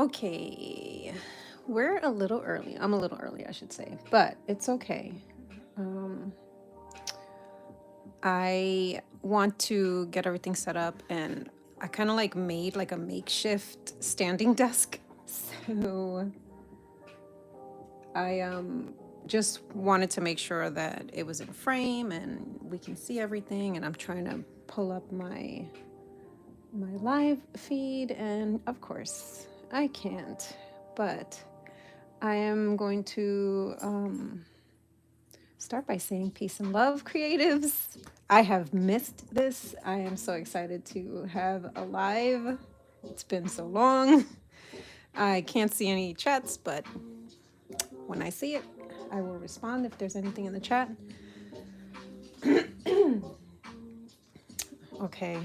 Okay, we're a little early. I'm a little early, I should say, but it's okay. Um, I want to get everything set up, and I kind of like made like a makeshift standing desk. So I just wanted to make sure that it was in frame and we can see everything. And I'm trying to pull up my live feed, and of course I can't, but I am going to start by saying peace and love, creatives. I have missed this. I am so excited to have a live. It's been so long. I can't see any chats, but when I see it, I will respond if there's anything in the chat. Okay.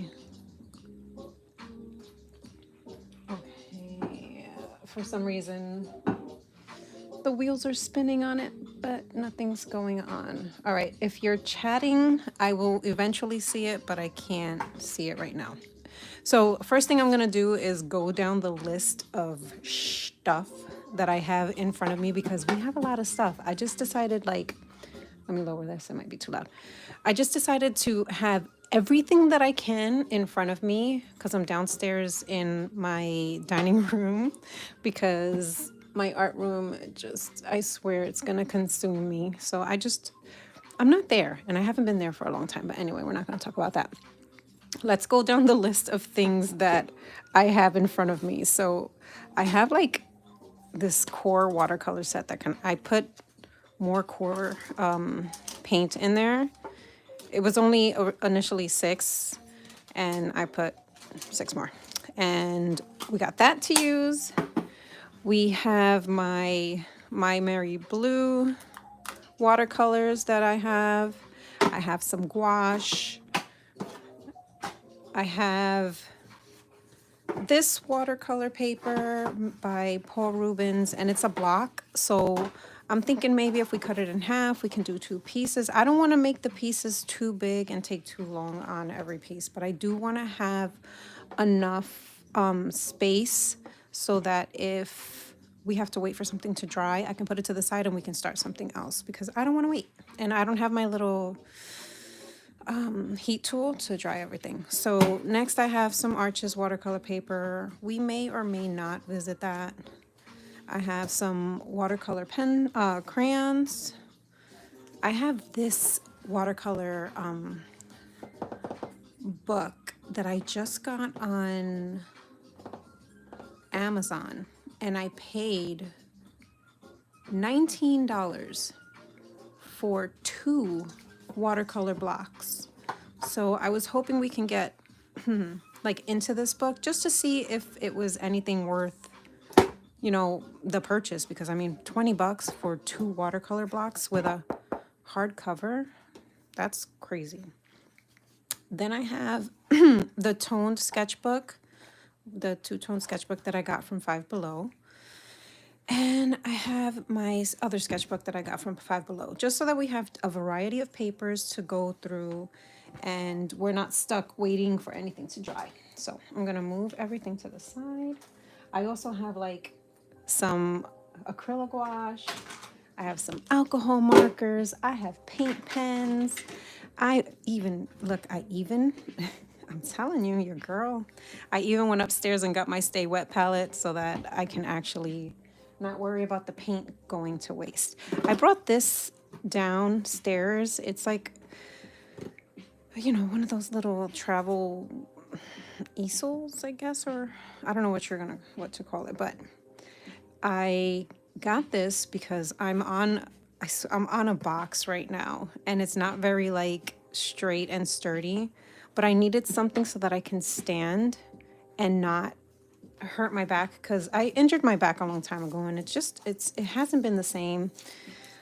Okay. For some reason, the wheels are spinning on it, but nothing's going on. All right. If you're chatting, I will eventually see it, but I can't see it right now. So first thing I'm gonna do is go down the list of stuff that I have in front of me because we have a lot of stuff. I just decided let me lower this, it might be too loud. I just decided to have everything that I can in front of me because I'm downstairs in my dining room because my art room just, I swear it's gonna consume me. So I'm not there and I haven't been there for a long time. But anyway, we're not gonna talk about that. Let's go down the list of things that I have in front of me. So I have like this core watercolor set I put more core paint in there. It was only initially 6 and I put 6 more. And we got that to use. We have my Mary Blue watercolors that I have. I have some gouache. I have this watercolor paper by Paul Rubens, and it's a block. So I'm thinking maybe if we cut it in half, we can do 2 pieces. I don't want to make the pieces too big and take too long on every piece, but I do want to have enough space so that if we have to wait for something to dry, I can put it to the side and we can start something else because I don't want to wait. And I don't have my little heat tool to dry everything. So next I have some Arches watercolor paper. We may or may not visit that. I have some watercolor crayons. I have this watercolor book that I just got on Amazon, and I paid $19 for 2 watercolor blocks. So I was hoping we can get like into this book just to see if it was anything worth, the purchase, because I mean, $20 for 2 watercolor blocks with a hardcover, that's crazy. Then I have the toned sketchbook, the 2-tone sketchbook that I got from Five Below. And I have my other sketchbook that I got from Five Below, just so that we have a variety of papers to go through and we're not stuck waiting for anything to dry. So I'm gonna move everything to the side. I also have like some acrylic gouache. I have some alcohol markers. I have paint pens. I'm telling you, your girl. I even went upstairs and got my Stay Wet palette so that I can actually not worry about the paint going to waste. I brought this downstairs. It's like, one of those little travel easels, I guess, or I don't know what to call it, but I got this because I'm on a box right now and it's not very like straight and sturdy, but I needed something so that I can stand and not hurt my back because I injured my back a long time ago and it hasn't been the same.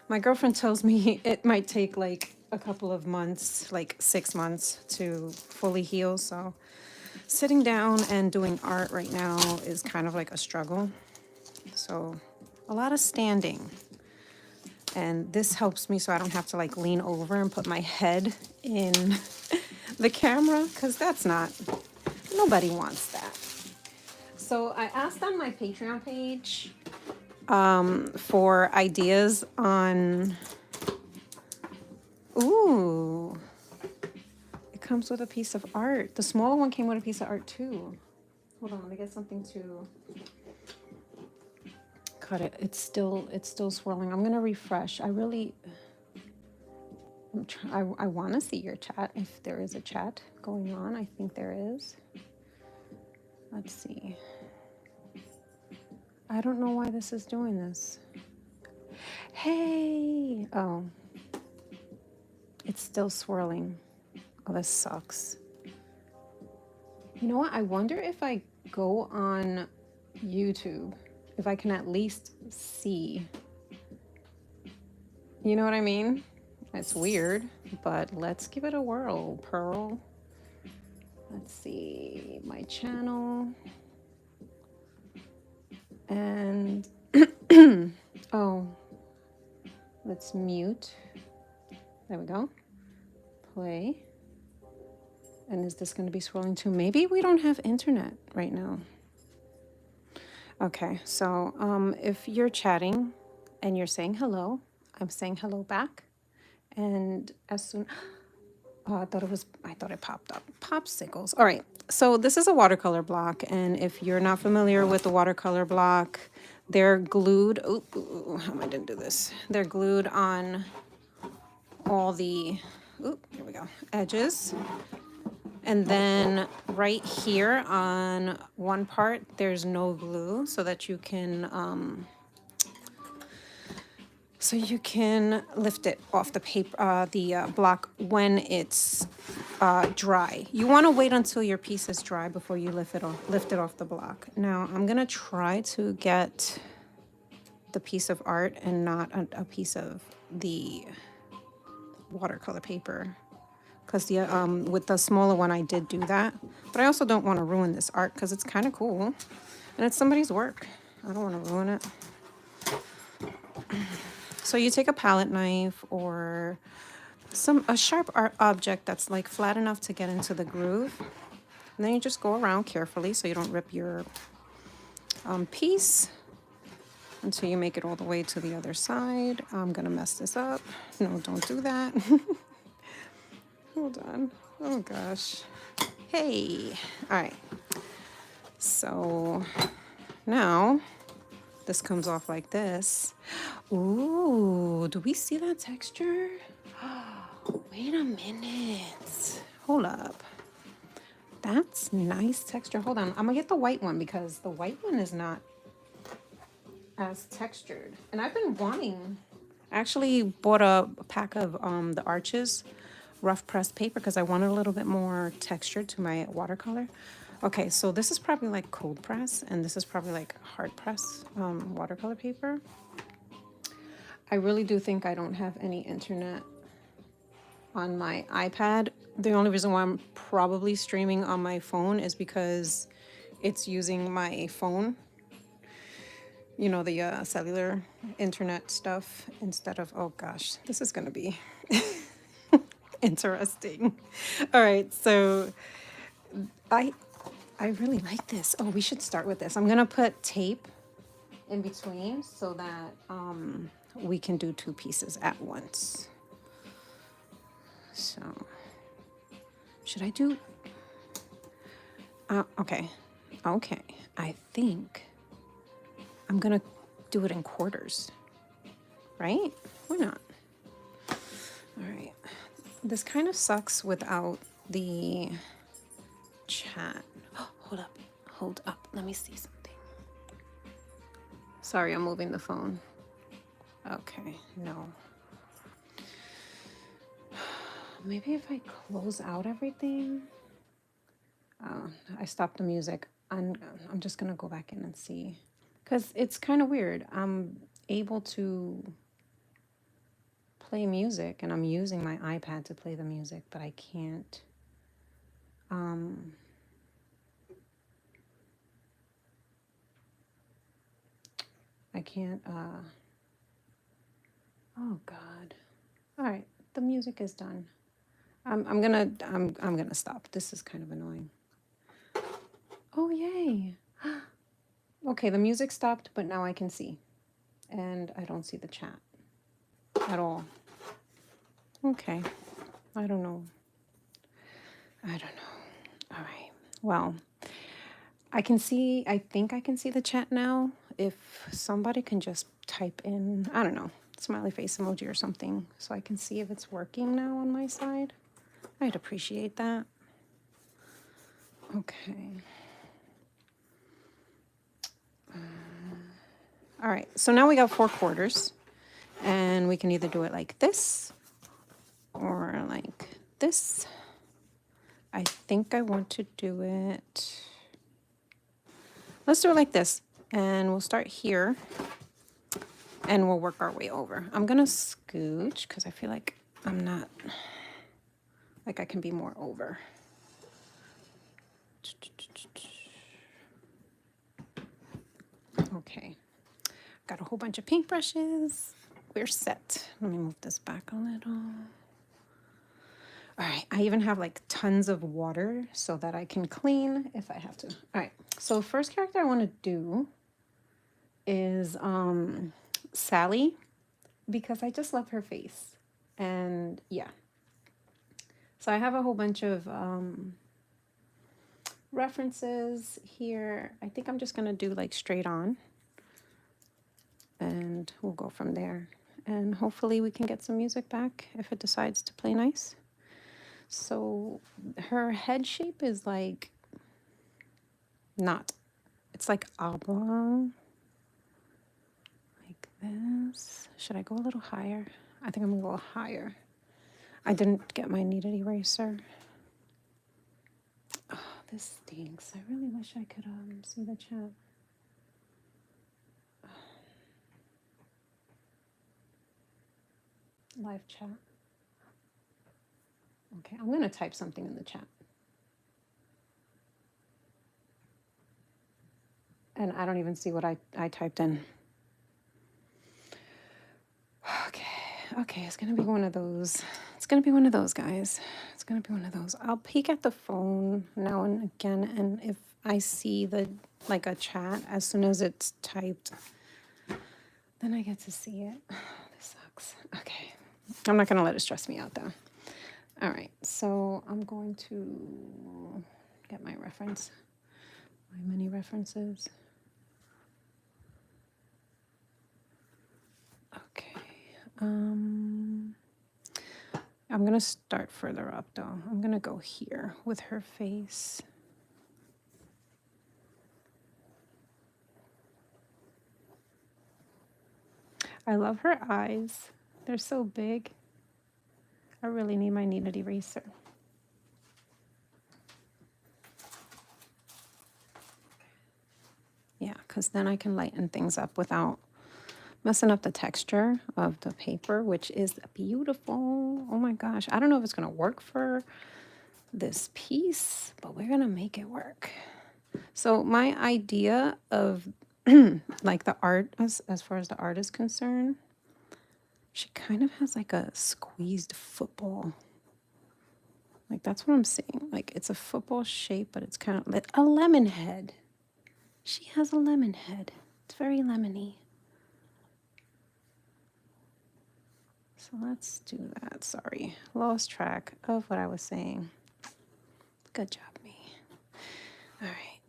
My girlfriend tells me it might take like a couple of months, like 6 months to fully heal. So sitting down and doing art right now is kind of like a struggle. So a lot of standing. And this helps me so I don't have to like lean over and put my head in the camera because nobody wants that. So I asked on my Patreon page for ideas on. Ooh, it comes with a piece of art. The smaller one came with a piece of art too. Hold on, let me get something to cut it. It's still swirling. I'm gonna refresh. I really, I want to see your chat if there is a chat going on. I think there is. Let's see. I don't know why this is doing this. Hey! Oh, it's still swirling. Oh, this sucks. You know what? I wonder if I go on YouTube, if I can at least see. You know what I mean? It's weird, but let's give it a whirl, Pearl. Let's see, my channel. And, oh, let's mute. There we go. Play. And is this going to be scrolling too? Maybe we don't have internet right now. Okay, so if you're chatting and you're saying hello, I'm saying hello back. And as soon, oh, I thought it popped up. Popsicles. All right, so this is a watercolor block. And if you're not familiar with the watercolor block, they're glued. Oh, how am I going to do this? They're glued on all the, here we go, edges. And then right here on one part, there's no glue so that you can lift it off the paper, the block when it's dry. You want to wait until your piece is dry before you lift it off the block. Now I'm gonna try to get the piece of art and not a piece of the watercolor paper. Because with the smaller one, I did do that. But I also don't want to ruin this art because it's kind of cool. And it's somebody's work. I don't want to ruin it. So you take a palette knife or a sharp object that's like flat enough to get into the groove. And then you just go around carefully so you don't rip your piece until you make it all the way to the other side. I'm going to mess this up. No, don't do that. Hold on. Oh gosh. Hey. All right. So now this comes off like this. Ooh, do we see that texture? Wait a minute. Hold up. That's nice texture. Hold on. I'm gonna get the white one because the white one is not as textured. And I've been wanting, I actually bought a pack of the Arches rough pressed paper because I wanted a little bit more texture to my watercolor. Okay, so this is probably like cold press and this is probably like hard press watercolor paper. I really do think I don't have any internet on my iPad. The only reason why I'm probably streaming on my phone is because it's using my phone, you know, the cellular internet stuff instead of, oh gosh, this is gonna be interesting. All right, so I really like this. Oh, we should start with this. I'm gonna put tape in between so that we can do two pieces at once. So should I do okay, I think I'm gonna do it in quarters, right? Why not? All right, this kind of sucks without the chat. Oh, hold up, let me see something. Sorry, I'm moving the phone. Okay, no. Maybe if I close out everything. I stopped the music. I'm just gonna go back in and see. Because it's kind of weird. I'm able to play music and I'm using my iPad to play the music, but I can't. Oh God. All right, the music is done. I'm gonna stop. This is kind of annoying. Oh yay! Okay, the music stopped, but now I can see. And I don't see the chat at all. Okay. I don't know. I don't know. All right. Well, I can see, I think I can see the chat now. If somebody can just type in, I don't know, smiley face emoji or something, so I can see if it's working now on my side. I'd appreciate that. Okay. All right, so now we got 4/4, and we can either do it like this or like this. I think I want to do it, let's do it like this, and we'll start here, and we'll work our way over. I'm gonna scooch, because I feel like I'm not, like I can be more over. Okay, got a whole bunch of paintbrushes. We're set. Let me move this back a little. All right, I even have like tons of water so that I can clean if I have to. All right, so first character I want to do is Sally, because I just love her face. And yeah, so I have a whole bunch of references here. I think I'm just gonna do like straight on, and we'll go from there. And hopefully we can get some music back if it decides to play nice. So her head shape is like not, it's like oblong, like this. Should I go a little higher? I think I'm gonna go a little higher. I didn't get my kneaded eraser. Oh, this stinks. I really wish I could see the chat. Live chat. Okay, I'm gonna type something in the chat. And I don't even see what I typed in. Okay, it's gonna be one of those. It's gonna be one of those, guys. It's gonna be one of those. I'll peek at the phone now and again, and if I see the, like a chat, as soon as it's typed, then I get to see it. This sucks. Okay, I'm not gonna let it stress me out though. All right, so I'm going to get my reference, my many references. Okay. I'm gonna start further up though. I'm gonna go here with her face. I love her eyes. They're so big. I really need my kneaded eraser. Yeah, because then I can lighten things up without messing up the texture of the paper, which is beautiful. Oh my gosh. I don't know if it's going to work for this piece, but we're going to make it work. So my idea of like the art, as far as the art is concerned, she kind of has like a squeezed football. Like that's what I'm seeing. Like it's a football shape, but it's kind of like a lemon head. She has a lemon head. It's very lemony. So let's do that. Sorry, lost track of what I was saying. Good job, me. All right.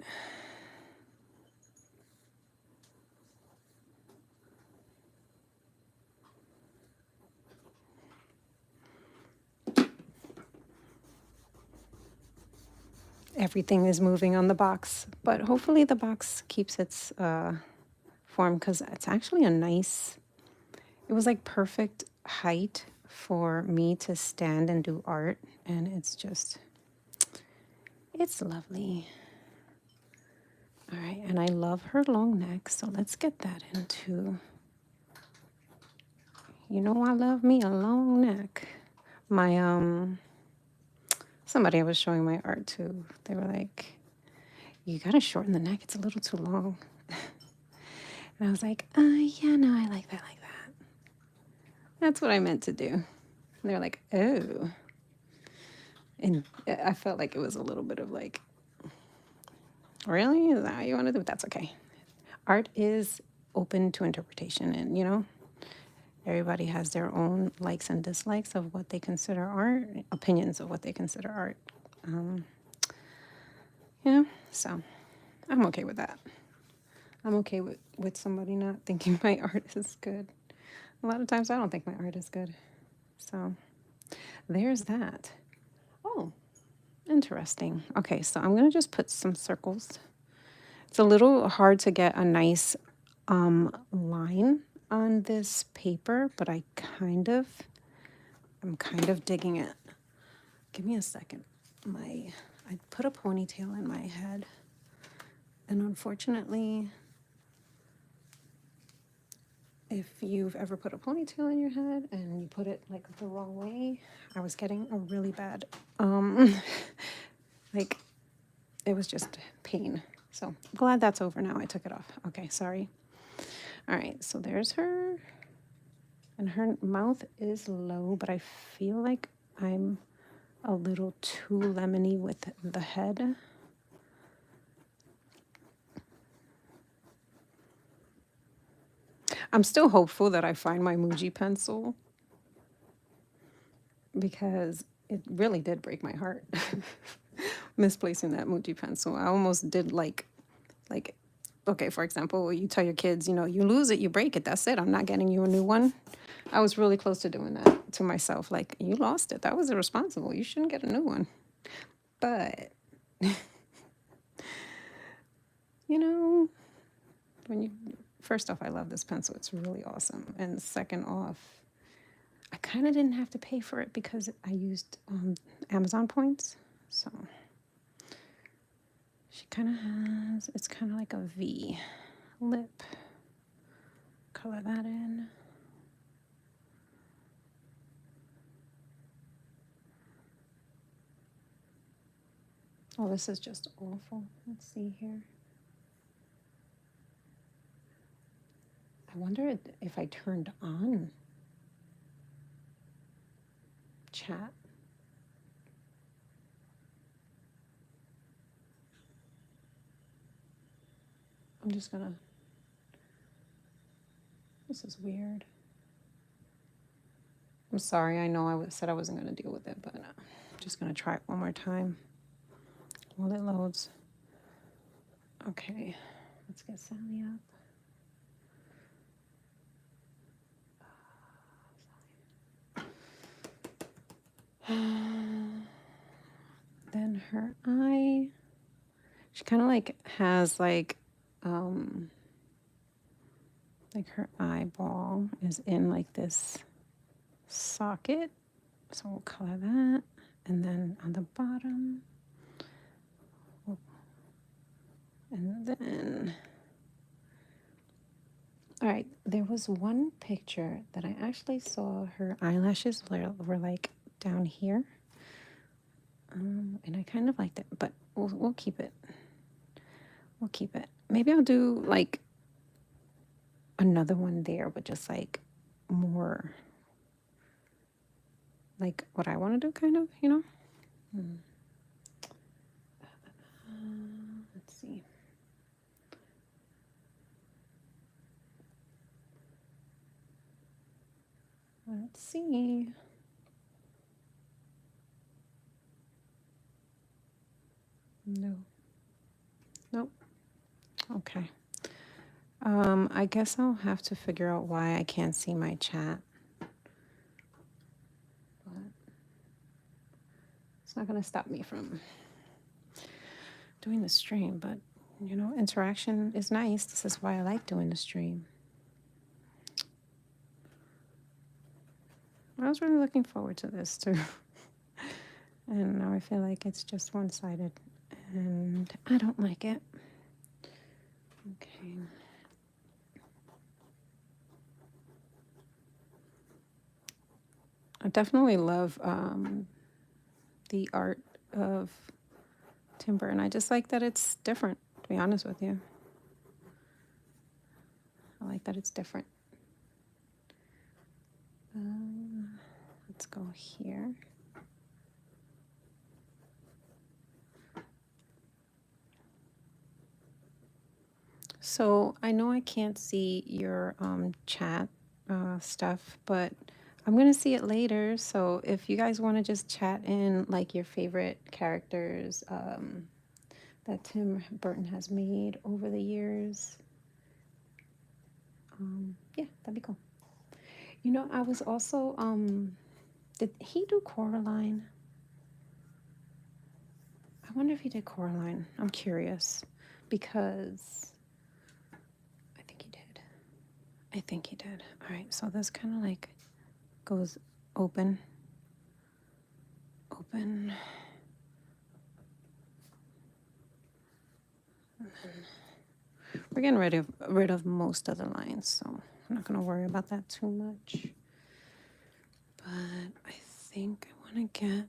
Everything is moving on the box, but hopefully the box keeps its form, because it's actually a nice, it was like perfect height for me to stand and do art, and it's just, it's lovely. All right, and I love her long neck, so let's get that into, you know, I love me a long neck. My somebody I was showing my art to, they were like, you gotta shorten the neck, it's a little too long. And I was like, yeah, no, I like that like that. That's what I meant to do. And they're like, oh. And I felt like it was a little bit of like, really? Is that how you want to do it? That's okay. art is open to interpretation, and everybody has their own likes and dislikes of what they consider art, opinions of what they consider art. So I'm okay with that. I'm okay with somebody not thinking my art is good. A lot of times I don't think my art is good. So there's that. Oh, interesting. Okay, so I'm going to just put some circles. It's a little hard to get a nice line on this paper, but I'm kind of digging it. Give me a second. I put a ponytail in my head, and unfortunately, if you've ever put a ponytail in your head and you put it like the wrong way, I was getting a really bad, like it was just pain. So I'm glad that's over now. I took it off. Okay, sorry. All right, so there's her, and her mouth is low, but I feel like I'm a little too lemony with the head. I'm still hopeful that I find my Muji pencil, because it really did break my heart misplacing that Muji pencil. I almost did like, okay, for example, you tell your kids, you lose it, you break it, that's it, I'm not getting you a new one. I was really close to doing that to myself. Like, you lost it, that was irresponsible, you shouldn't get a new one. But, when you, first off, I love this pencil, it's really awesome. And second off, I kind of didn't have to pay for it because I used Amazon points. So she kind of has, it's kind of like a V lip. Color that in. Oh, this is just awful. Let's see here. I wonder if I turned on chat. I'm just gonna, this is weird. I'm sorry, I know I said I wasn't gonna deal with it, but I'm just gonna try it one more time while it loads. Okay, let's get Sally up. Then her eye, she kind of like has like her eyeball is in like this socket. So we'll color that. And then on the bottom, and then, all right, there was one picture that I actually saw her eyelashes were like down here. And I kind of liked it, but we'll keep it. We'll keep it. Maybe I'll do like another one there, but just like more like what I want to do, kind of, Let's see. Let's see. No. Nope. Okay. I guess I'll have to figure out why I can't see my chat. But it's not going to stop me from doing the stream, but interaction is nice. This is why I like doing the stream. I was really looking forward to this too. And now I feel like it's just one-sided and I don't like it. Okay. I definitely love the art of Timber, and I just like that it's different, to be honest with you. I like that it's different. Let's go here. So I know I can't see your chat stuff, but I'm gonna see it later. So if you guys want to just chat in like your favorite characters that Tim Burton has made over the years, yeah, that'd be cool. You know, I was also did he do Coraline? I wonder if he did Coraline. I'm curious because I think he did. I think he did. All right, so this kind of like goes open, open. We're getting rid of most of the lines, so I'm not gonna worry about that too much. But I think I want to get.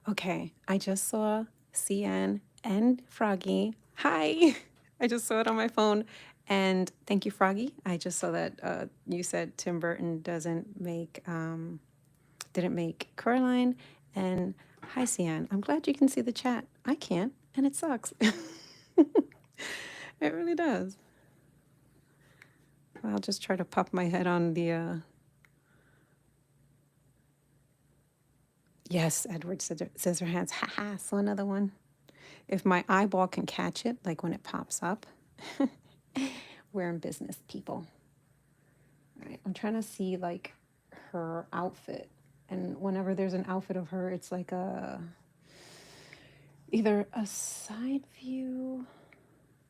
Okay, I just saw CN and Froggy. Hi, I just saw it on my phone, and thank you, Froggy. I just saw that you said Tim Burton didn't make Coraline, and hi, CN. I'm glad you can see the chat. I can't, and it sucks. It really does. I'll just try to pop my head on the. Yes, Edward Scissorhands. Haha, so another one. If my eyeball can catch it, like when it pops up, we're in business, people. All right, I'm trying to see like her outfit. And whenever there's an outfit of her, it's like either a side view.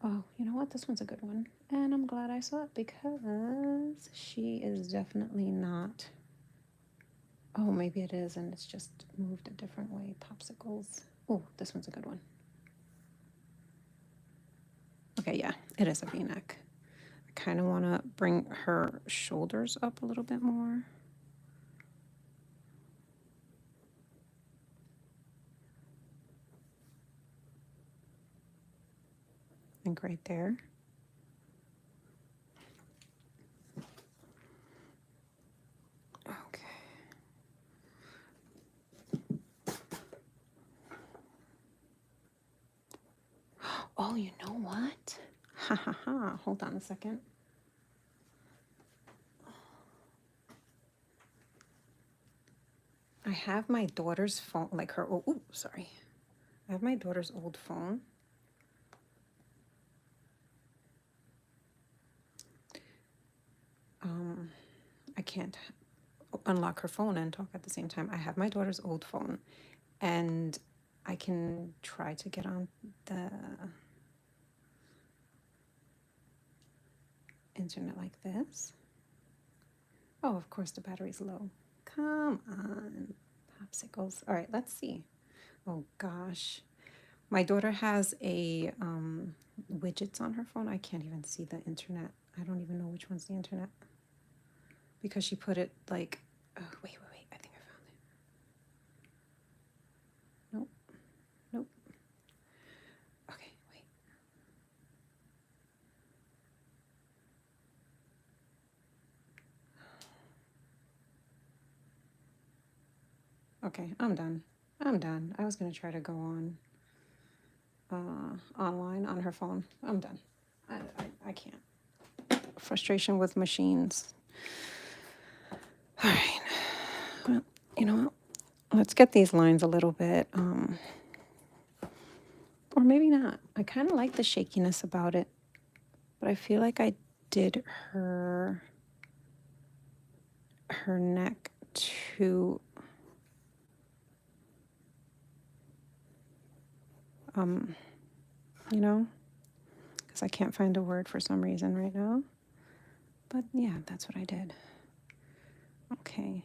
Oh, you know what? This one's a good one. And I'm glad I saw it because she is definitely not. Oh, maybe it is, and it's just moved a different way. Popsicles. Oh, this one's a good one. Okay, yeah, it is a V-neck. I kind of want to bring her shoulders up a little bit more. I think right there. Okay. Oh, you know what? Ha ha ha. Hold on a second. I have my daughter's phone, like her, oh, sorry. I have my daughter's old phone. I can't unlock her phone and talk at the same time. I have my daughter's old phone, and I can try to get on the internet like this. Oh, of course the battery's low. Come on, popsicles. All right, let's see. Oh gosh. My daughter has a widgets on her phone. I can't even see the internet. I don't even know which one's the internet. Because she put it like, oh, wait. I think I found it. Nope. Okay, wait. Okay, I'm done. I was gonna try to go on online on her phone. I'm done. I can't. Frustration with machines. All right. Well, you know what? Let's get these lines a little bit, or maybe not. I kind of like the shakiness about it, but I feel like I did her neck too, you know, because I can't find a word for some reason right now. But yeah, that's what I did. Okay.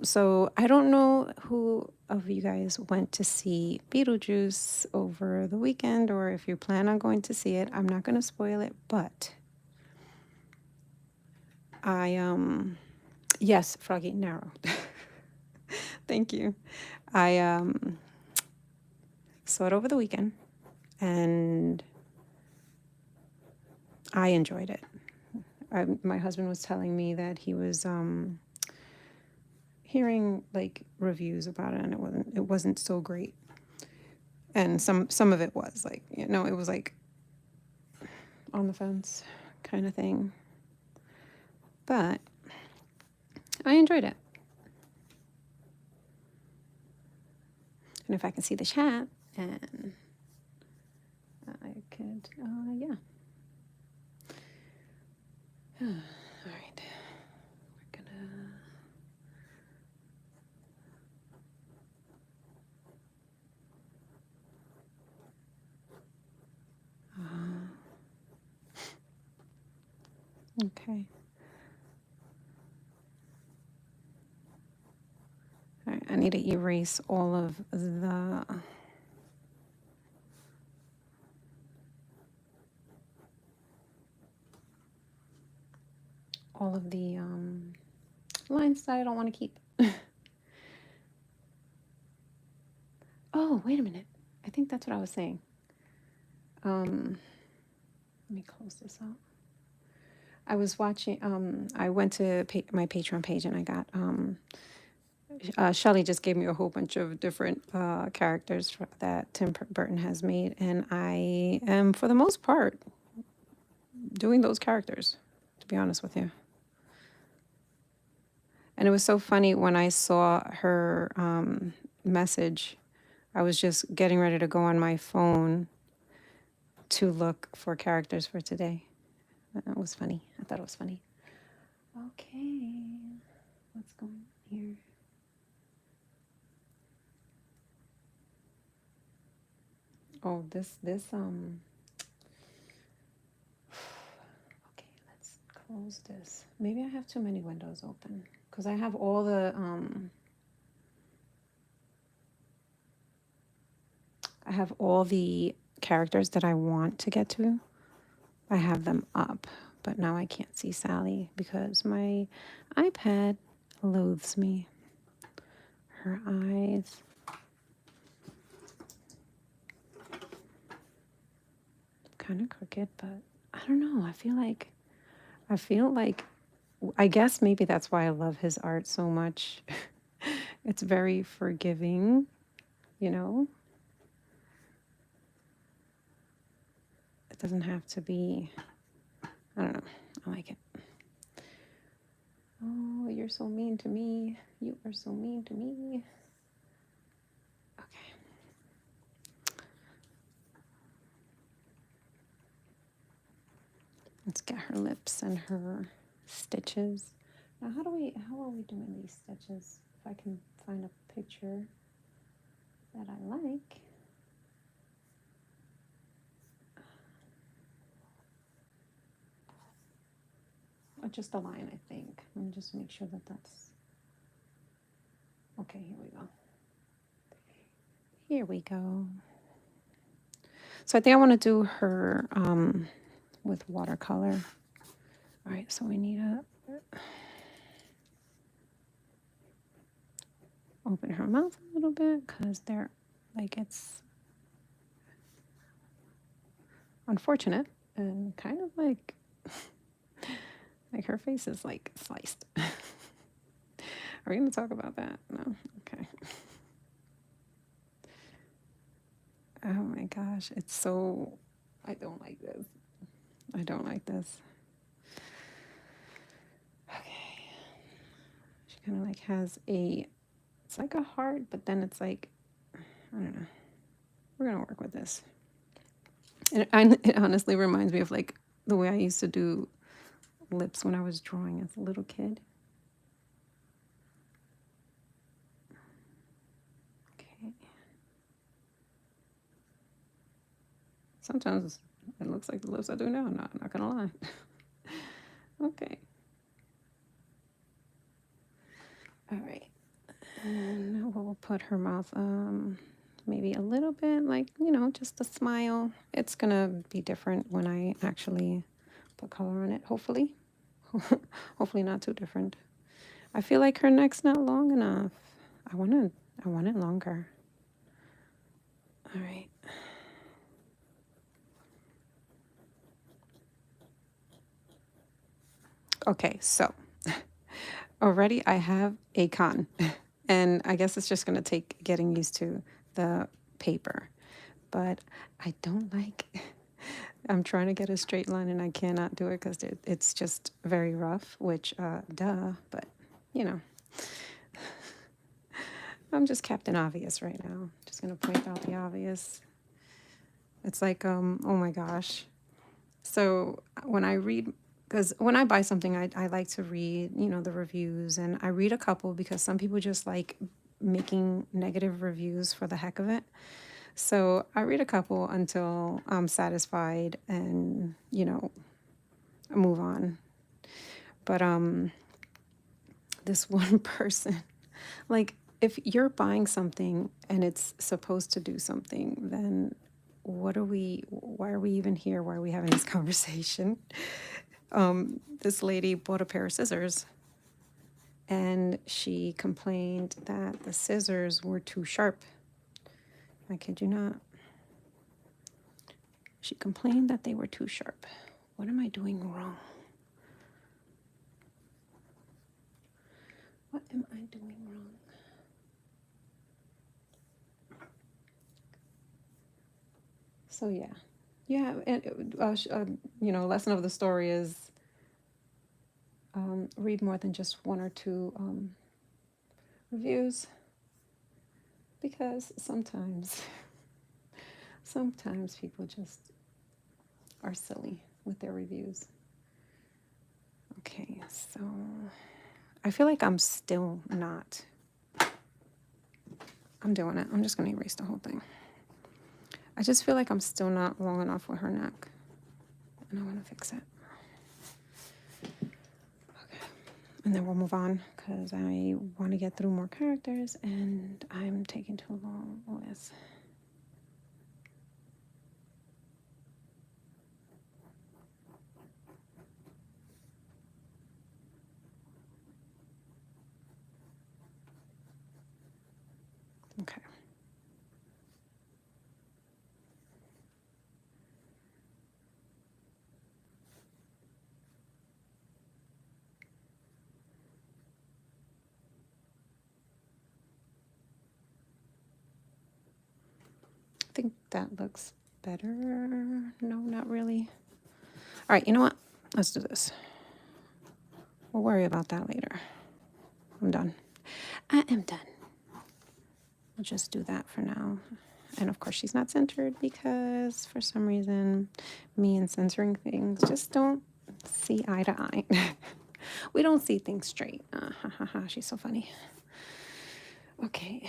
So I don't know who of you guys went to see Beetlejuice over the weekend, or if you plan on going to see it. I'm not going to spoil it, but yes, Froggy, narrow. Thank you. I saw it over the weekend, and I enjoyed it. My husband was telling me that he hearing like reviews about it, and it wasn't so great. And some of it was like, it was like on the fence kind of thing. But I enjoyed it. And if I can see the chat, and I could, yeah. All right. We're gonna. Okay. All right. I need to erase all of the. All of the lines that I don't want to keep. Oh, wait a minute. I think that's what I was saying. Let me close this out. I was watching, I went to my Patreon page, and I got, Shelly just gave me a whole bunch of different characters that Tim Burton has made. And I am, for the most part, doing those characters, to be honest with you. And it was so funny when I saw her message. I was just getting ready to go on my phone to look for characters for today. It was funny. I thought it was funny. Okay, what's going on here? Oh, this okay, let's close this. Maybe I have too many windows open because I have all the characters that I want to get to. I have them up, but now I can't see Sally because my iPad loathes me. Her eyes. Kind of crooked, but I don't know. I feel like, I guess maybe that's why I love his art so much. It's very forgiving, you know? It doesn't have to be, I don't know. I like it. Oh, you're so mean to me. You are so mean to me. Okay. Let's get her lips and her stitches. Now, how are we doing these stitches? If I can find a picture that I like. Or just a line, I think. Let me just make sure that that's... Okay, here we go. Here we go. So I think I want to do her with watercolor. All right, so we need to open her mouth a little bit because they're like, it's unfortunate and kind of like her face is like sliced. Are we going to talk about that? No? Okay. Oh my gosh, it's so, I don't like this. I don't like this. Okay. She kind of like has it's like a heart, but then it's like, I don't know. We're going to work with this. And it honestly reminds me of like the way I used to do lips when I was drawing as a little kid. Okay. Sometimes it looks like the lips I do now. I'm not gonna lie. Okay. All right. And now we'll put her mouth maybe a little bit like, just a smile. It's gonna be different when I actually put color on it, hopefully. Hopefully not too different. I feel like her neck's not long enough. I want it longer. All right. Okay, so already I have a con. And I guess it's just going to take getting used to the paper. But I don't like, I'm trying to get a straight line and I cannot do it because it's just very rough, which, duh, but you know, I'm just Captain Obvious right now. Just going to point out the obvious. It's like, oh my gosh. So when I read, because when I buy something, I like to read, the reviews, and I read a couple because some people just like making negative reviews for the heck of it. So I read a couple until I'm satisfied and, move on. But this one person, like, if you're buying something and it's supposed to do something, then why are we even here? Why are we having this conversation? This lady bought a pair of scissors and she complained that the scissors were too sharp. I kid you not. She complained that they were too sharp. What am I doing wrong? What am I doing wrong? So yeah, and lesson of the story is read more than just one or two reviews, because sometimes people just are silly with their reviews. Okay, so I feel like I'm still not. I'm doing it. I'm just going to erase the whole thing. I just feel like I'm still not long enough with her neck, and I want to fix it. Okay, and then we'll move on because I want to get through more characters, and I'm taking too long with. Okay. I think that looks better. No, not really. All right, you know what? Let's do this. We'll worry about that later. I'm done. I am done. We'll just do that for now. And of course, she's not centered because for some reason, me and censoring things just don't see eye to eye. We don't see things straight. She's so funny. Okay.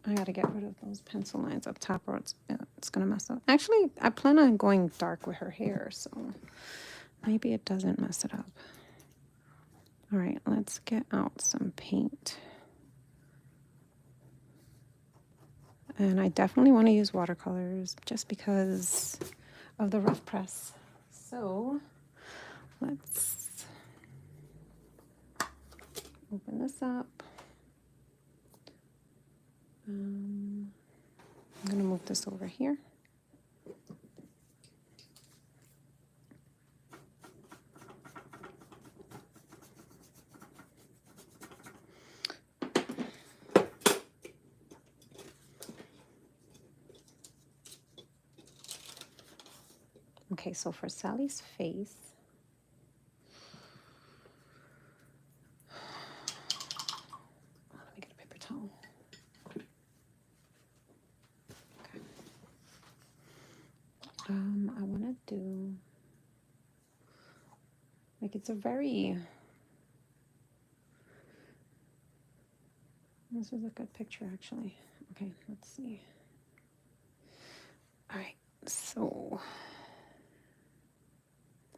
I gotta get rid of those pencil lines up top or it's gonna mess up. Actually, I plan on going dark with her hair, so maybe it doesn't mess it up. All right, let's get out some paint. And I definitely want to use watercolors just because of the rough press. So let's open this up. I'm going to move this over here. Okay, so for Sally's face, let me get a paper towel. Okay. I want to do, like, it's a very, this is a good picture actually. Okay, let's see. All right, so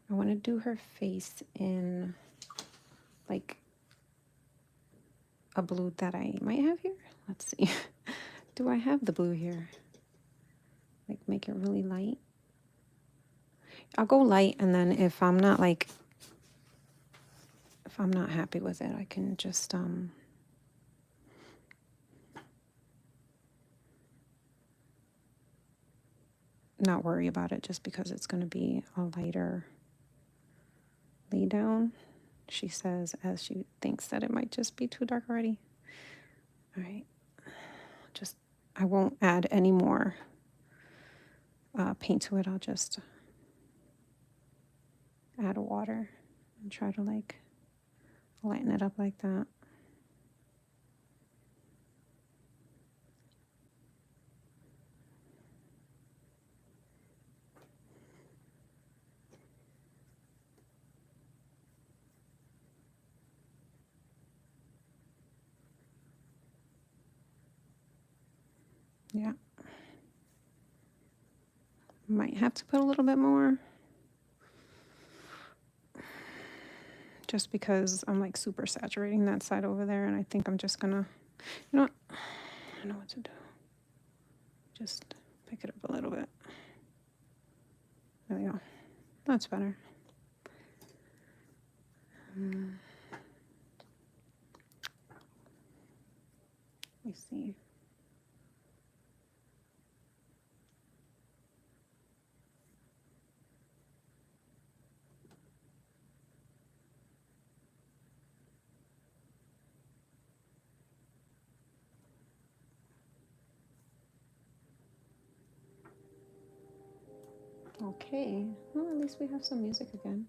I want to do her face in like a blue that I might have here. Let's see. Do I have the blue here? Like make it really light. I'll go light, and then if I'm not happy with it, I can just not worry about it just because it's going to be a lighter lay down. she says, as she thinks that it might just be too dark already. All right, just, I won't add any more paint to it. I'll just add water and try to like lighten it up like that. Yeah. Might have to put a little bit more. Just because I'm like super saturating that side over there, and I think I'm just gonna, you know what? I know what to do. Just pick it up a little bit. There we go. That's better. Let me see. Okay, well, at least we have some music again.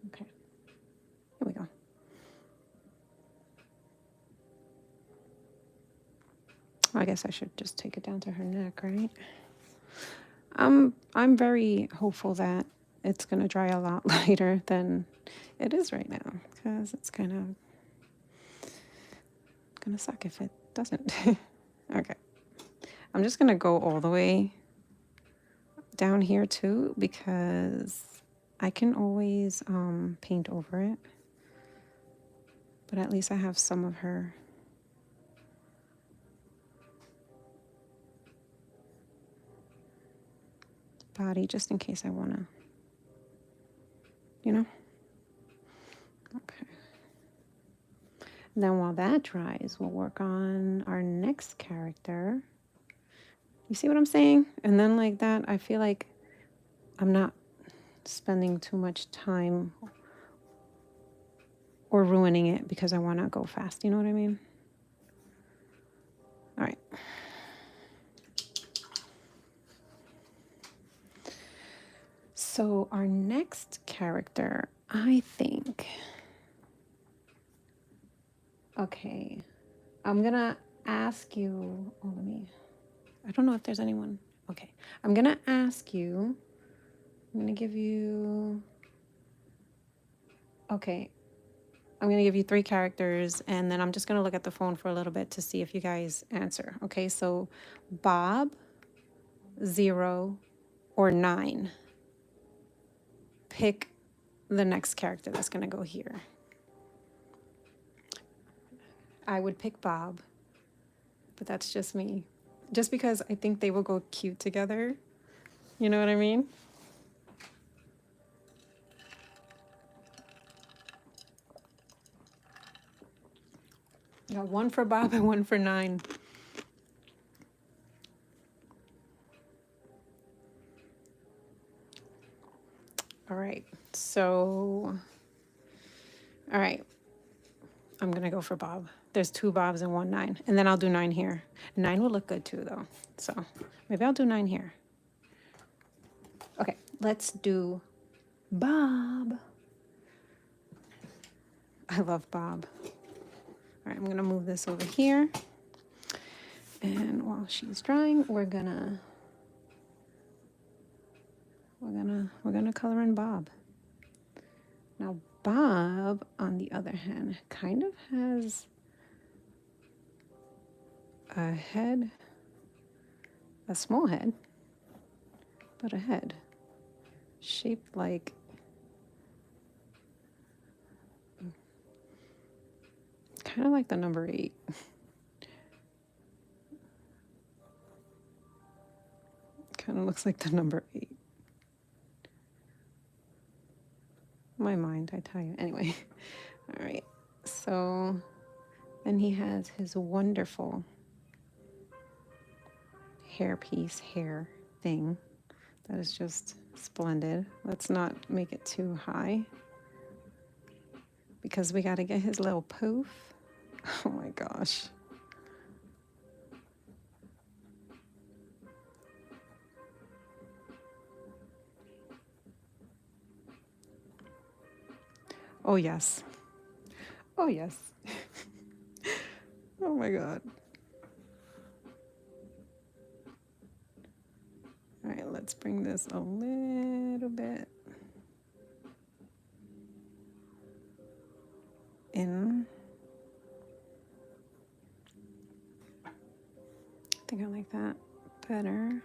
Okay, here we go. I guess I should just take it down to her neck, right? I'm very hopeful that it's gonna dry a lot lighter than it is right now, because it's kind of gonna suck if it doesn't. Okay, I'm just gonna go all the way down here too, because I can always paint over it, but at least I have some of her body just in case I want to, you know? Okay. And then while that dries, we'll work on our next character. You see what I'm saying? And then like that, I feel like I'm not spending too much time or ruining it because I want to go fast. You know what I mean? All right. So our next character, I think, okay, I'm gonna ask you, oh, I don't know if there's anyone. Okay, I'm gonna ask you, I'm gonna give you, okay, I'm gonna give you 3 characters, and then I'm just gonna look at the phone for a little bit to see if you guys answer. Okay, so Bob, 0, or 9. Pick the next character that's gonna go here. I would pick Bob, but that's just me. Just because I think they will go cute together. You know what I mean? I got 1 for Bob and 1 for 9. All right, so, all right, I'm gonna go for Bob. There's 2 Bobs and 1 9, and then I'll do 9 here. 9 will look good too, though, so maybe I'll do 9 here. Okay, let's do Bob. I love Bob. All right, I'm gonna move this over here, and while she's drying, we're gonna color in Bob. Now Bob, on the other hand, kind of has a head, a small head, but a head shaped like kind of like the number 8. Kind of looks like the number 8. My mind, I tell you. Anyway, all right. So then he has his wonderful hairpiece hair thing that is just Splendid. Let's not make it too high because we got to get his little poof. Oh my gosh. Oh yes. Oh yes. Oh my god. All right, let's bring this a little bit in. I think I like that better.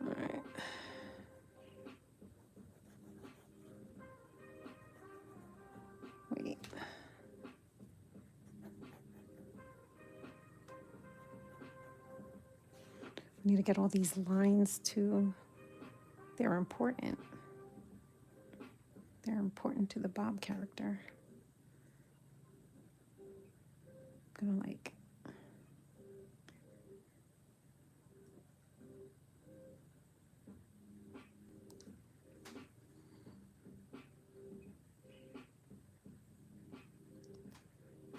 All right. Wait. I need to get all these lines too. They're important. They're important to the Bob character. I'm gonna like.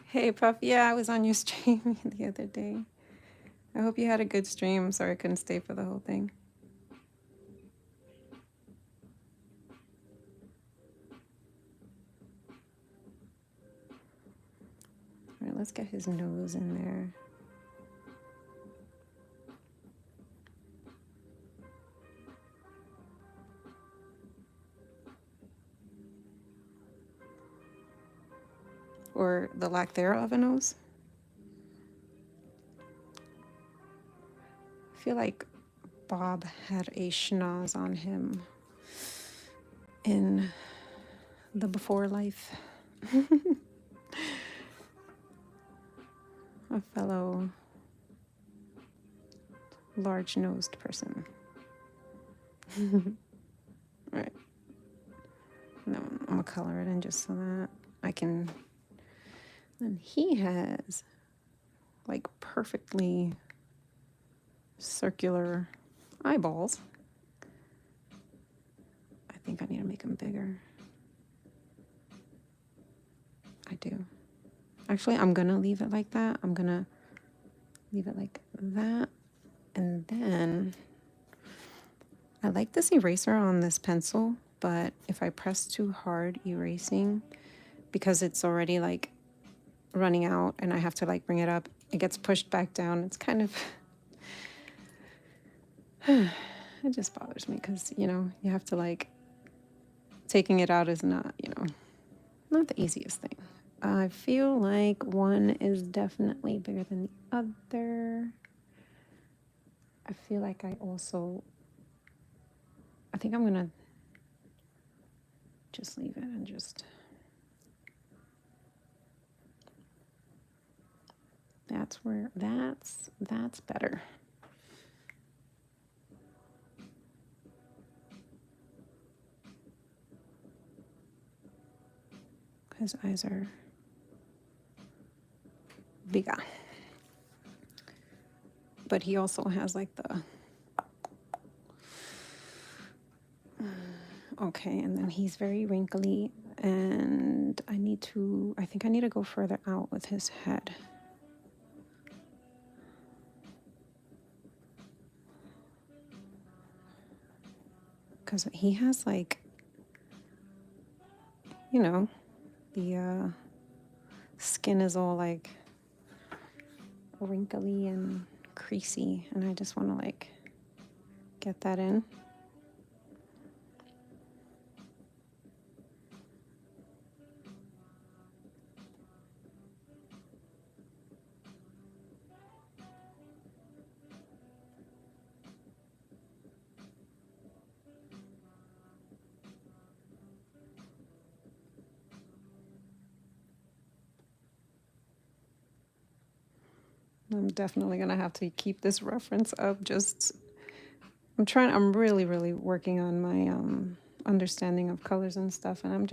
Hey Puff, yeah, I was on your stream the other day. I hope you had a good stream. Sorry I couldn't stay for the whole thing. All right, let's get his nose in there. Or the lack thereof of a nose. I feel like Bob had a schnoz on him in the before life. A fellow large-nosed person. All right. No, I'm gonna color it in just so that I can. And he has like perfectly circular eyeballs. I think I need to make them bigger. I do. Actually, I'm gonna leave it like that. I'm gonna leave it like that. And then I like this eraser on this pencil, but if I press too hard erasing, because it's already like running out and I have to like bring it up, it gets pushed back down. It's kind of, it just bothers me because, you know, you have to like, taking it out is not, you know, not the easiest thing. I feel like one is definitely bigger than the other. I feel like I think I'm gonna just leave it and just, that's better. His eyes are bigger. But he also has like the, okay, and then he's very wrinkly, and I think I need to go further out with his head. Because he has like, you know, the skin is all like wrinkly and creasy, and I just want to like get that in. I'm definitely gonna have to keep this reference up. I'm really, really working on my understanding of colors and stuff, and I'm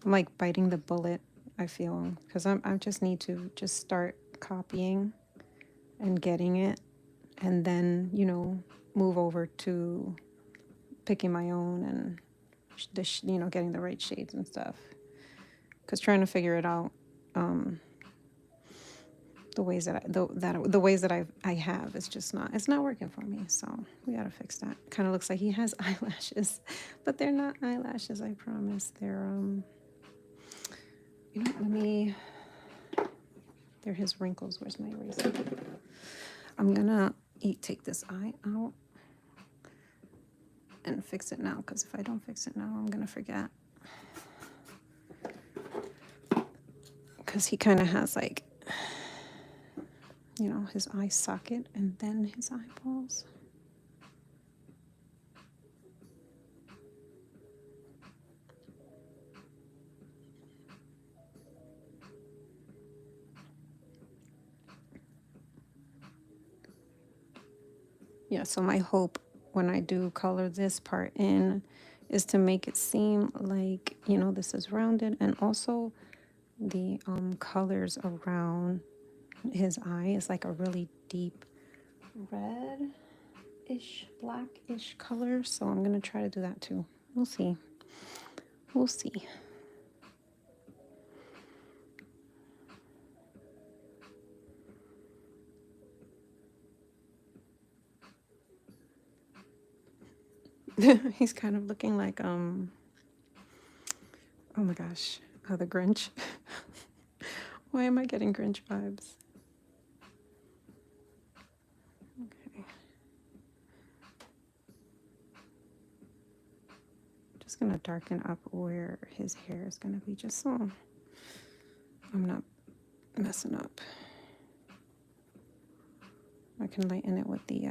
like biting the bullet, I feel, because I just need to just start copying and getting it and then, you know, move over to picking my own and, you know, getting the right shades and stuff. Because trying to figure it out, the ways that the ways that I have, it's not working for me. So we gotta fix that. Kind of looks like he has eyelashes, but they're not eyelashes. I promise. They're you know, they're his wrinkles. Where's my eraser? I'm gonna take this eye out and fix it now, because if I don't fix it now, I'm gonna forget. Because he kind of has like, you know, his eye socket and then his eyeballs. Yeah, so my hope when I do color this part in is to make it seem like, you know, this is rounded, and also the colors around his eye is like a really deep red-ish, blackish color. So I'm gonna try to do that too. We'll see. We'll see. He's kind of looking like oh my gosh, the Grinch. Why am I getting Grinch vibes? Okay. Just gonna darken up where his hair is gonna be, just so I'm not messing up. I can lighten it with the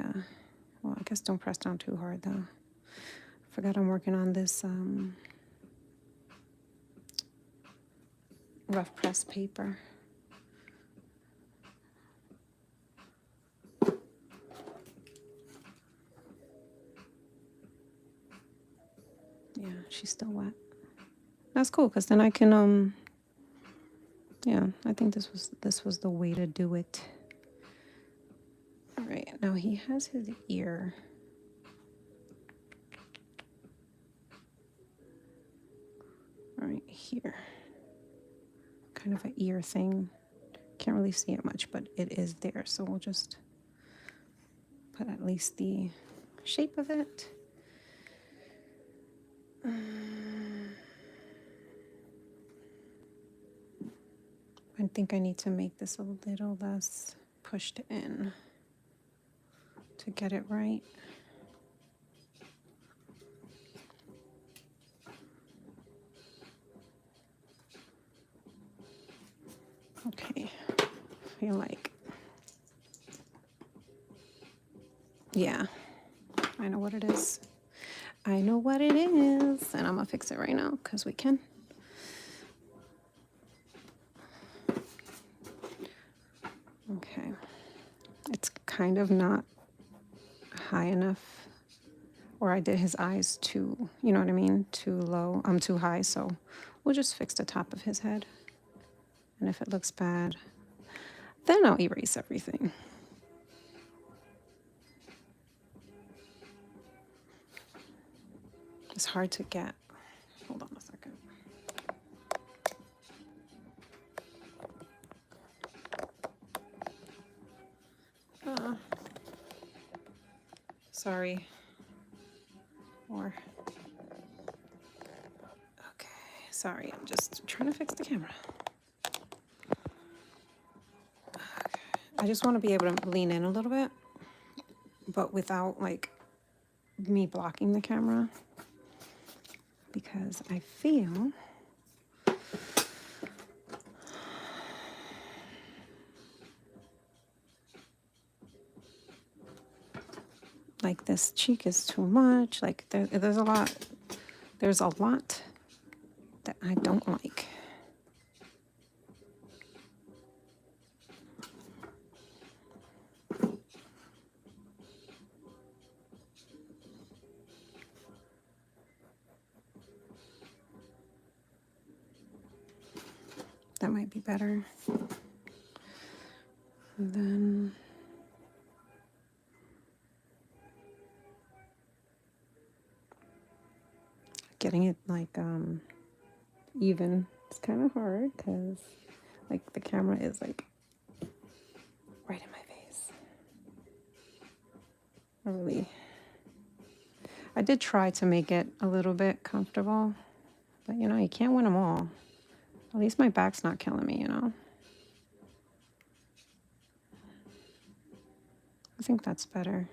well, I guess don't press down too hard though. Forgot I'm working on this rough press paper. Yeah, she's still wet. That's cool, because then I can yeah, I think this was the way to do it. All right, now he has his ear. Right here, kind of an ear thing. Can't really see it much, but it is there. So we'll just put at least the shape of it. I think I need to make this a little less pushed in to get it right. Okay, I feel like, yeah, I know what it is. I know what it is, and I'm gonna fix it right now because we can. Okay, it's kind of not high enough, or I did his eyes too, you know what I mean, too low. I'm too high, so we'll just fix the top of his head. And if it looks bad, then I'll erase everything. It's hard to get. Hold on a second. Sorry. Or. Okay, sorry, I'm just trying to fix the camera. Okay. I just want to be able to lean in a little bit, but without like me blocking the camera, because I feel like this cheek is too much. Like there's a lot that I don't like. That might be better. And then getting it like even. It's kind of hard because like the camera is like right in my face. I did try to make it a little bit comfortable, but you know, you can't win them all. At least my back's not killing me, you know. I think that's better.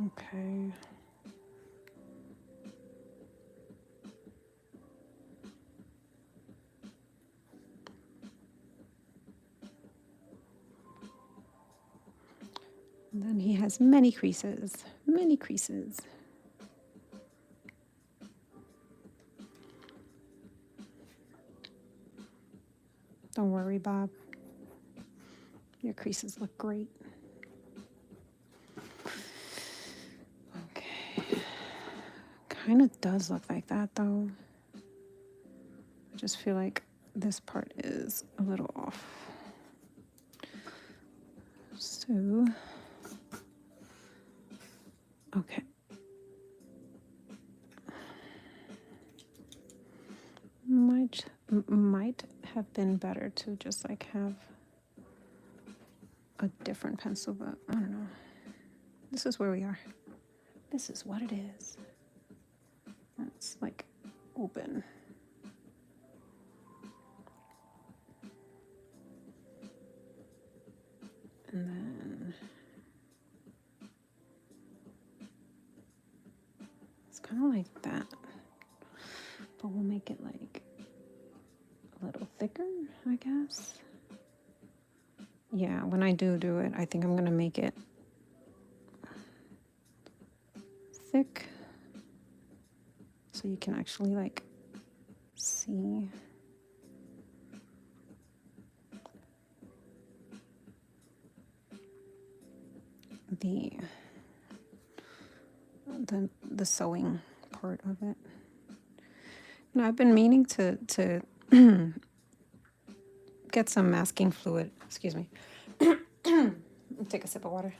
Okay. And then he has many creases, many creases. Don't worry, Bob. Your creases look great. Okay. Kind of does look like that though. I just feel like this part is a little off. So, okay. Might have been better to just like have a different pencil, but I don't know. This is where we are. This is what it is. It's like open. And then it's kind of like that, but we'll make it like a little thicker, I guess. Yeah, when I do it, I think I'm gonna make it thick so you can actually like see the sewing part of it. You know, I've been meaning to get some masking fluid. Excuse me. Take a sip of water.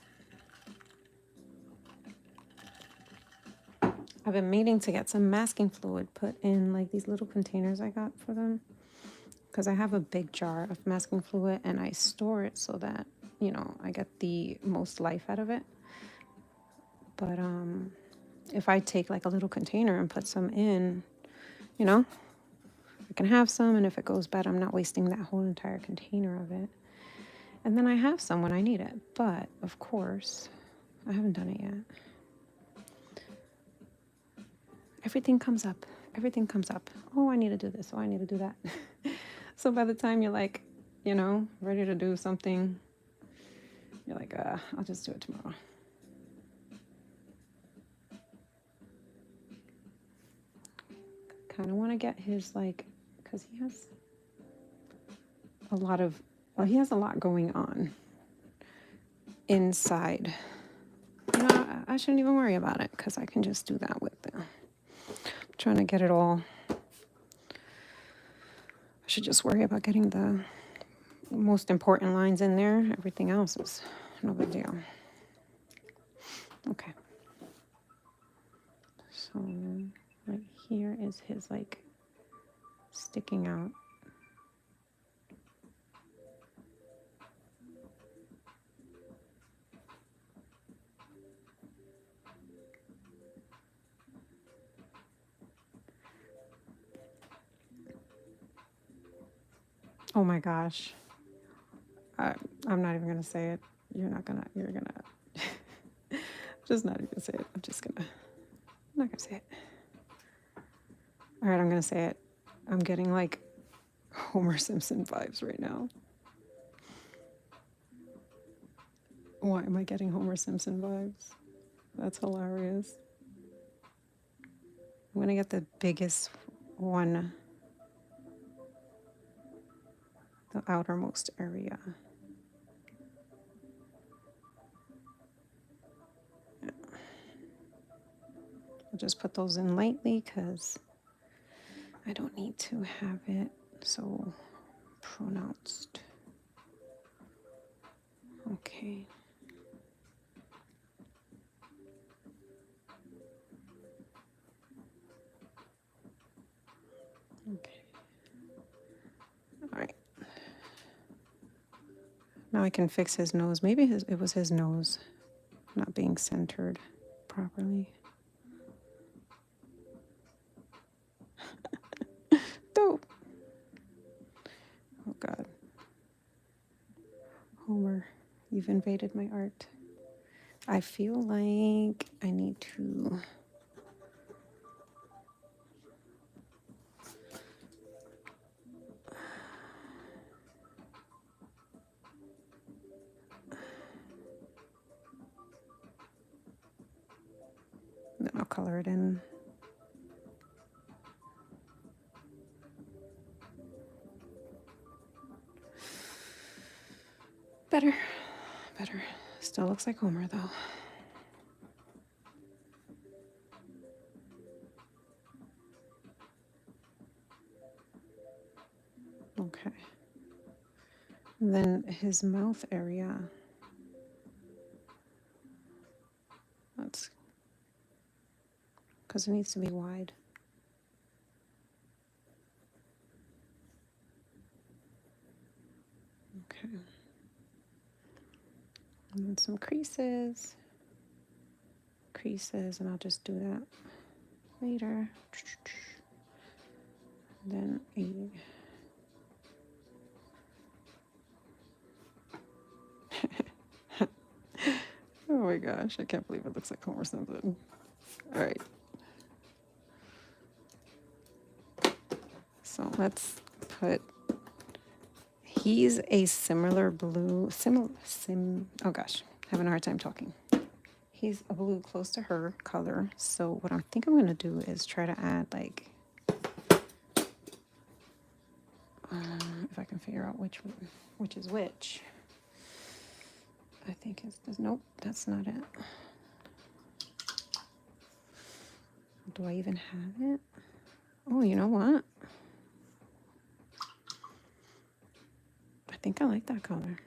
I've been meaning to get some masking fluid put in like these little containers I got for them, because I have a big jar of masking fluid and I store it so that, you know, I get the most life out of it. But if I take like a little container and put some in, you know, I can have some, and if it goes bad, I'm not wasting that whole entire container of it. And then I have some when I need it. But of course, I haven't done it yet. Everything comes up. Everything comes up. Oh, I need to do this. Oh, I need to do that. So by the time you're like, you know, ready to do something, you're like, I'll just do it tomorrow. Kind of want to get his, like, because he has a lot of, well, he has a lot going on inside. You know, I shouldn't even worry about it because I can just do that with the, I'm trying to get it all. I should just worry about getting the most important lines in there. Everything else is no big deal. Okay. So right here is his like sticking out. Oh my gosh. I'm not even gonna say it. You're gonna, just not even say it. I'm not gonna say it. All right, I'm gonna say it. I'm getting like Homer Simpson vibes right now. Why am I getting Homer Simpson vibes? That's hilarious. I'm gonna get the biggest one, the outermost area. just put those in lightly because I don't need to have it so pronounced. Okay. Okay. All right. Now I can fix his nose. Maybe it was his nose not being centered properly. Dope. Oh God. Homer, you've invaded my art. I feel like I need to then I'll color it in. Better. Better. Still looks like Homer though. Okay. And then his mouth area. That's because it needs to be wide. Okay. And then some creases. Creases, and I'll just do that later. Then a oh my gosh, I can't believe it looks like Homer Simpson. All right. So let's put, he's a similar blue, oh gosh, having a hard time talking. He's a blue close to her color. So what I think I'm gonna do is try to add like, if I can figure out which is which. I think it's this, nope, that's not it. Do I even have it? Oh, you know what? I think I like that color.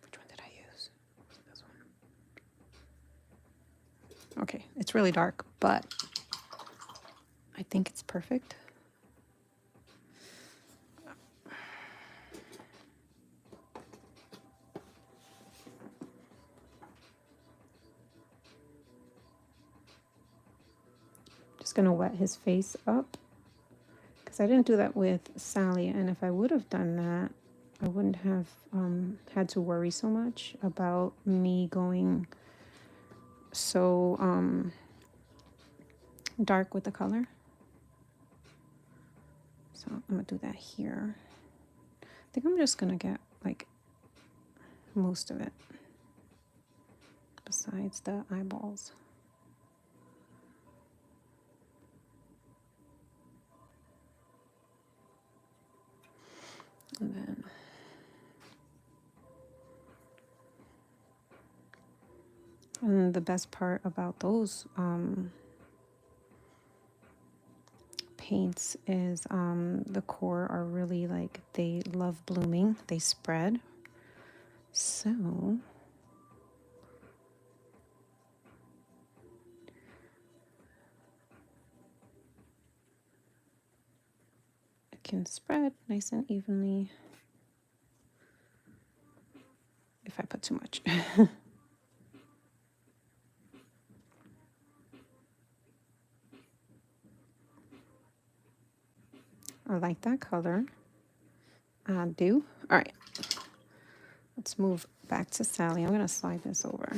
Which one did I use? Was it this one? Okay, it's really dark, but I think it's perfect. Just gonna wet his face up because I didn't do that with Sally, and if I would have done that, I wouldn't have had to worry so much about me going so dark with the color. So I'm gonna do that here. I think I'm just gonna get like most of it besides the eyeballs. And then the best part about those paints is the core are really like, they love blooming, they spread. So it can spread nice and evenly if I put too much. I like that color. I do. All right. Let's move back to Sally. I'm going to slide this over.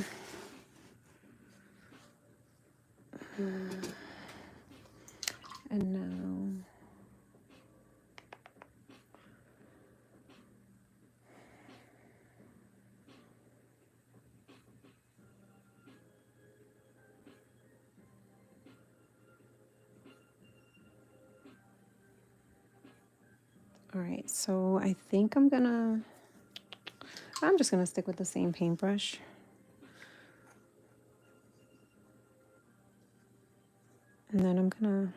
And now all right, so I think I'm just gonna stick with the same paintbrush. then I'm gonna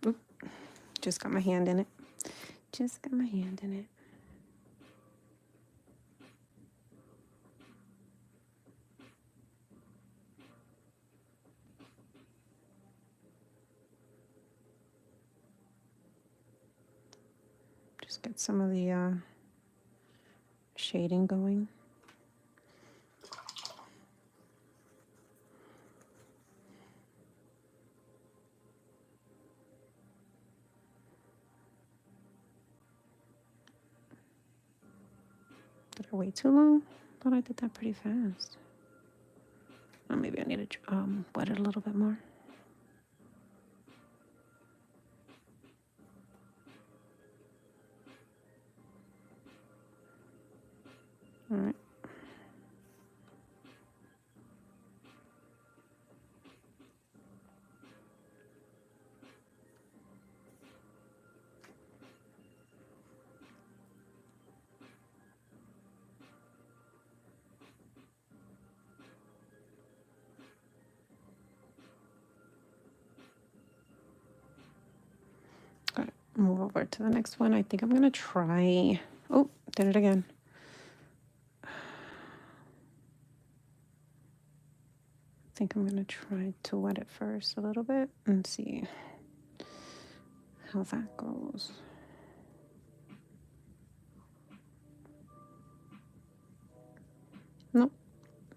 oop, just got my hand in it. Just got my hand in it. Just get some of the shading going. Did I wait too long? Thought I did that pretty fast. Oh, maybe I need to wet it a little bit more. All right. Got it. Move over to the next one. I think I'm gonna try. Oh, did it again. I think I'm gonna try to wet it first a little bit and see how that goes. Nope,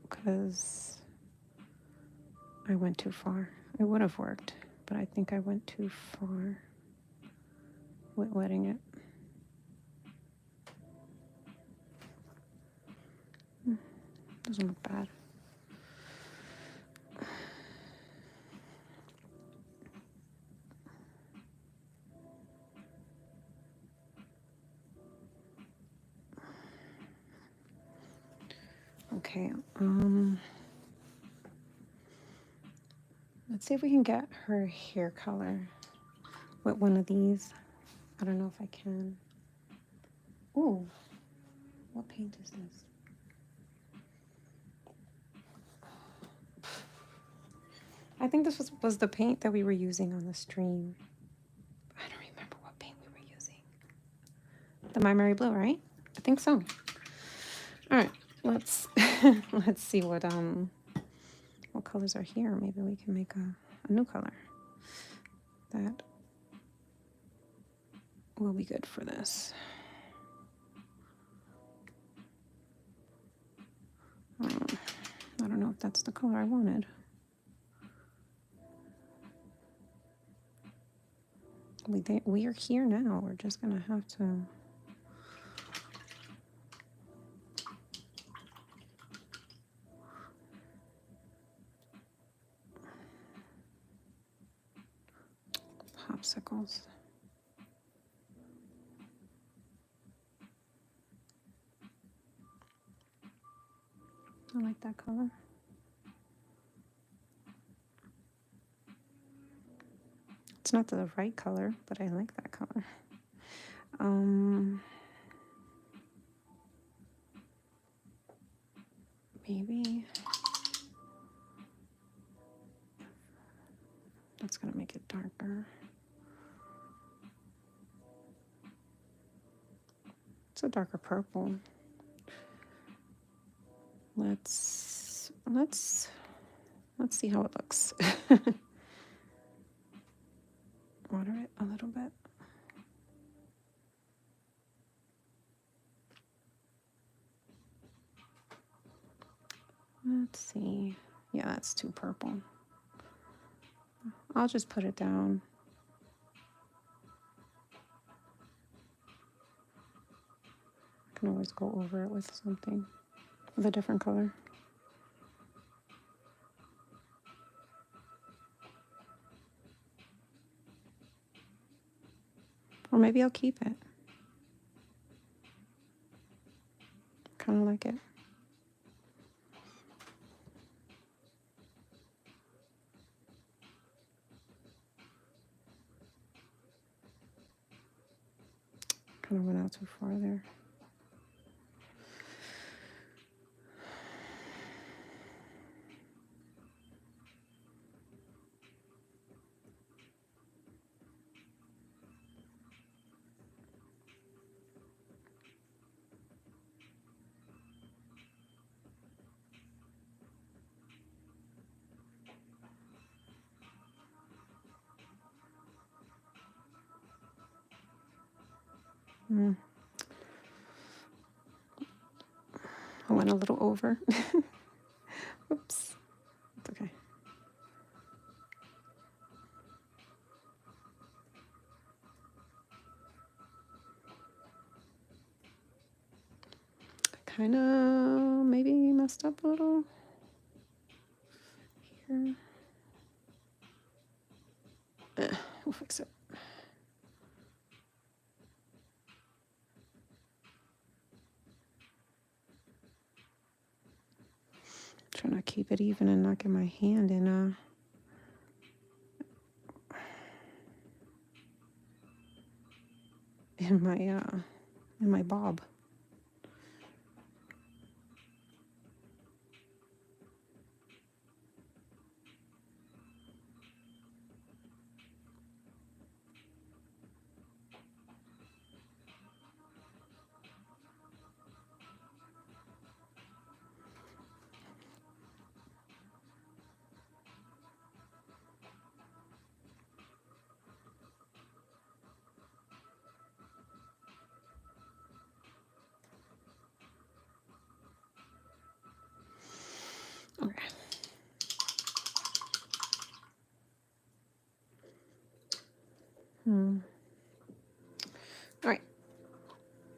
because I went too far. It would have worked, but I think I went too far with wetting it. Doesn't look bad. Okay, let's see if we can get her hair color with one of these. I don't know if I can. Ooh, what paint is this? I think this was the paint that we were using on the stream. I don't remember what paint we were using. The My Mary Blue, right? I think so. All right, let's let's see what colors are here. Maybe we can make a new color that will be good for this. I don't know if that's the color I wanted. We are here now. We're just gonna have to popsicles. I like that color. It's not the right color, but I like that color. Maybe that's gonna make it darker. It's a darker purple. Let's see how it looks. Water it a little bit. Let's see. Yeah, that's too purple. I'll just put it down. I can always go over it with something, with a different color. Or maybe I'll keep it. Kind of like it. out too far there. I went a little over. Oops. It's okay. Kind of maybe messed up a little here. We'll fix it. Trying to keep it even and not get my hand in in my bob. Okay. All right.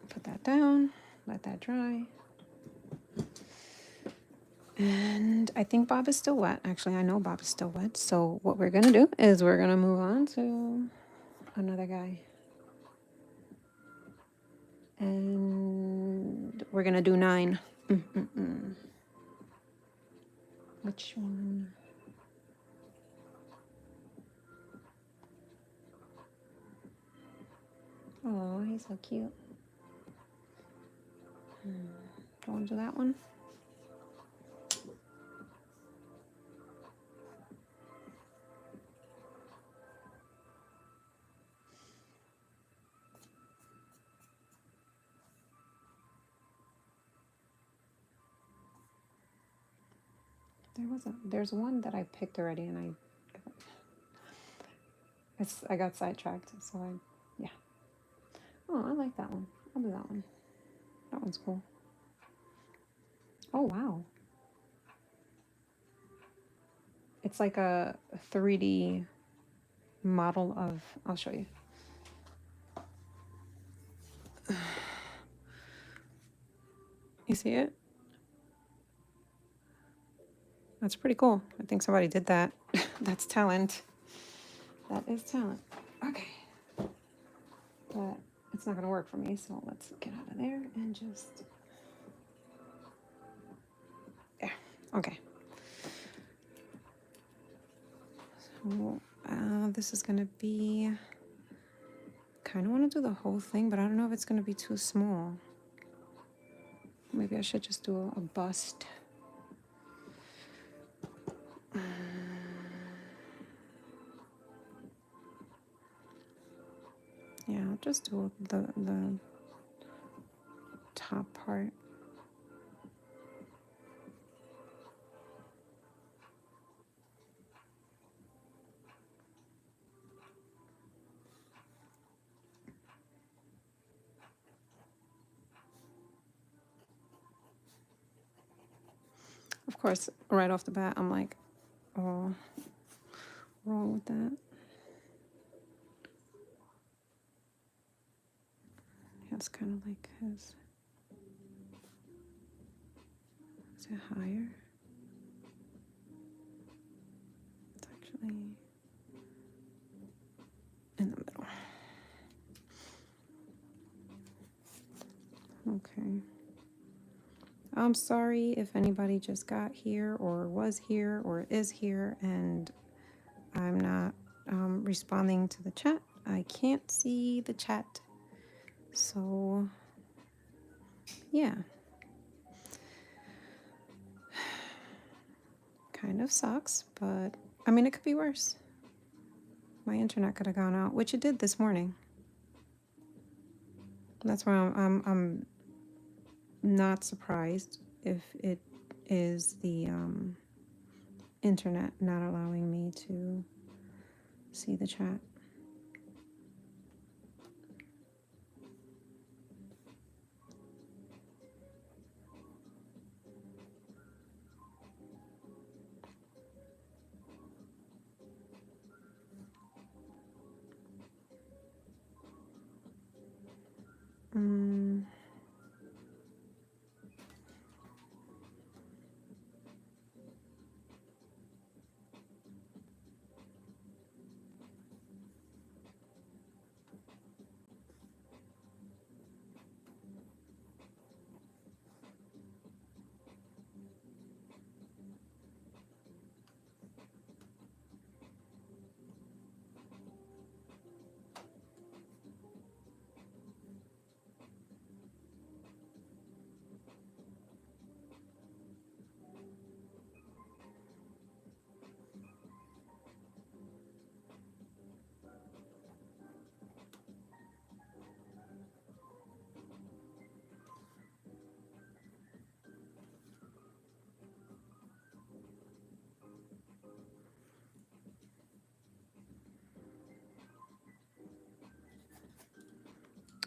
Put that down. Let that dry. And I think Bob is still wet. Actually, I know Bob is still wet. So what we're going to do is we're going to move on to another guy. And we're going to do 9. Which one? Oh, he's so cute. Do you want to do that one? There's one that I picked already, and I got sidetracked. So yeah. Oh, I like that one. I'll do that one. That one's cool. Oh wow. It's like a 3D model of. I'll show you. You see it? That's pretty cool. I think somebody did that. That's talent. That is talent. Okay. But it's not going to work for me, so let's get out of there and just... Yeah. Okay. So this is going to be... kind of want to do the whole thing, but I don't know if it's going to be too small. Maybe I should just do a bust. Yeah, I'll just do the top part. Of course, right off the bat, I'm like, oh, wrong with that. Yeah, it's kind of like his. Is it higher? It's actually in the middle. Okay. I'm sorry if anybody just got here or was here or is here and I'm not responding to the chat. I can't see the chat. So, yeah. Kind of sucks, but I mean, it could be worse. My internet could have gone out, which it did this morning. That's why I'm not surprised if it is the internet not allowing me to see the chat. Mm.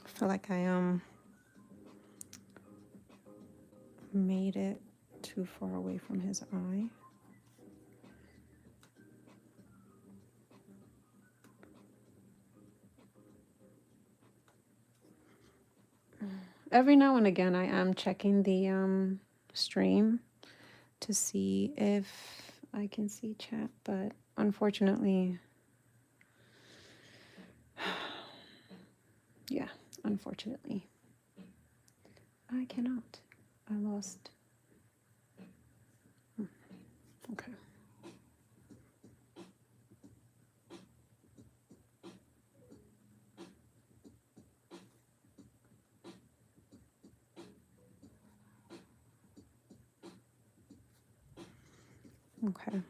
I feel like I made it too far away from his eye. Every now and again, I am checking the stream to see if I can see chat, but unfortunately, yeah, unfortunately, I cannot. I lost. Okay. Okay.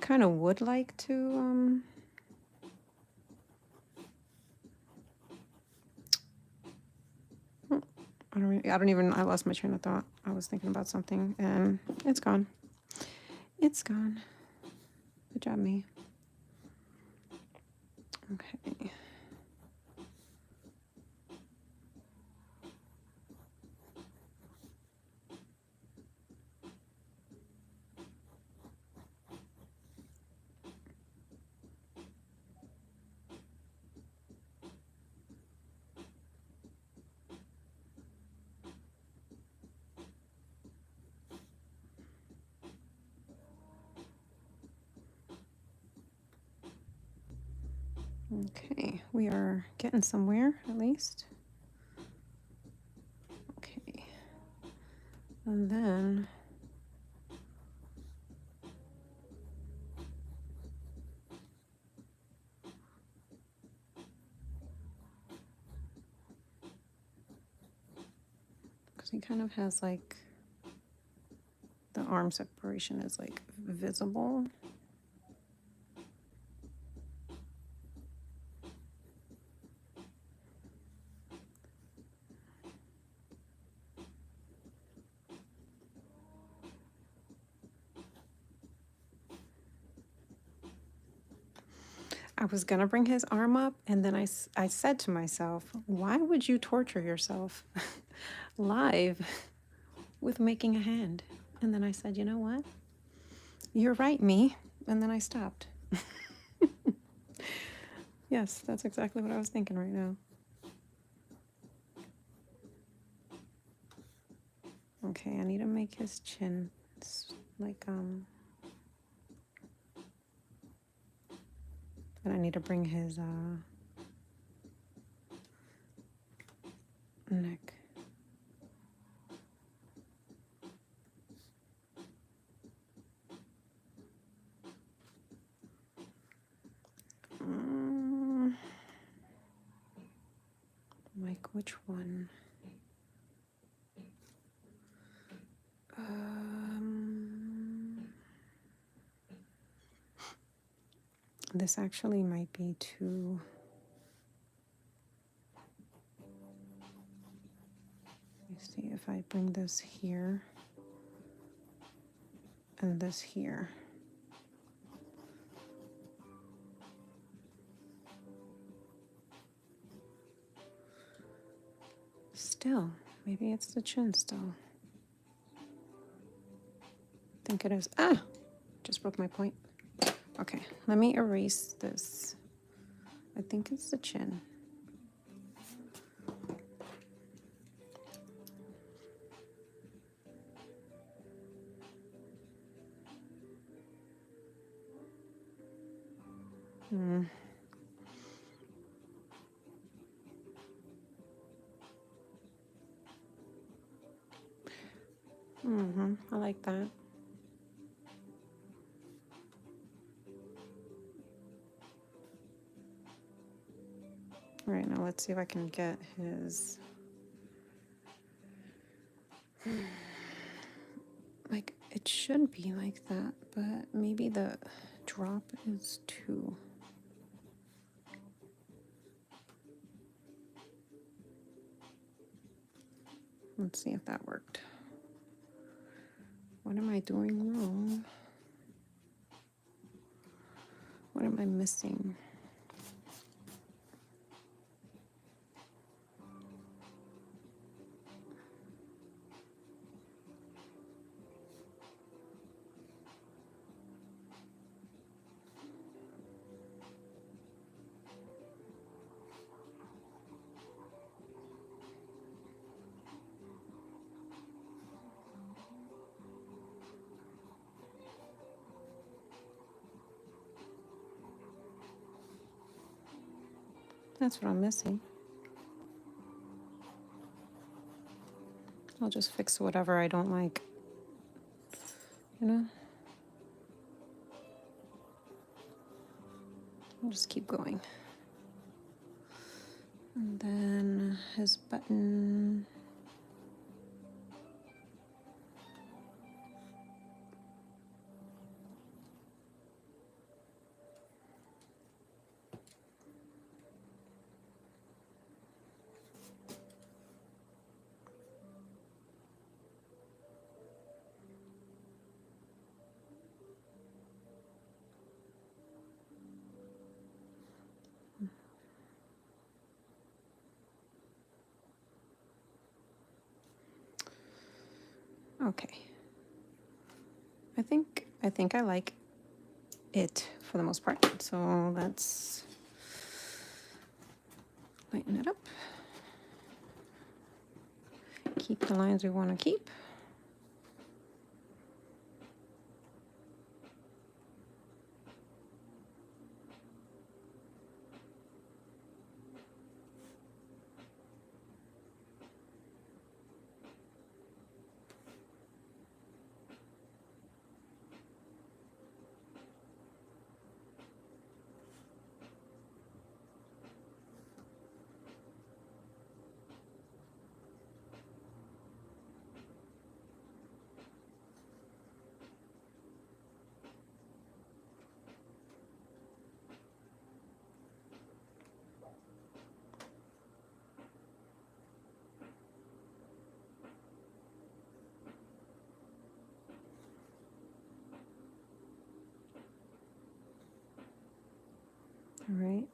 Kind of would like to I lost my train of thought. I was thinking about something and it's gone. It's gone. Good job, me. Okay. Okay, we are getting somewhere at least. Okay. And then because he kind of has like the arm separation is like visible. I was gonna bring his arm up, and then I said to myself, why would you torture yourself live with making a hand? And then I said, you know what? You're right, me. And then I stopped. Yes, that's exactly what I was thinking right now. Okay, I need to make his chin like, and I need to bring his neck. Like which one? This actually might be too. Let me see if I bring this here and this here. Still, maybe it's the chin still. I think it is. Ah! Just broke my point. Okay, let me erase this. I think it's the chin. I like that. All right, now let's see if I can get his. Like, it should be like that, but maybe the drop is too. Let's see if that worked. What am I doing wrong? What am I missing? That's what I'm missing. I'll just fix whatever I don't like, you know? I'll just keep going. And then his button. Okay. I think I like it for the most part. So let's lighten it up. Keep the lines we want to keep. All right.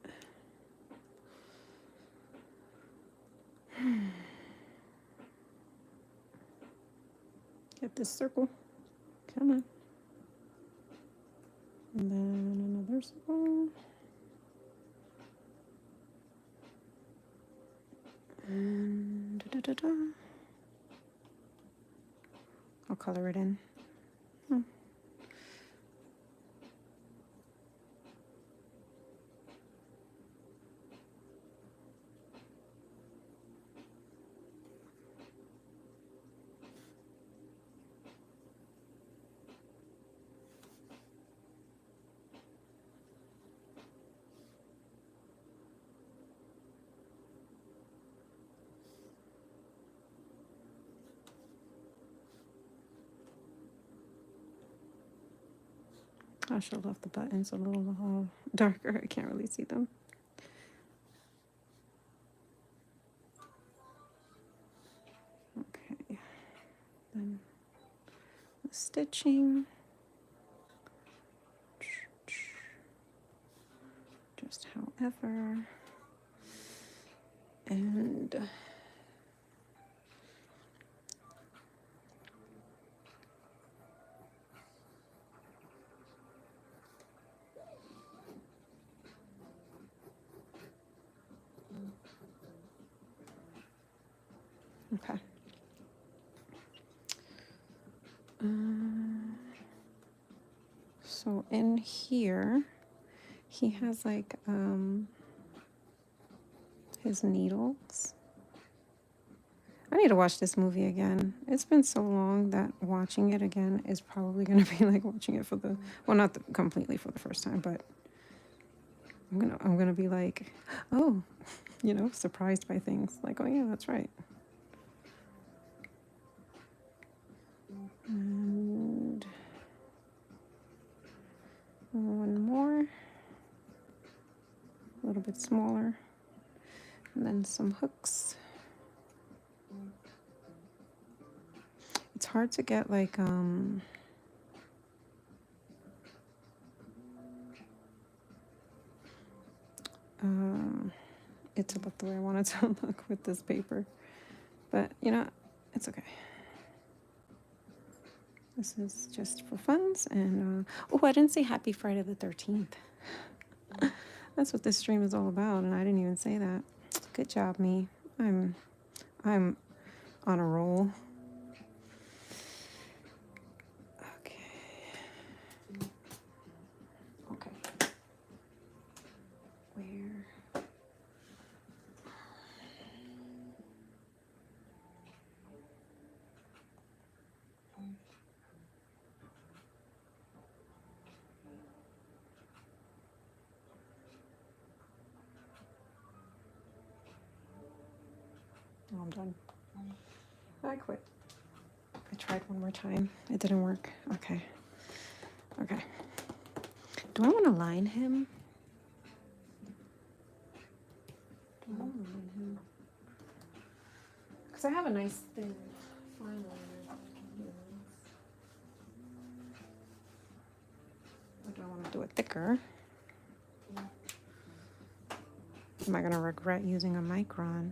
Get this circle. Come on. And then another circle. And I'll color it in. I should have left the buttons a little darker. I can't really see them. Okay. Then the stitching. Just however. And okay. So in here, he has like his needles. I need to watch this movie again. It's been so long that watching it again is probably going to be like watching it for the, well, not completely for the first time, but I'm gonna be like, oh, you know, surprised by things. Like, oh yeah, that's right. And one more, a little bit smaller, and then some hooks. It's hard to get like it to look the way I want it to look with this paper, but you know, it's okay. This is just for funs. And oh, I didn't say happy Friday the 13th. That's what this stream is all about, and I didn't even say that. Good job, me. I'm on a roll. Okay. Where? Oh, I'm done. I quit. I tried one more time. It didn't work. Okay. Okay. Do I want to line him? Do I want to line him? Because I have a nice thin fine liner. Or do I want to do it thicker? Am I going to regret using a micron?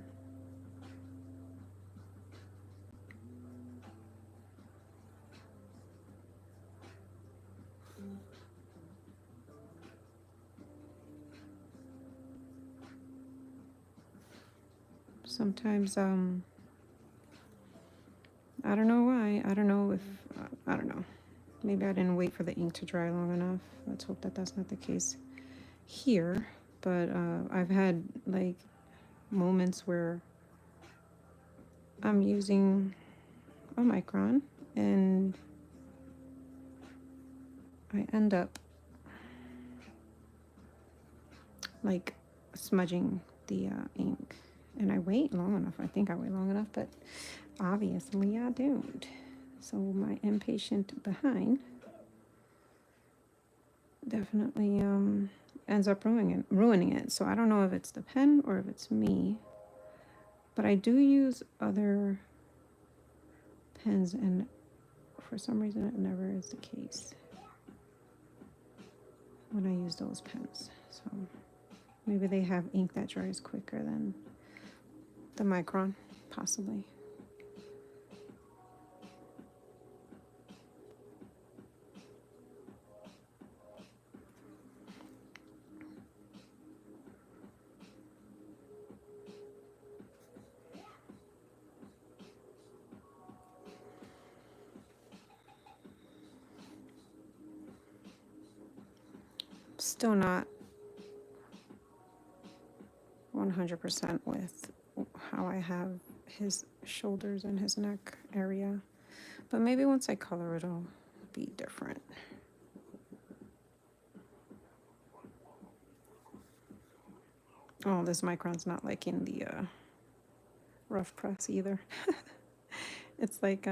Sometimes, I don't know why. I don't know if, I don't know. Maybe I didn't wait for the ink to dry long enough. Let's hope that that's not the case here. But I've had like moments where I'm using a micron and I end up like smudging the ink. And I wait long enough. I think I wait long enough, but obviously I don't. So my impatient behind definitely ends up ruining it. So I don't know if it's the pen or if it's me, but I do use other pens, and for some reason it never is the case when I use those pens. So maybe they have ink that dries quicker than the micron, possibly. Still not 100% with how I have his shoulders and his neck area, but maybe once I color it'll be different. Oh, this micron's not liking the rough press either. It's like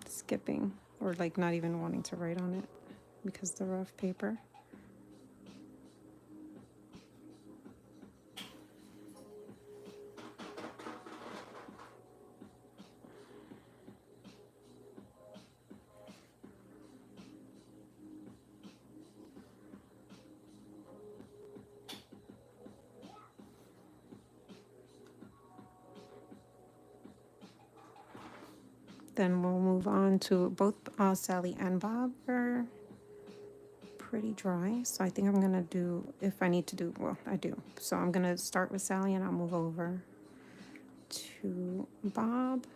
skipping or like not even wanting to write on it because the rough paper. Then we'll move on to both Sally and Bob are pretty dry. So I think I'm gonna do, if I need to do, well, I do. So I'm gonna start with Sally and I'll move over to Bob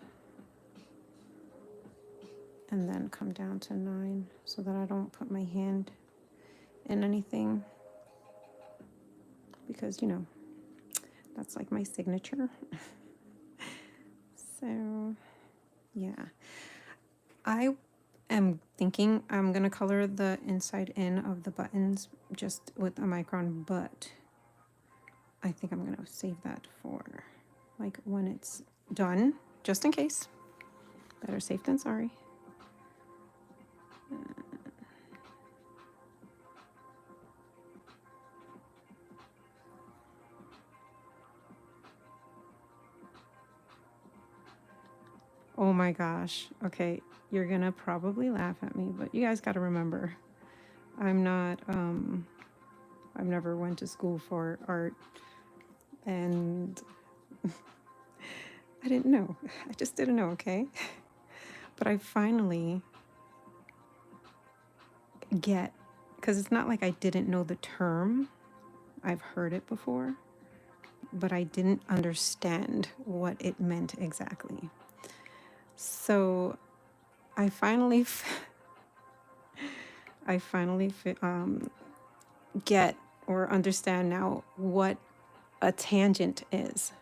and then come down to 9 so that I don't put my hand in anything because, you know, that's like my signature. So yeah, I am thinking I'm gonna color the inside in of the buttons just with a micron, but I think I'm gonna save that for like when it's done, just in case. Better safe than sorry. Oh my gosh. Okay, you're gonna probably laugh at me, but you guys gotta remember, I'm not, I've never went to school for art, and I didn't know. I just didn't know, okay? But I finally get, because it's not like I didn't know the term. I've heard it before, but I didn't understand what it meant exactly. So I finally, get or understand now what a tangent is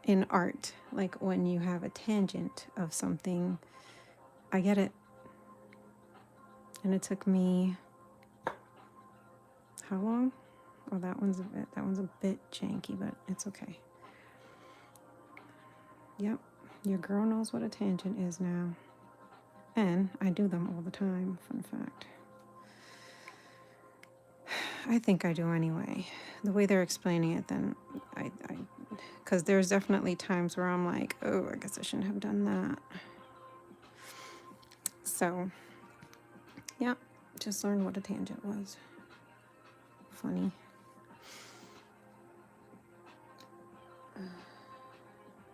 in art. Like when you have a tangent of something, I get it. And it took me, how long? Oh, that one's a bit janky, but it's okay. Yep, your girl knows what a tangent is now. And I do them all the time, fun fact. I think I do anyway. The way they're explaining it, then because there's definitely times where I'm like, oh, I guess I shouldn't have done that. So, yeah, just learned what a tangent was. Funny.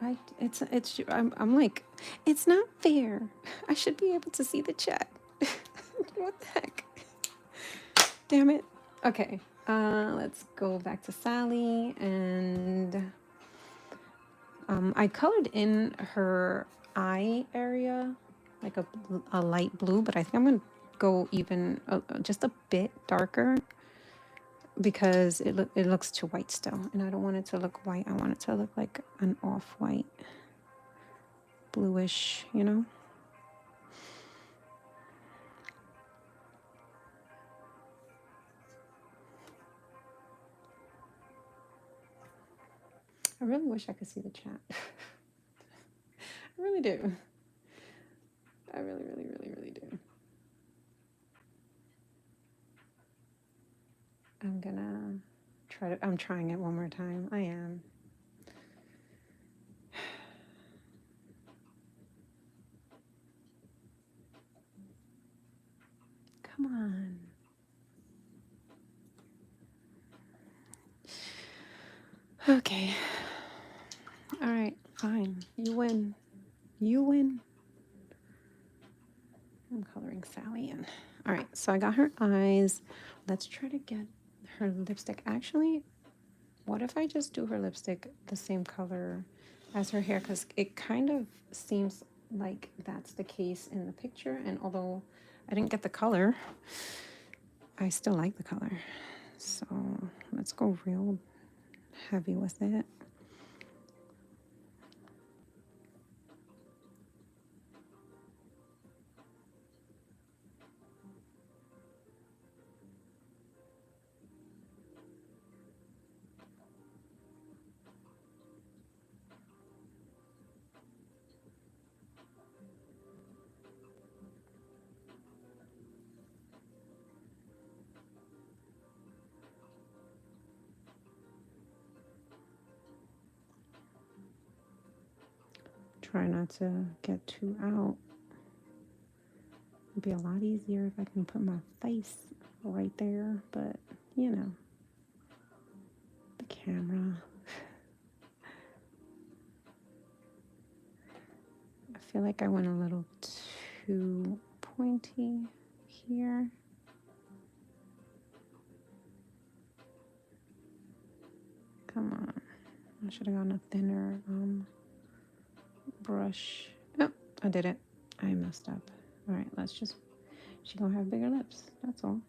I'm like, it's not fair. I should be able to see the chat. What the heck? Damn it. Okay, let's go back to Sally, and I colored in her eye area like a light blue, but I think I'm gonna go even just a bit darker because it looks too white still, and I don't want it to look white. I want it to look like an off-white, bluish, you know? I really wish I could see the chat. I really do. I really, really, really, really do. I'm trying it one more time. I am. Come on. Okay. All right, fine. You win. You win. I'm coloring Sally in. All right, so I got her eyes. Let's try to get her lipstick. Actually, what if I just do her lipstick the same color as her hair? Because it kind of seems like that's the case in the picture. And although I didn't get the color, I still like the color. So let's go real heavy with it. Try not to get too out. It'd be a lot easier if I can put my face right there, but you know, the camera. I feel like I went a little too pointy here. Come on. I should have gotten a thinner brush. Oh, I did it. I messed up. All right, let's just, she gonna have bigger lips. That's all.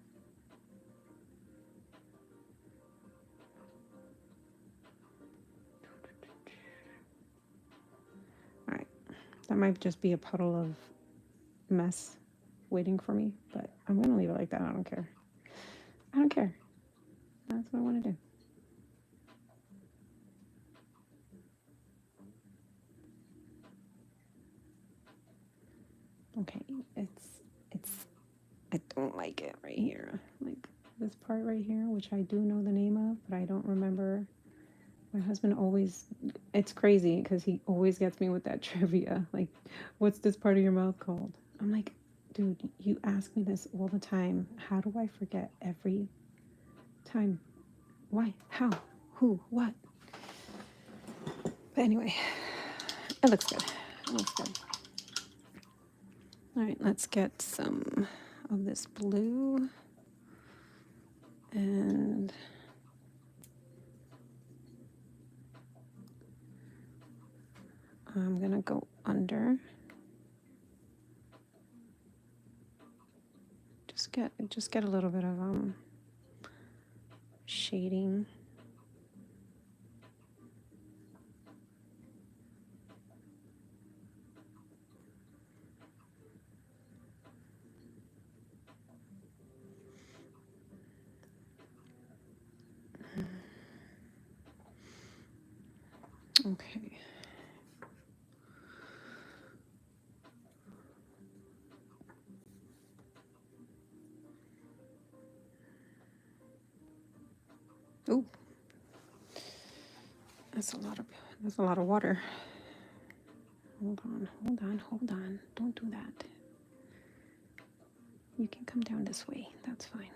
All right, that might just be a puddle of mess waiting for me, but I'm gonna leave it like that. I don't care. I don't care. That's what I want to do. Okay, I don't like it right here. Like this part right here, which I do know the name of, but I don't remember. My husband always, it's crazy because he always gets me with that trivia. Like, what's this part of your mouth called? I'm like, dude, you ask me this all the time. How do I forget every time? Why? How? Who? What? But anyway, it looks good. It looks good. All right, let's get some of this blue. And I'm gonna go under. Just get a little bit of shading. Okay. Ooh, that's a lot of water. Hold on, hold on, hold on. Don't do that. You can come down this way. That's fine.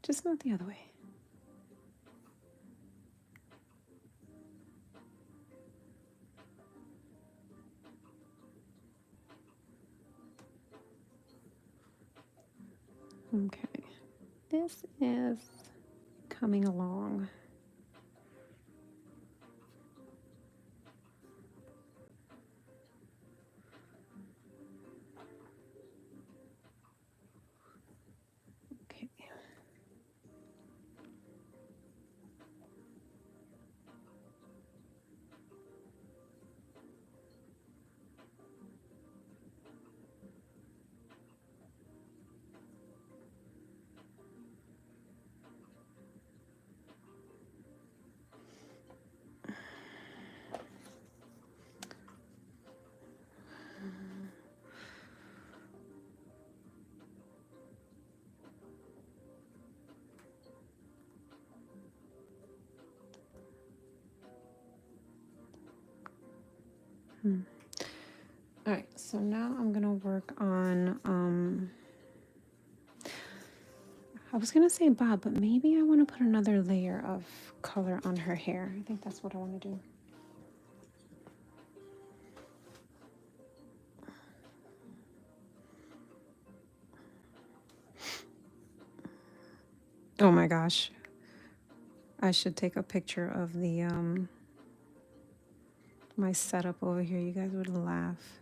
Just not the other way. Okay. This is coming along. Okay. All right, so now I'm gonna work on, I was gonna say Bob, but maybe I wanna put another layer of color on her hair. I think that's what I wanna do. Oh my gosh. I should take a picture of the, my setup over here. You guys would laugh.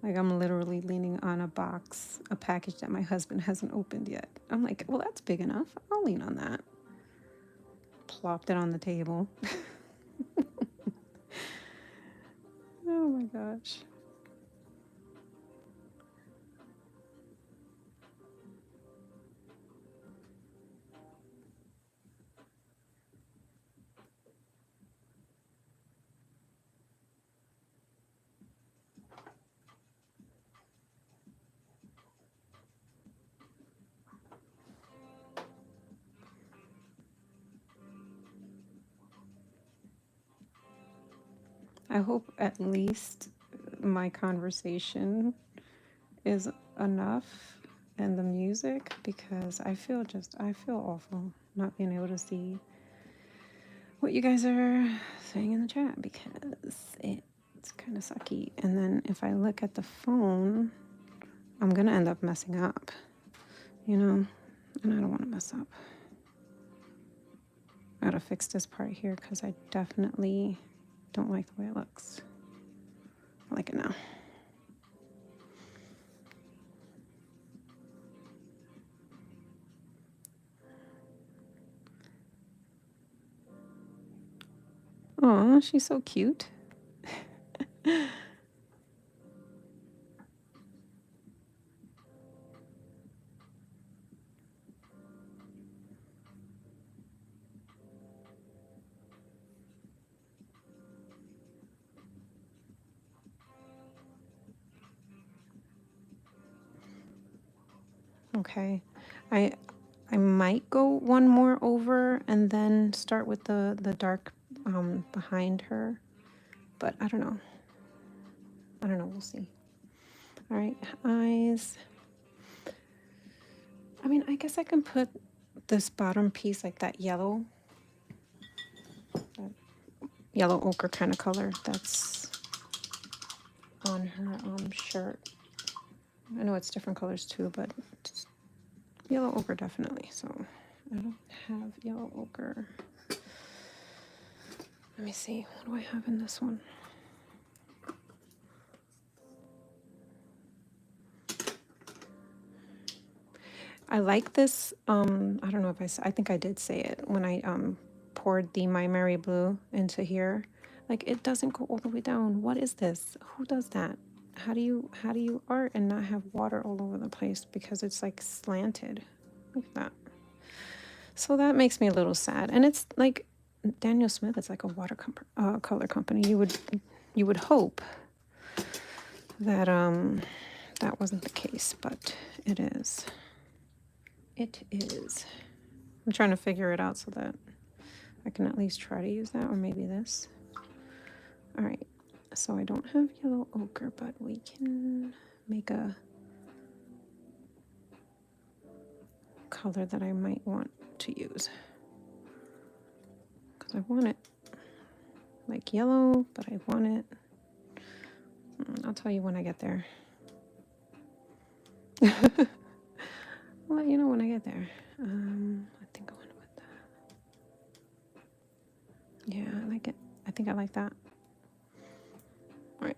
Like I'm literally leaning on a box, a package that my husband hasn't opened yet. I'm like, well, that's big enough. I'll lean on that. Plopped it on the table. Oh my gosh. I hope at least my conversation is enough and the music, because I feel awful not being able to see what you guys are saying in the chat, because it's kind of sucky. And then if I look at the phone, I'm gonna end up messing up, you know, and I don't want to mess up. I gotta fix this part here because I definitely don't like the way it looks. I like it now. Oh, she's so cute. Okay, I I might go one more over and then start with the dark behind her, but I don't know. I don't know. We'll see. All right, eyes. I mean, I guess I can put this bottom piece like that yellow ochre kind of color that's on her shirt. I know it's different colors too, but it's yellow ochre definitely. So I don't have yellow ochre. Let me see. What do I have in this one? I like this. I don't know if I think I did say it when I poured the My Mary Blue into here. Like, it doesn't go all the way down. What is this? Who does that? How do you art and not have water all over the place because it's like slanted? Look at that. So that makes me a little sad. And it's like Daniel Smith is like a color company. You would hope that that wasn't the case, but it is. It is. I'm trying to figure it out so that I can at least try to use that, or maybe this. All right, so I don't have yellow ochre, but we can make a color that I might want to use, because I want it like yellow, but I want it. I'll tell you when I get there. I'll let you know when I get there. I think I want to put that. Yeah, I like it. I think I like that. All right.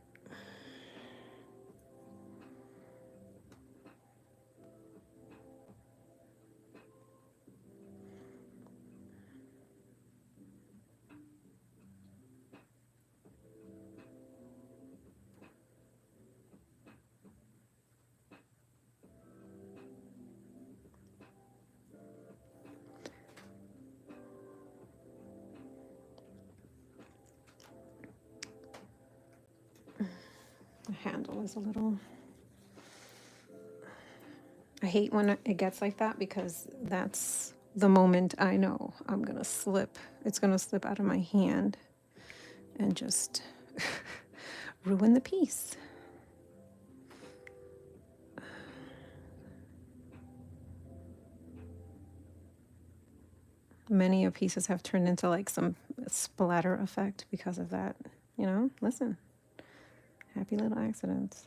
The handle is a little... I hate when it gets like that, because that's the moment I know I'm gonna slip. It's gonna slip out of my hand and just ruin the piece. Many of pieces have turned into like some splatter effect because of that. You know, listen, happy little accidents.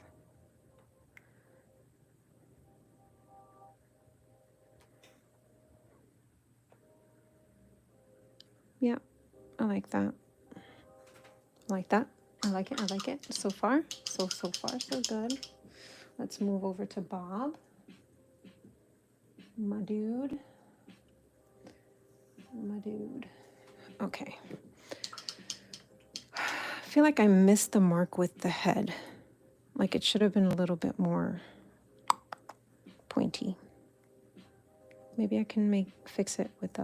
Yeah, I like that. I like that. I like it. I like it. So far, so far, so good. Let's move over to Bob. My dude. My dude. Okay. I feel like I missed the mark with the head. Like, it should have been a little bit more pointy. Maybe I can fix it with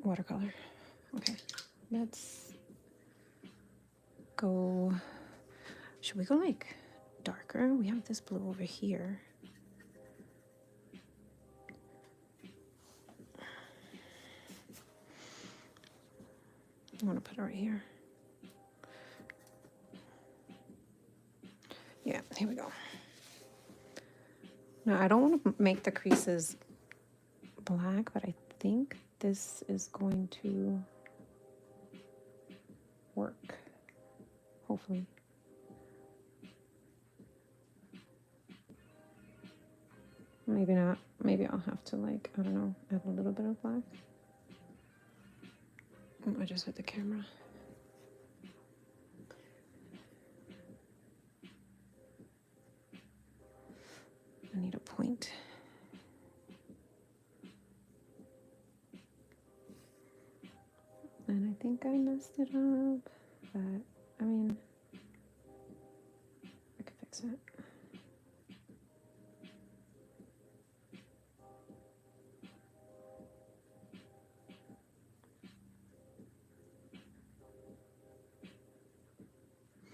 watercolor. Okay, let's go. Should we go like darker? We have this blue over here. I want to put it right here. Yeah, here we go. Now I don't want to make the creases black, but I think this is going to work, hopefully. Maybe not. Maybe I'll have to, like, I don't know, add a little bit of black. Oh, I just hit the camera. I need a point. And I think I messed it up, but I mean, I could fix it.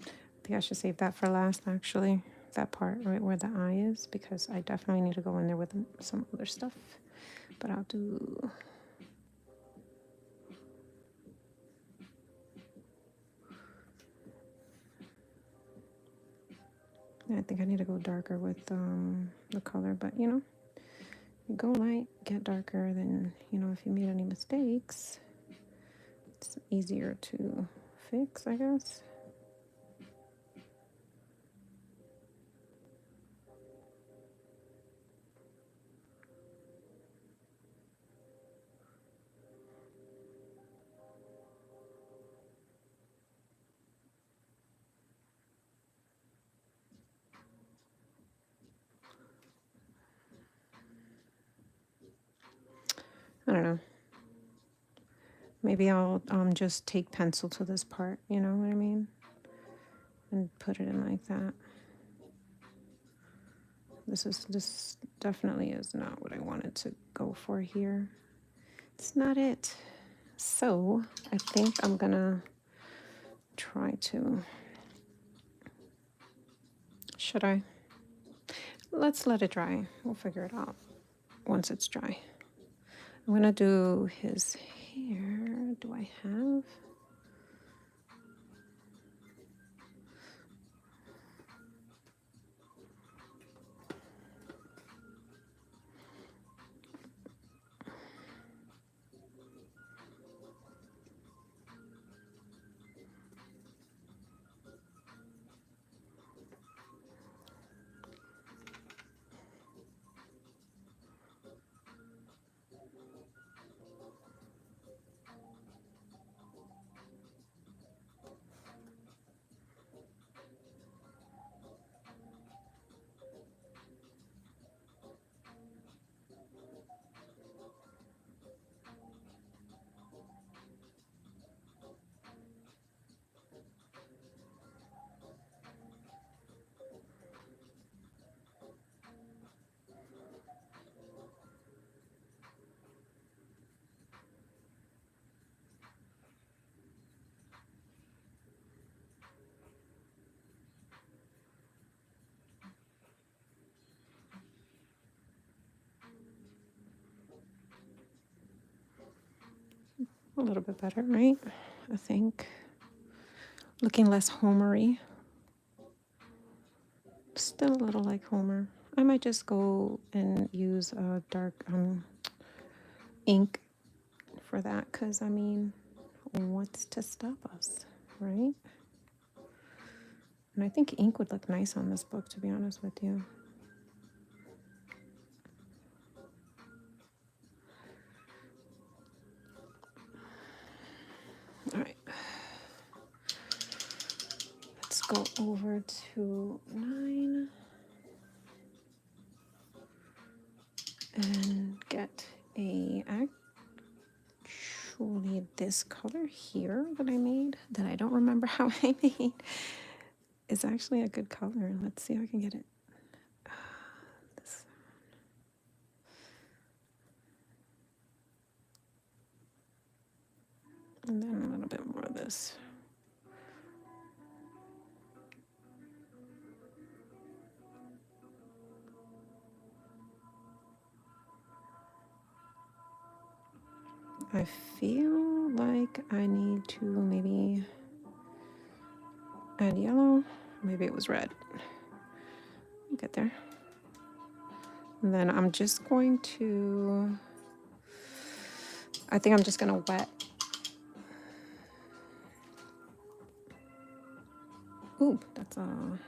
I think I should save that for last, actually. That part right where the eye is, because I definitely need to go in there with some other stuff. But I'll do... I think I need to go darker with the color, but you know, you go light, get darker, then, you know, if you made any mistakes, it's easier to fix, I guess. I don't know. Maybe I'll just take pencil to this part, you know what I mean? And put it in like that. This definitely is not what I wanted to go for here. It's not it. So I think I'm gonna try to, should I? Let's let it dry. We'll figure it out once it's dry. I'm gonna do his hair. Do I have? A little bit better, right? I think. Looking less Homery. Still a little like Homer. I might just go and use a dark ink for that, because I mean, what's to stop us, right? And I think ink would look nice on this book, to be honest with you. All right. Let's go over to 9 and get actually this color here that I made, that I don't remember how I made. It's actually a good color. Let's see if I can get it. This. And then a little bit more of this. I feel like I need to maybe add yellow. Maybe it was red. We'll get there. And then I'm just going to, I think I'm just gonna wet. Ooh, that's a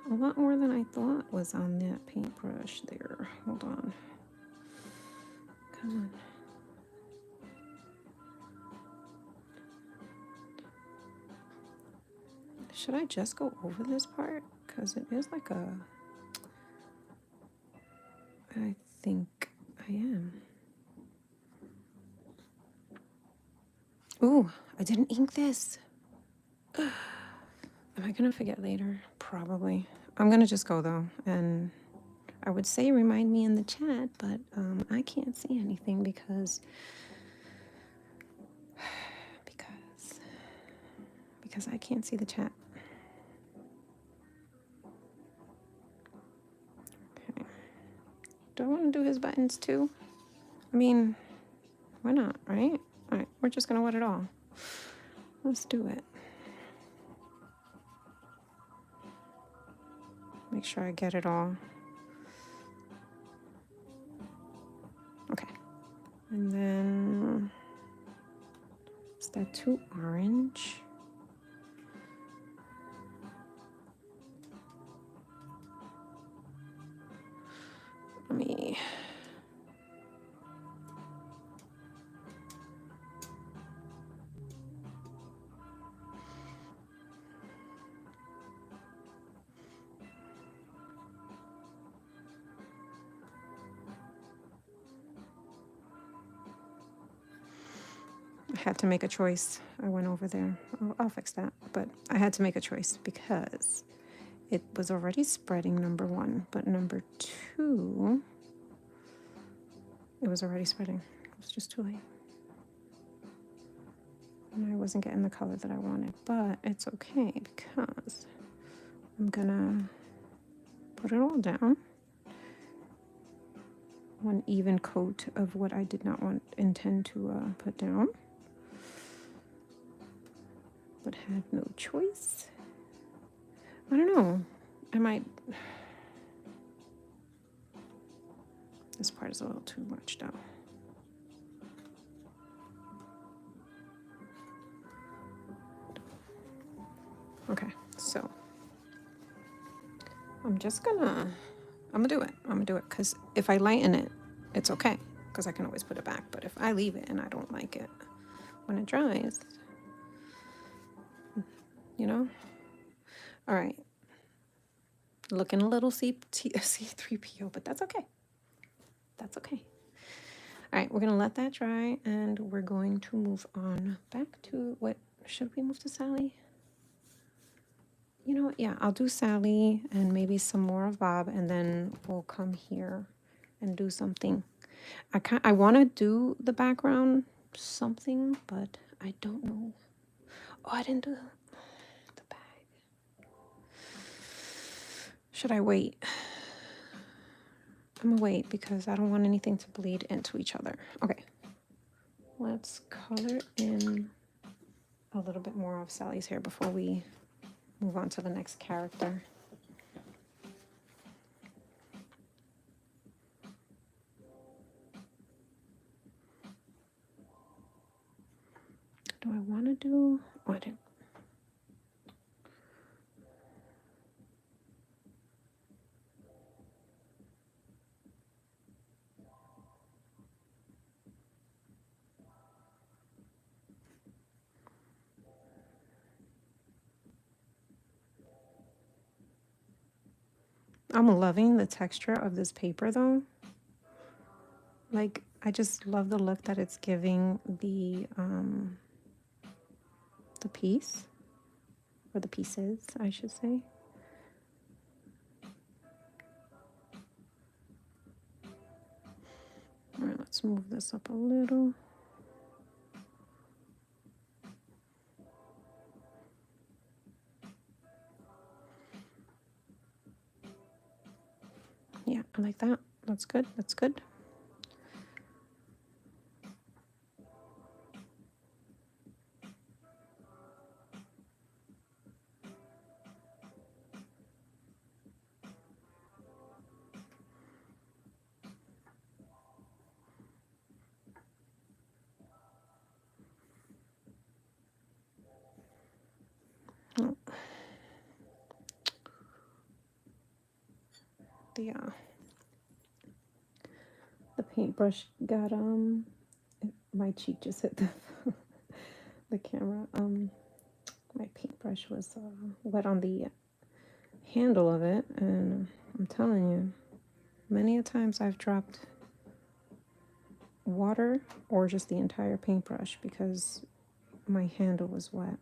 lot more than I thought was on that paintbrush there. Hold on. Come on. Should I just go over this part? Because it is like a... I think I am. Ooh, I didn't ink this. Am I gonna forget later? Probably. I'm gonna just go though, and I would say remind me in the chat, but I can't see anything because I can't see the chat. Okay. Do I want to do his buttons too? I mean, why not, right? All right, we're just gonna wet it all. Let's do it. Make sure I get it all. Okay. And then, is that too orange? Let me... I had to make a choice. I went over there. I'll fix that. But I had to make a choice because it was already spreading, number one. But number two, it was already spreading. It was just too late. And I wasn't getting the color that I wanted. But it's okay because I'm gonna put it all down. One even coat of what I did not intend to put down. But had no choice. I don't know. I might... This part is a little too much though. Okay, so I'm gonna do it. I'm gonna do it because if I lighten it, it's okay because I can always put it back. But if I leave it and I don't like it when it dries, you know? All right. Looking a little C3PO, but that's okay. That's okay. All right, we're gonna let that dry and we're going to move on back to what, should we move to Sally? You know what, yeah, I'll do Sally and maybe some more of Bob and then we'll come here and do something. I want to do the background something, but I don't know. Oh, I didn't do the bag. Should I wait? I'm gonna wait because I don't want anything to bleed into each other. Okay, let's color in a little bit more of Sally's hair before we move on to the next character. Do I want to do... Oh, I didn't. I'm loving the texture of this paper though. Like, I just love the look that it's giving the piece, or the pieces, I should say. All right, let's move this up a little. Yeah, I like that. That's good. That's good. the paintbrush got my cheek just hit the the camera. My paintbrush was wet on the handle of it, and I'm telling you, many a times I've dropped water or just the entire paintbrush because my handle was wet.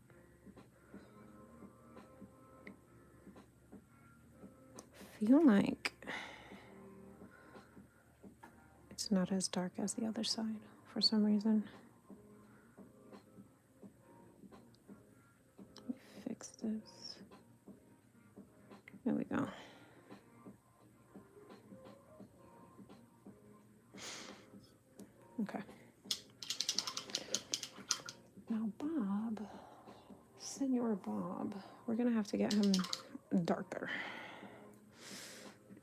Feel like it's not as dark as the other side for some reason. Let me fix this. There we go. Okay. Now Bob, Senor Bob, we're gonna have to get him darker.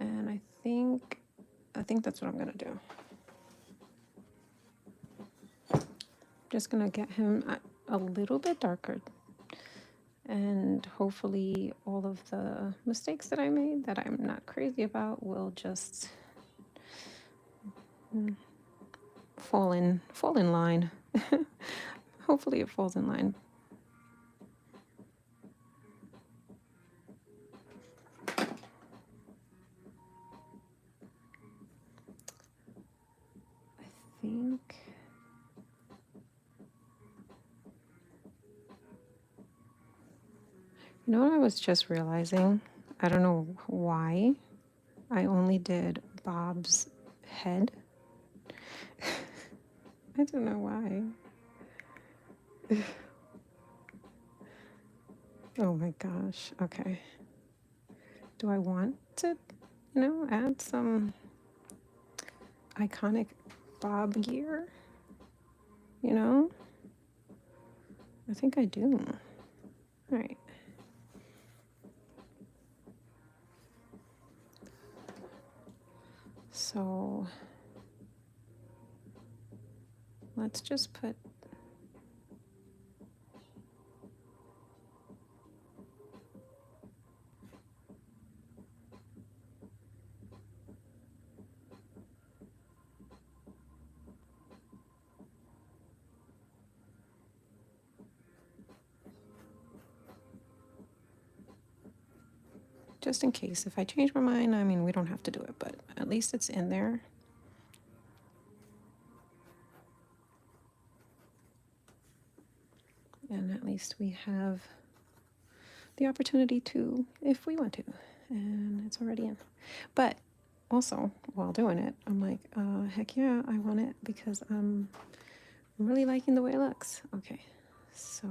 And I think that's what I'm gonna do. Just gonna get him a little bit darker, and hopefully all of the mistakes that I made that I'm not crazy about will just fall in line. Hopefully it falls in line. I think you know what I was just realizing? I don't know why I only did Bob's head. I don't know why. Oh my gosh. Okay. Do I want to, add some iconic Bob gear? I think I do. All right. So let's just put just in case if I change my mind. I mean, we don't have to do it, but at least it's in there. And at least we have the opportunity to, if we want to, and it's already in. But also, while doing it, I'm like, heck yeah, I want it because I'm really liking the way it looks. Okay, so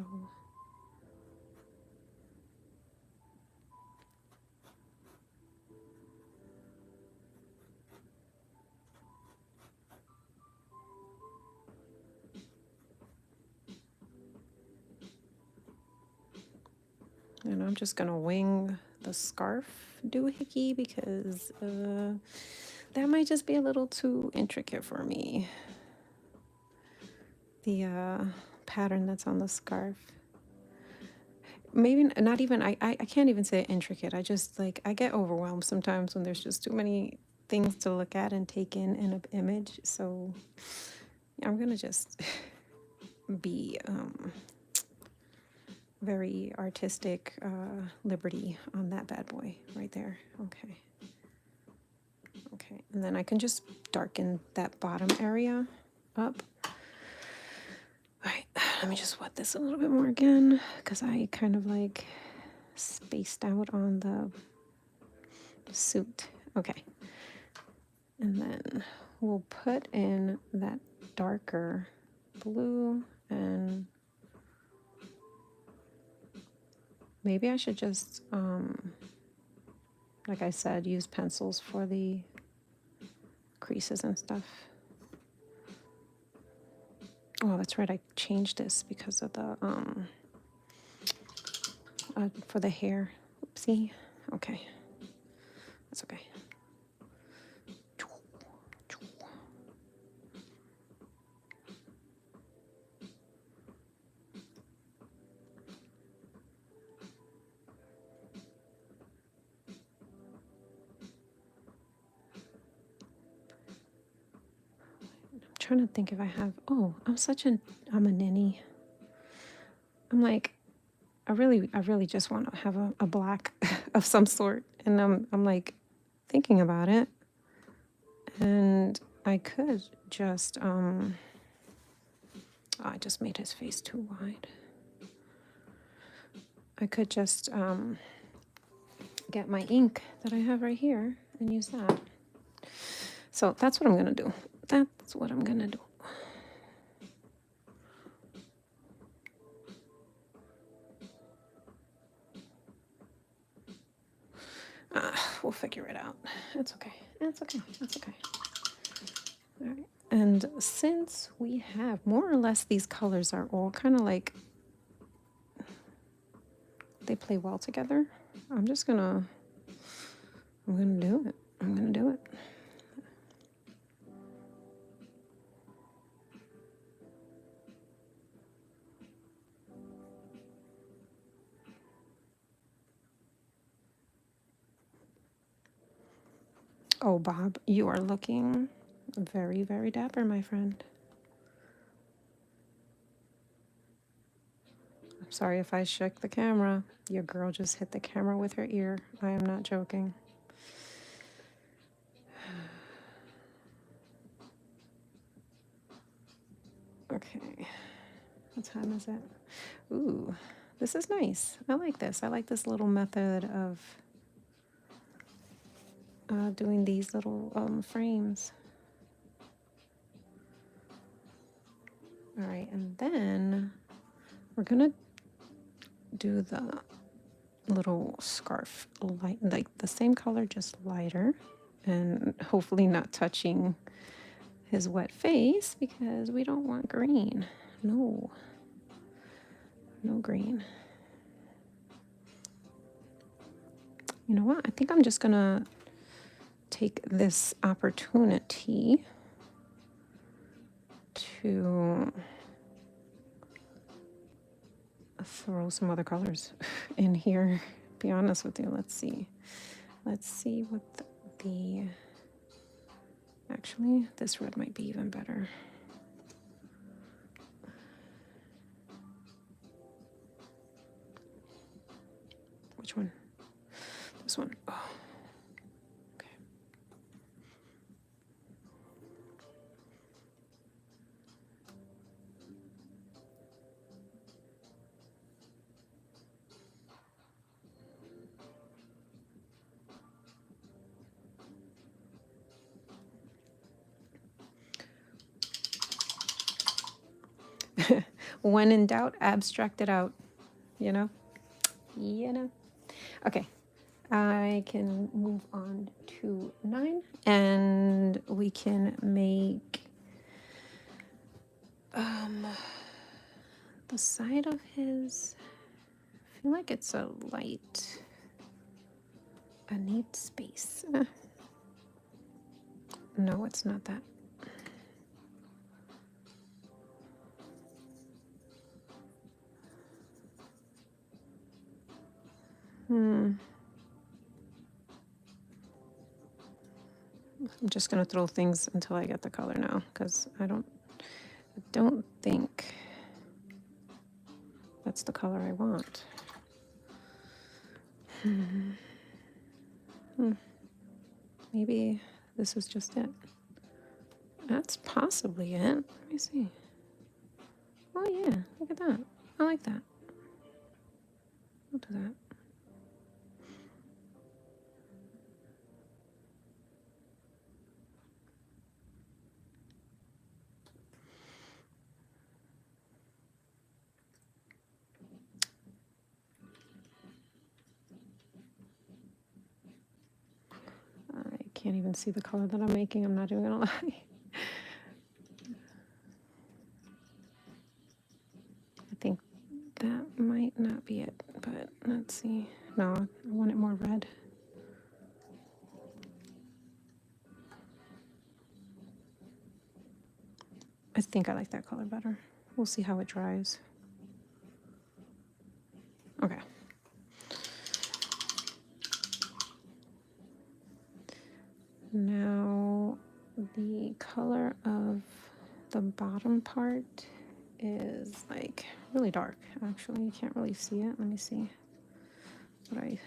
and I'm just gonna wing the scarf doohickey because that might just be a little too intricate for me. The pattern that's on the scarf. Maybe not even, I can't even say intricate. I just I get overwhelmed sometimes when there's just too many things to look at and take in an image. So I'm gonna just be very artistic liberty on that bad boy right there. Okay. Okay, and then I can just darken that bottom area up. All right, let me just wet this a little bit more again because I kind of spaced out on the suit. Okay, and then we'll put in that darker blue, and maybe I should just, like I said, use pencils for the creases and stuff. Oh, that's right, I changed this because of the, for the hair. Oopsie. Okay. That's okay. trying to think if I have, oh, I'm a ninny. I'm like, I really just want to have a black of some sort. And I'm like thinking about it. And I could just, oh, I just made his face too wide. I could just get my ink that I have right here and use that. So that's what I'm gonna do. That's what I'm gonna do. We'll figure it out. It's okay. It's okay. It's okay. All right. And since we have more or less these colors are all kind of like, they play well together, I'm gonna do it. I'm gonna do it. Oh, Bob, you are looking very, very dapper, my friend. I'm sorry if I shook the camera. Your girl just hit the camera with her ear. I am not joking. Okay, what time is it? Ooh, this is nice. I like this. I like this little method of doing these little frames. All right, and then we're gonna do the little scarf light, like the same color, just lighter, and hopefully not touching his wet face because we don't want green. No, no green. You know what? I think I'm just gonna take this opportunity to throw some other colors in here. Be honest with you. Let's see what the actually, this red might be even better. Which one? This one. Oh, okay. When in doubt, abstract it out, you know? You know? Okay, I can move on to 9 and we can make the side of his, I feel like it's a light, a neat space. No, it's not that. I'm just gonna throw things until I get the color now, because I don't think that's the color I want. Maybe this is just it. That's possibly it. Let me see. Oh yeah, look at that. I like that. I'll do that. I can't even see the color that I'm making. I'm not even gonna lie. I think that might not be it, but let's see. No, I want it more red. I think I like that color better. We'll see how it dries. Okay. Now the color of The bottom part is like really dark. Actually, you can't really see it. Let me see. Would I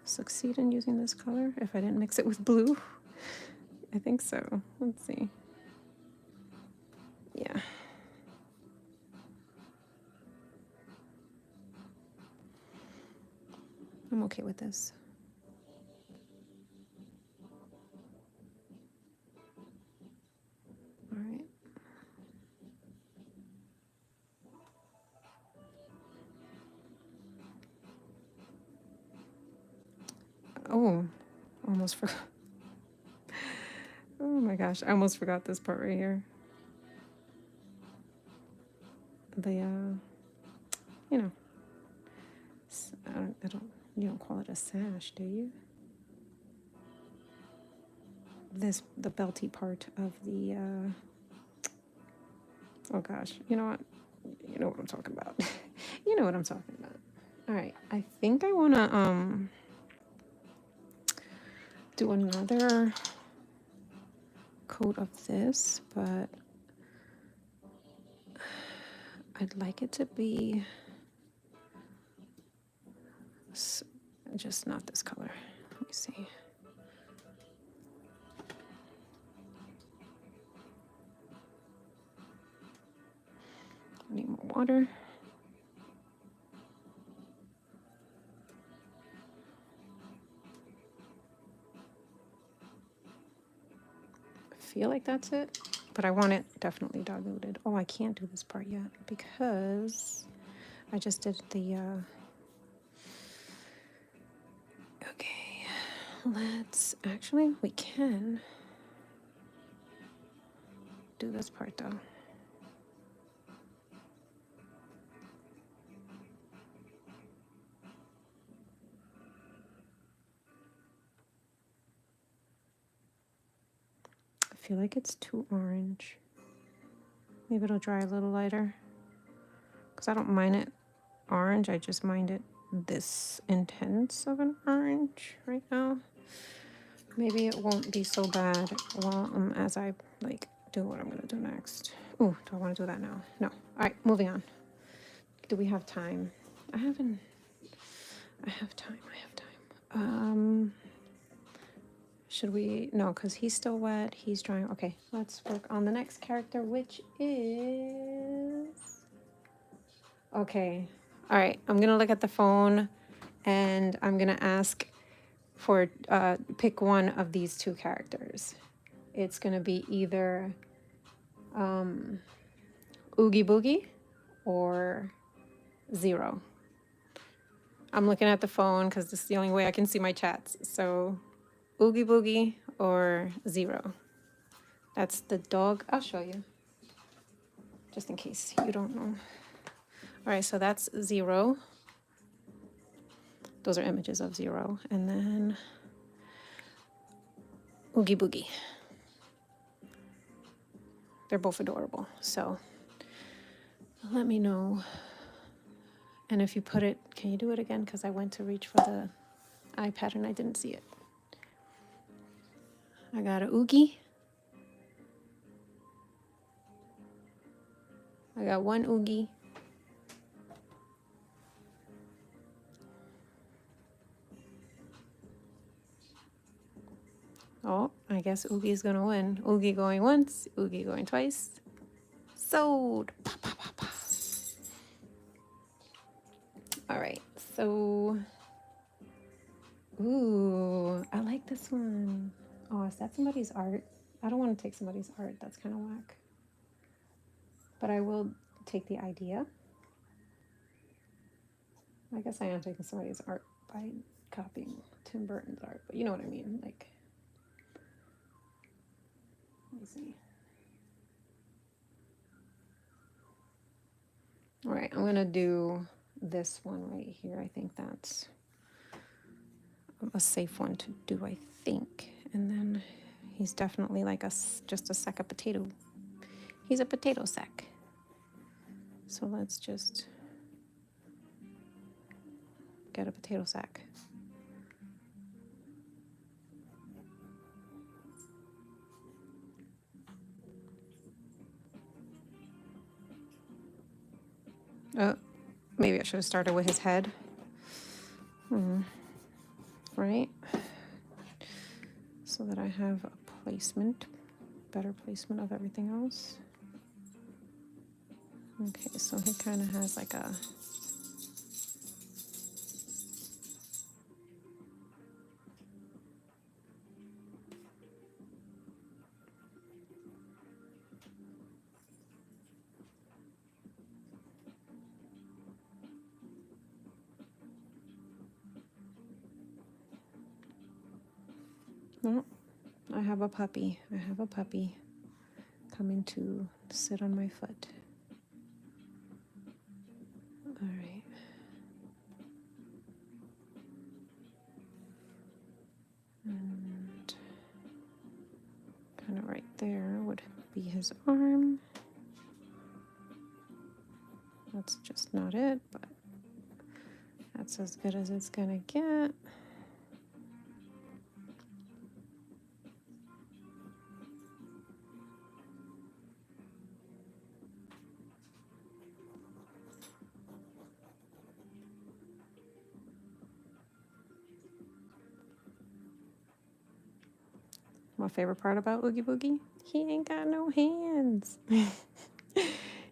succeed in using this color if I didn't mix it with blue? I think so. Let's see. Yeah. I'm okay with this. All right. Oh, almost forgot. Oh my gosh, I almost forgot this part right here. The, you know, you don't call it a sash, do you? The belty part of the, oh gosh, you know what? You know what I'm talking about. You know what I'm talking about. All right, I think I want to, do another coat of this, but I'd like it to be just not this color. Let me see. I need more water. I feel like that's it, but I want it definitely diluted. Oh, I can't do this part yet because I just did the, okay, we can do this part though. I feel like it's too orange. Maybe it'll dry a little lighter because I don't mind it orange. I just mind it this intense of an orange right now. Maybe it won't be so bad as I like do what I'm gonna do next. Ooh, do I want to do that now? No. All right, moving on. Do we have time? I have time. Should we? No, because he's still wet. He's drying. Okay, let's work on the next character, which is... Okay. All right, I'm going to look at the phone, and I'm going to ask for pick one of these two characters. It's going to be either Oogie Boogie or Zero. I'm looking at the phone because this is the only way I can see my chats. So Oogie Boogie or Zero. That's the dog. I'll show you, just in case you don't know. All right, so that's Zero. Those are images of Zero. And then Oogie Boogie. They're both adorable. So let me know. And if you put it, can you do it again? Because I went to reach for the iPad and I didn't see it. I got a Oogie. I got one Oogie. Oh, I guess Oogie's gonna win. Oogie going once, Oogie going twice. Sold. Pa, pa, pa, pa. All right, so, ooh, I like this one. Oh, is that somebody's art? I don't want to take somebody's art. That's kind of whack. But I will take the idea. I guess I am taking somebody's art by copying Tim Burton's art, but you know what I mean. Like, let me see. All right, I'm gonna do this one right here. I think that's a safe one to do, I think. And then he's definitely like just a sack of potato. He's a potato sack. So let's just get a potato sack. Maybe I should have started with his head. Right? So that I have a placement, better placement of everything else. Okay, so he kind of has like a... No, I have a puppy. I have a puppy coming to sit on my foot. All right. And kind of right there would be his arm. That's just not it, but that's as good as it's gonna get. My favorite part about Oogie Boogie, he ain't got no hands.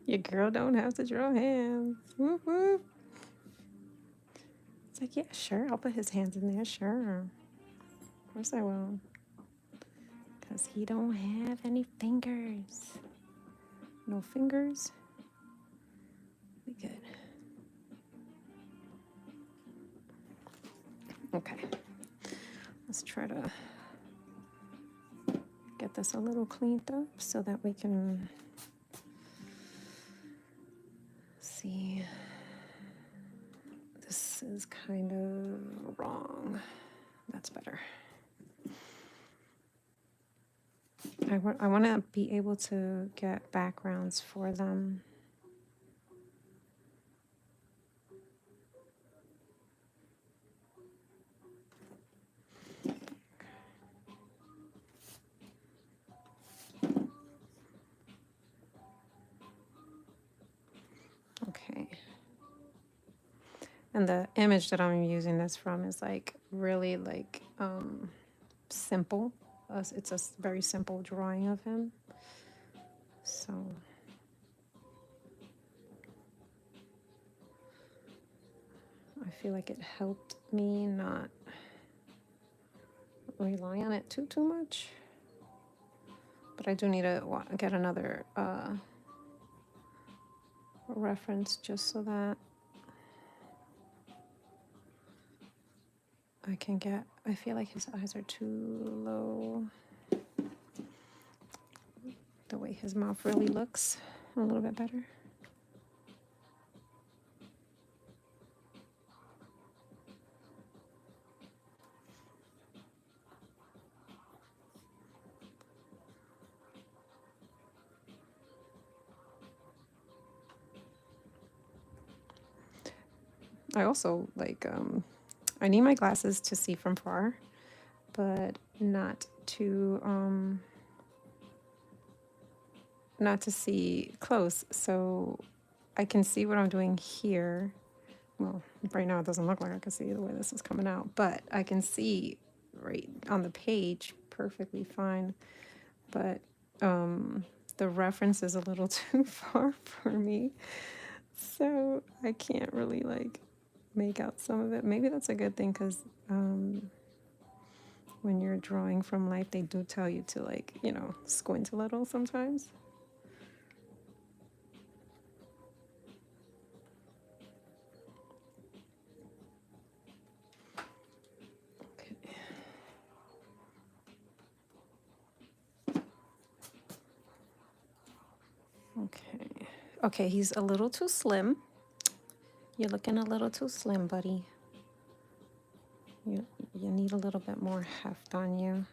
Your girl don't have to draw hands. Whoop, whoop. It's like, yeah, sure, I'll put his hands in there, sure. Of course I will. Because he don't have any fingers. No fingers. Be good. Okay. Let's try to get this a little cleaned up so that we can see. This is kind of wrong. That's better. I want to be able to get backgrounds for them. Okay. And the image that I'm using this from is like really like simple. It's a very simple drawing of him. So I feel like it helped me not rely on it too much. But I do need to get another reference just so that I can get, I feel like his eyes are too low. The way his mouth really looks a little bit better. I also like, I need my glasses to see from far, but not to see close. So I can see what I'm doing here. Well, right now it doesn't look like I can see the way this is coming out, but I can see right on the page perfectly fine. But the reference is a little too far for me, so I can't really like make out some of it. Maybe that's a good thing, because when you're drawing from life, they do tell you to, like, you know, squint a little sometimes. Okay. Okay, he's a little too slim. You're looking a little too slim, buddy. You need a little bit more heft on you.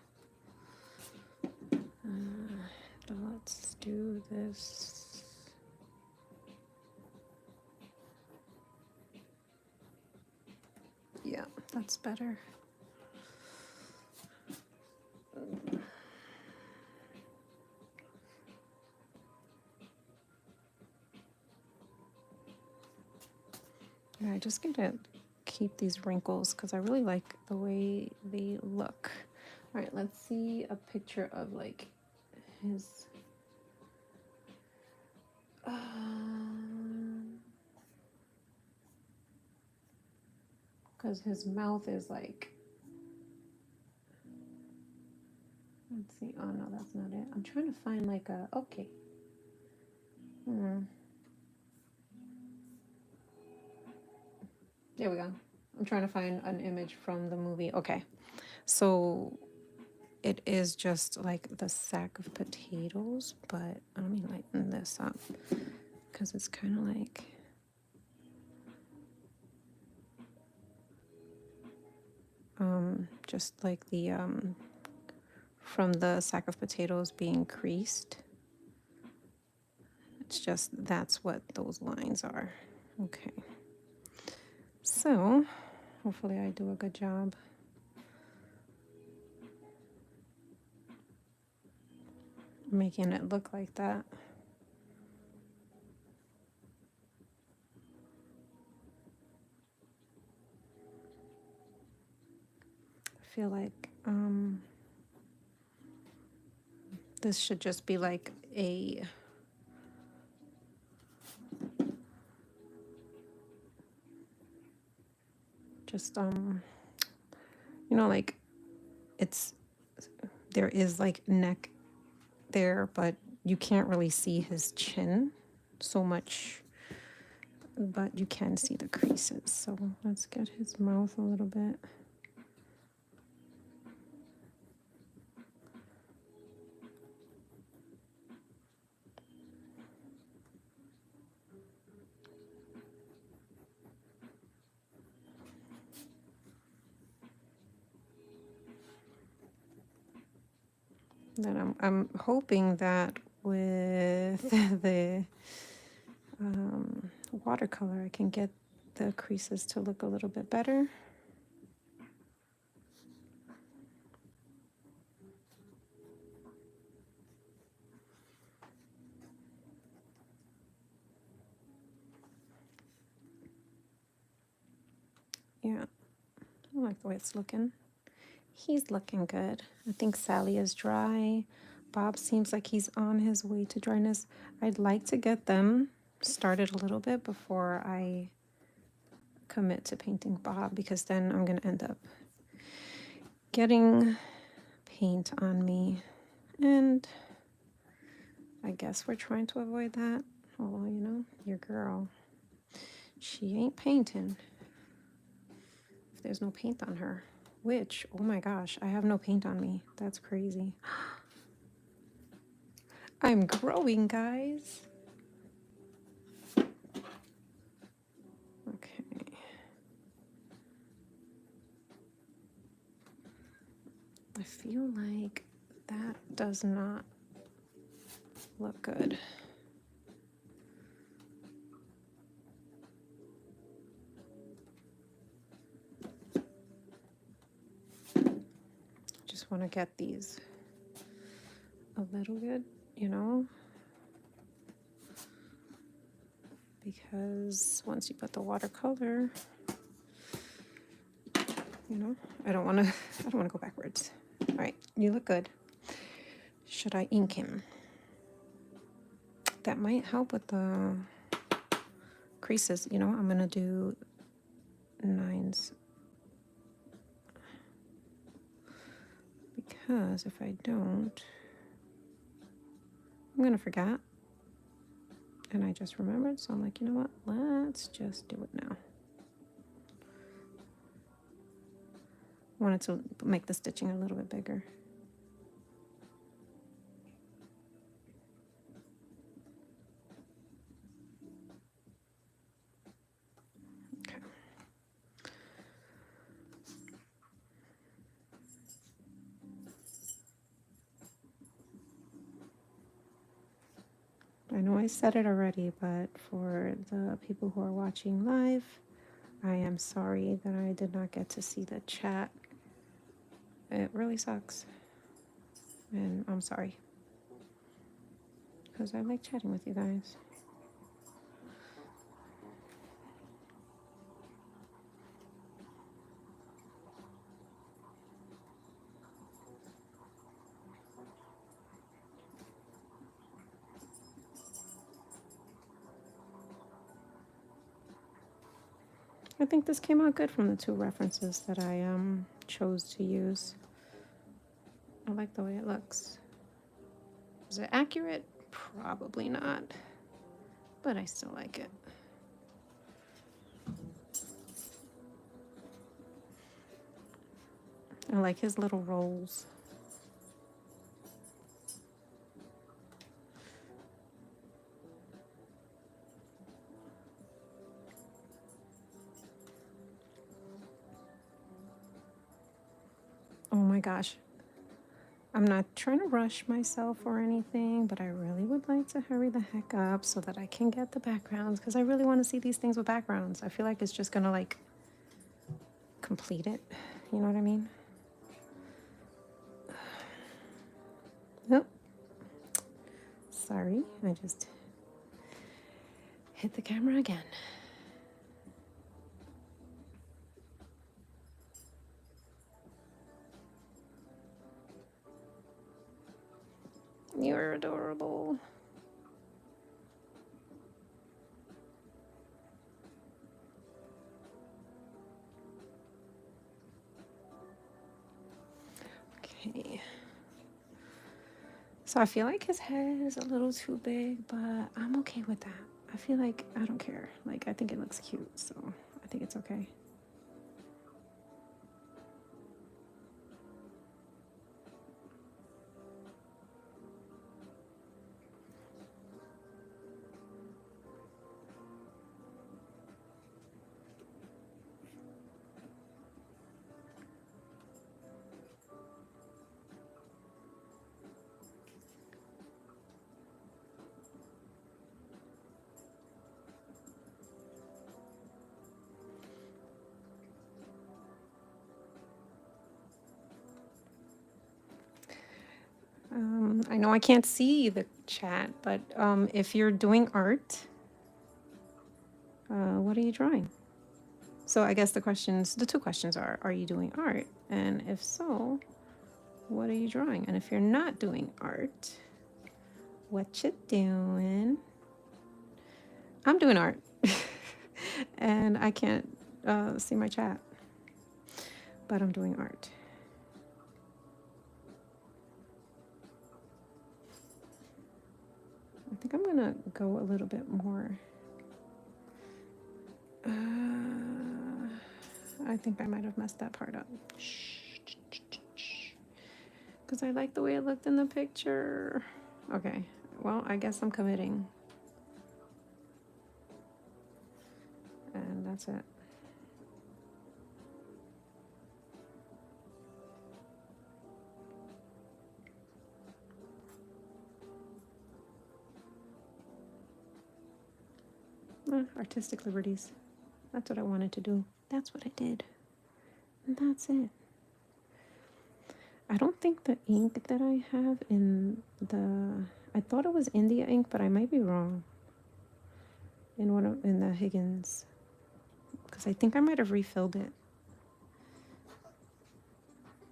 Let's do this. Yeah, that's better. Yeah, I just gotta keep these wrinkles because I really like the way they look. All right, let's see a picture of like his because his mouth is like, let's see. Oh no, that's not it. I'm trying to find like a, okay. There we go. I'm trying to find an image from the movie. Okay. So it is just like the sack of potatoes, but let me lighten this up because it's kind of like, just like the, from the sack of potatoes being creased. It's just, that's what those lines are. Okay. So hopefully I do a good job making it look like that. I feel like this should just be like a just you know, like it's, there is like neck there, but you can't really see his chin so much, but you can see the creases. So let's get his mouth a little bit. Then I'm hoping that with the watercolor I can get the creases to look a little bit better. Yeah, I like the way it's looking. He's looking good. I think Sally is dry. Bob seems like he's on his way to dryness. I'd like to get them started a little bit before I commit to painting Bob, because then I'm gonna end up getting paint on me, and I guess we're trying to avoid that. Although, you know, your girl, she ain't painting if there's no paint on her. Which, oh my gosh, I have no paint on me. That's crazy. I'm growing, guys. Okay. I feel like that does not look good. Just want to get these a little bit, you know, because once you put the watercolor, you know, I don't want to go backwards. All right, you look good. Should I ink him? That might help with the creases, you know. I'm gonna do 9s because if I don't, I'm gonna forget. And I just remembered, so I'm like, you know what? Let's just do it now. I wanted to make the stitching a little bit bigger. Okay. I know I said it already, but for the people who are watching live, I am sorry that I did not get to see the chat. It really sucks. And I'm sorry. Because I like chatting with you guys. I think this came out good from the two references that I chose to use. I like the way it looks. Is it accurate? Probably not, but I still like it. I like his little rolls. Oh my gosh. I'm not trying to rush myself or anything, but I really would like to hurry the heck up so that I can get the backgrounds, because I really want to see these things with backgrounds. I feel like it's just gonna like complete it. You know what I mean? Oh, sorry. I just hit the camera again. You're adorable. Okay. So I feel like his head is a little too big, but I'm okay with that. I feel like I don't care. Like, I think it looks cute, so I think it's okay. I know I can't see the chat, but if you're doing art, what are you drawing? So I guess the two questions are you doing art? And if so, what are you drawing? And if you're not doing art, what you doing? I'm doing art. And I can't see my chat, but I'm doing art. I think I'm gonna go a little bit more. I think I might have messed that part up. Because I like the way it looked in the picture. Okay, well, I guess I'm committing. And that's it. Artistic liberties. That's what I wanted to do. That's what I did. And that's it. I don't think the ink that I have in the... I thought it was India ink, but I might be wrong. In the Higgins. Because I think I might have refilled it.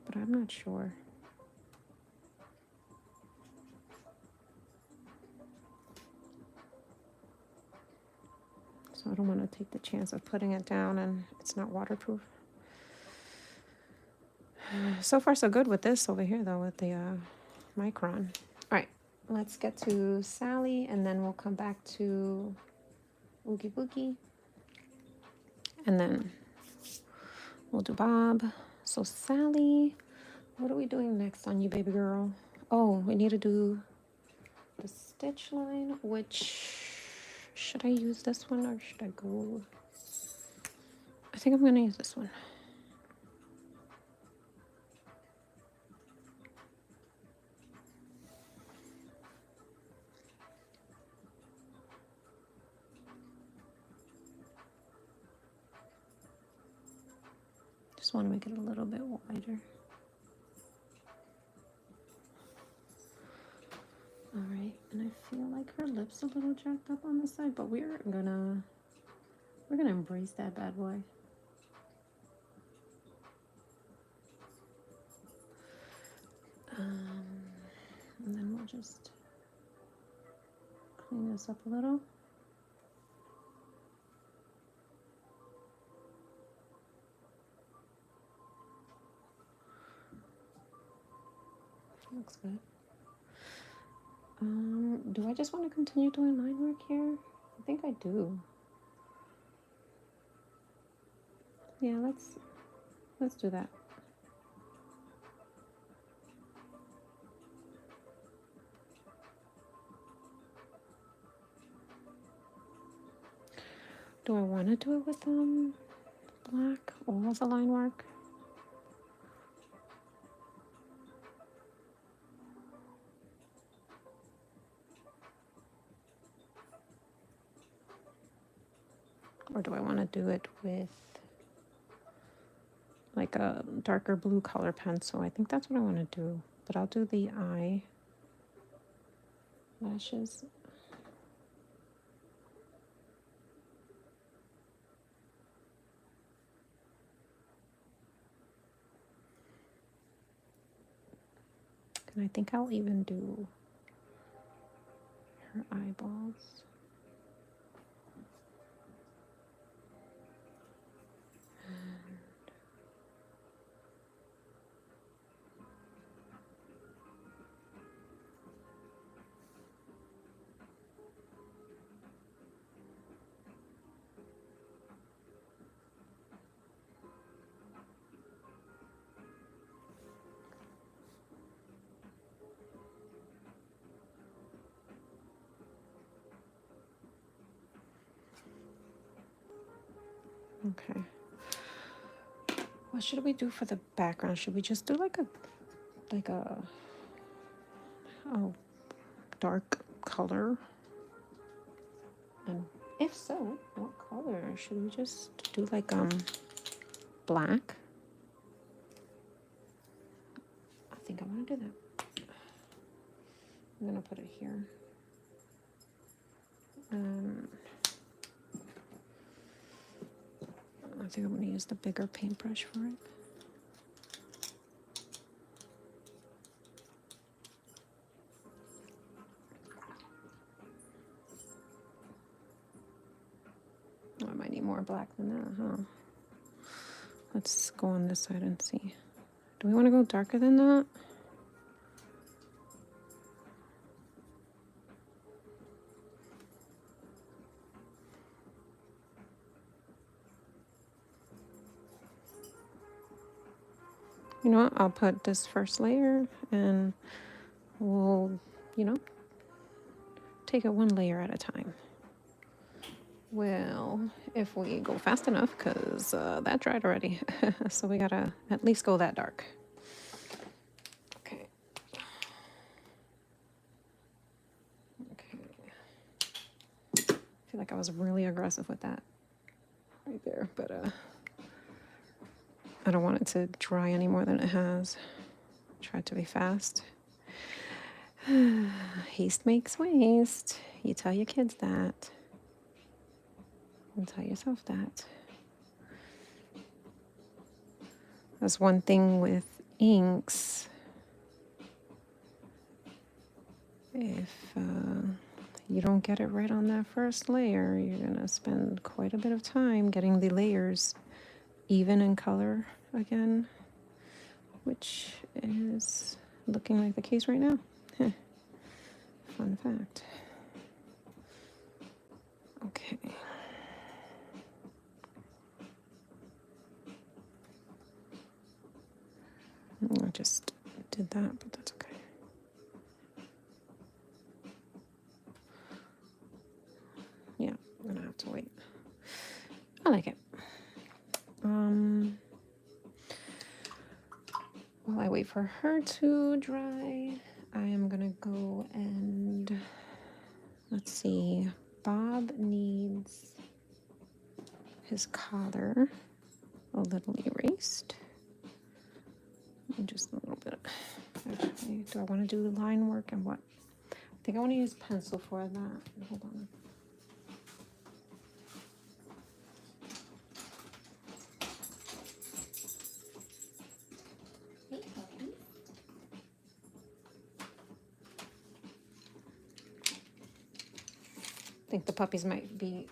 But I'm not sure. So I don't want to take the chance of putting it down and it's not waterproof. So far so good with this over here though, with the Micron. All right, let's get to Sally and then we'll come back to Oogie Boogie. And then we'll do Bob. So Sally, what are we doing next on you, baby girl? Oh, we need to do the stitch line, which... Should I use this one or should I go? I think I'm gonna use this one. Just want to make it a little bit wider. All right, and I feel like her lips a little jacked up on the side, but we're gonna embrace that bad boy. And then we'll just clean this up a little. looks good. Do I just want to continue doing line work here? I think I do. Yeah, let's do that. Do I want to do it with black or the line work? Or do I want to do it with like a darker blue color pencil? I think that's what I want to do. But I'll do the eye lashes. And I think I'll even do her eyeballs. Okay. What should we do for the background? Should we just do like a dark color? And if so, what color? Should we just do like black? I think I want to do that. I'm gonna put it here. I think I'm going to use the bigger paintbrush for it. Oh, I might need more black than that, huh? Let's go on this side and see. Do we want to go darker than that? You know what? I'll put this first layer and we'll, take it one layer at a time. Well, if we go fast enough, because that dried already. So we gotta at least go that dark. Okay. Okay. I feel like I was really aggressive with that right there, but I don't want it to dry any more than it has. Try to be fast. Haste makes waste. You tell your kids that. And tell yourself that. That's one thing with inks. If you don't get it right on that first layer, you're gonna spend quite a bit of time getting the layers even in color again, which is looking like the case right now. Fun fact. Okay. I just did that, but that's okay. Yeah, I'm gonna have to wait. I like it. While I wait for her to dry, I am gonna go and let's see. Bob needs his collar a little erased. Just a little bit. Actually, do I want to do line work and what? I think I want to use pencil for that. Hold on. I think the puppies might be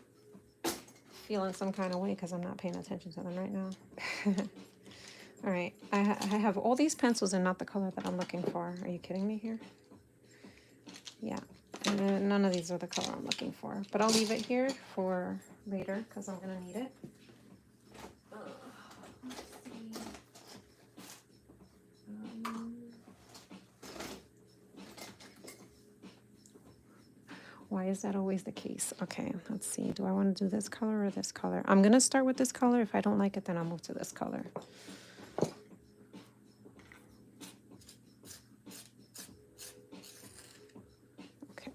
feeling some kind of way because I'm not paying attention to them right now. All right, I have all these pencils and not the color that I'm looking for. Are you kidding me here? Yeah, and then none of these are the color I'm looking for. But I'll leave it here for later because I'm gonna need it. Let's see. Why is that always the case? Okay, let's see. Do I want to do this color or this color? I'm gonna start with this color. If I don't like it, then I'll move to this color. Okay.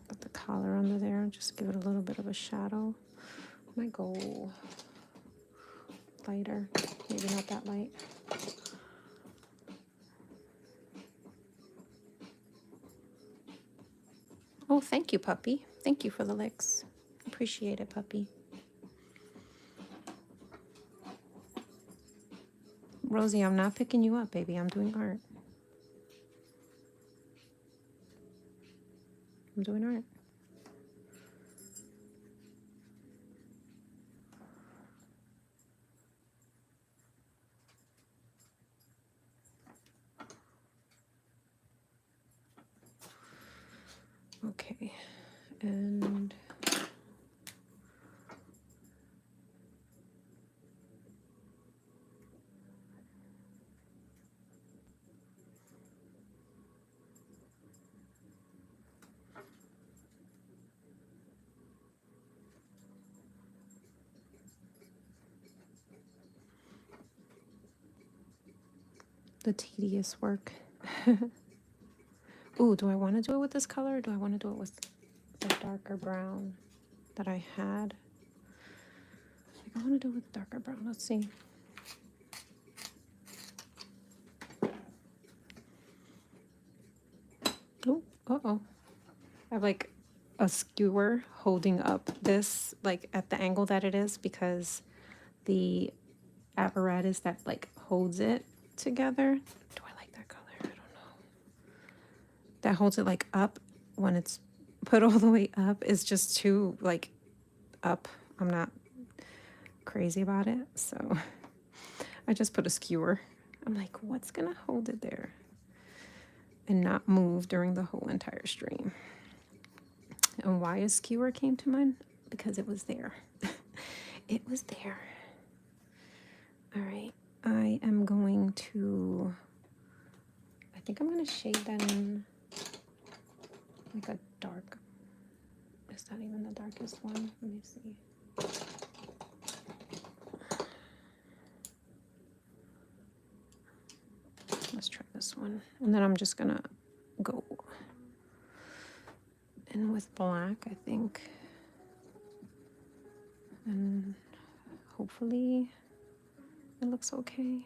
Put the collar under there, just give it a little bit of a shadow. Might go lighter, maybe not that light. Oh, thank you, puppy. Thank you for the licks. Appreciate it, puppy. Rosie, I'm not picking you up, baby. I'm doing art. I'm doing art. Okay, and the tedious work. Ooh, do I want to do it with this color or do I want to do it with the darker brown that I had? I think I want to do it with darker brown. Let's see. Oh, uh-oh. I have like a skewer holding up this like at the angle that it is because the apparatus that like holds it together. Do I like that color? I don't know. That holds it like up when it's put all the way up is just too like up. I'm not crazy about it, so I just put a skewer. I'm like, what's gonna hold it there and not move during the whole entire stream? And why a skewer came to mind? Because it was there. It was there. All right, I am going to, I think I'm gonna shade that in like a dark. Is that even the darkest one? Let me see. Let's try this one. And then I'm just gonna go in with black, I think. And hopefully it looks okay.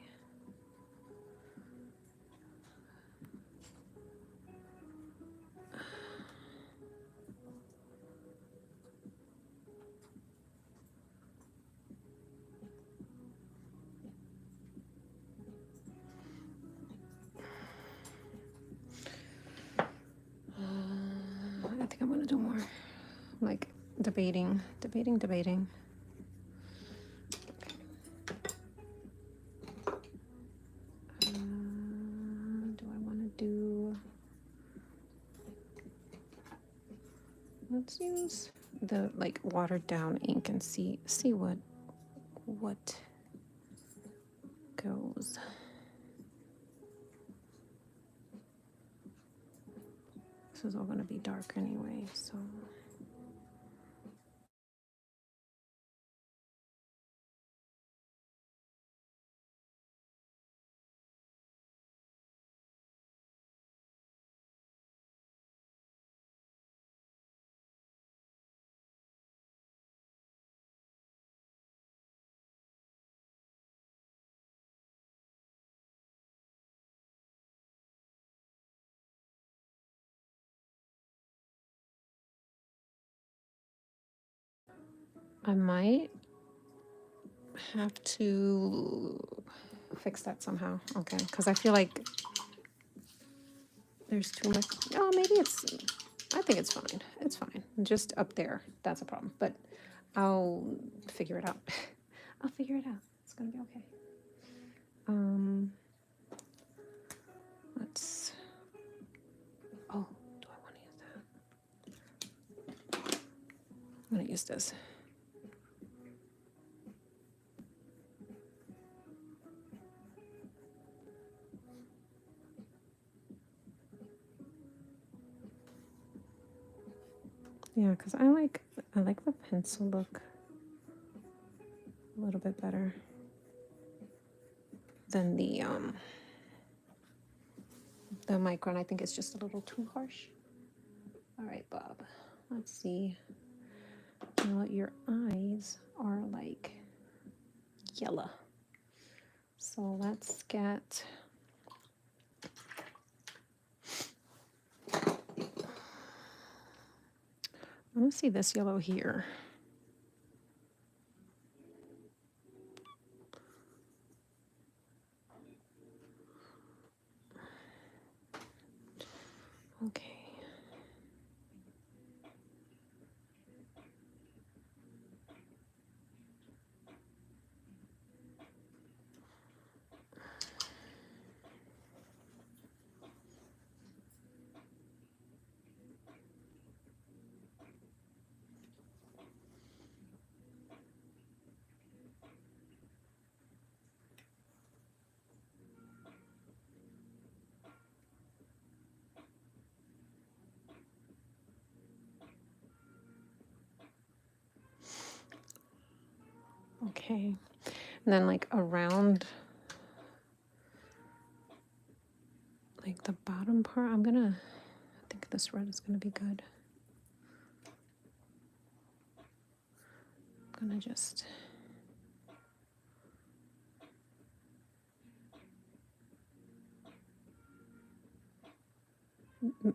I think I'm gonna do more like debating. Do I want to do, let's use the like watered down ink and see what goes. This is all going to be dark anyway, so I might have to fix that somehow. Okay, because I feel like there's too much. Oh, maybe it's, I think it's fine. It's fine. Just up there. That's a problem. But I'll figure it out. I'll figure it out. It's going to be okay. Let's, oh, do I want to use that? I'm going to use this. Yeah, because I like the pencil look a little bit better than the micron. I think it's just a little too harsh. All right, Bob. Let's see. Now your eyes are like yellow. So let's get, I want to see this yellow here. Okay. Okay. And then like around like the bottom part, I think this red is gonna be good. I'm gonna just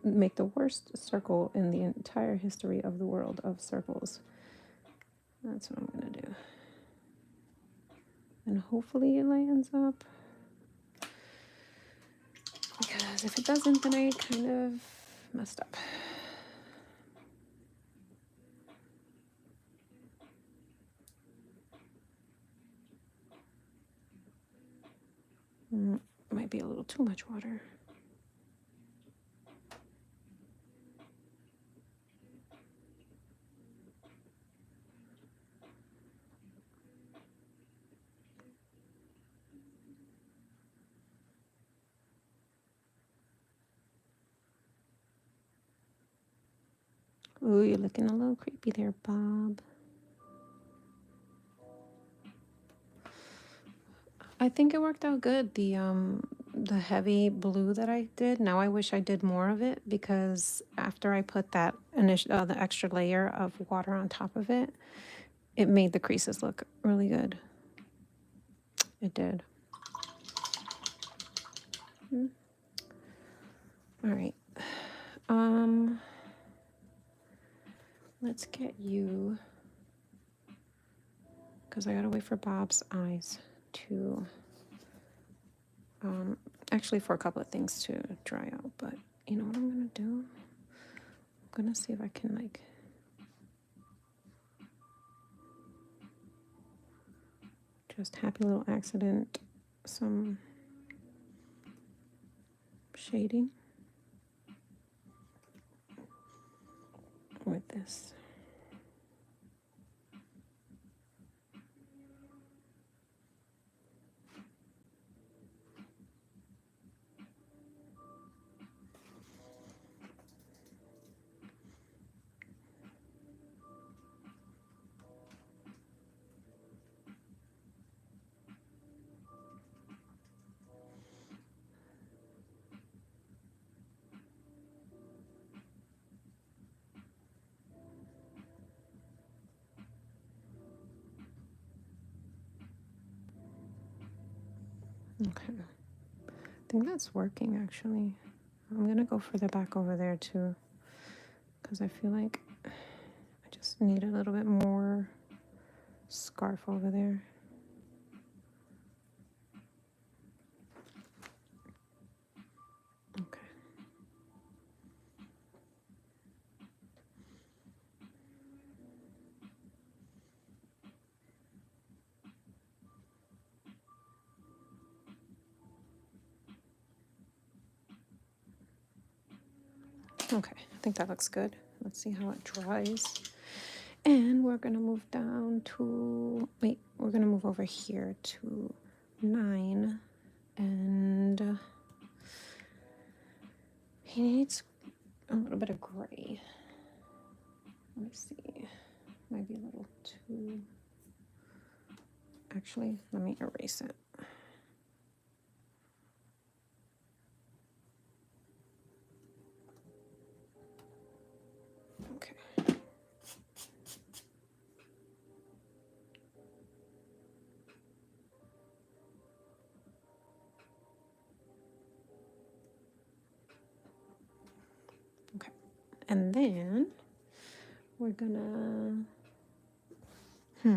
make the worst circle in the entire history of the world of circles. That's what I'm gonna do. And hopefully it lands up. Because if it doesn't, then I kind of messed up. Might be a little too much water. Ooh, you're looking a little creepy there, Bob. I think it worked out good. The heavy blue that I did. Now I wish I did more of it because after I put that the extra layer of water on top of it, it made the creases look really good. It did. All right. Let's get you, because I gotta wait for Bob's eyes to, actually for a couple of things to dry out, but you know what I'm gonna do? I'm gonna see if I can like, just happy little accident, some shading with this. Okay, I think that's working actually. I'm gonna go further back over there too, because I feel like I just need a little bit more scarf over there. Okay. Okay, I think that looks good. Let's see how it dries. And we're gonna move down to, wait, we're gonna move over here to 9. And he needs a little bit of gray. Let me see, might be a little too, actually, let me erase it. Okay. Okay, and then we're gonna, I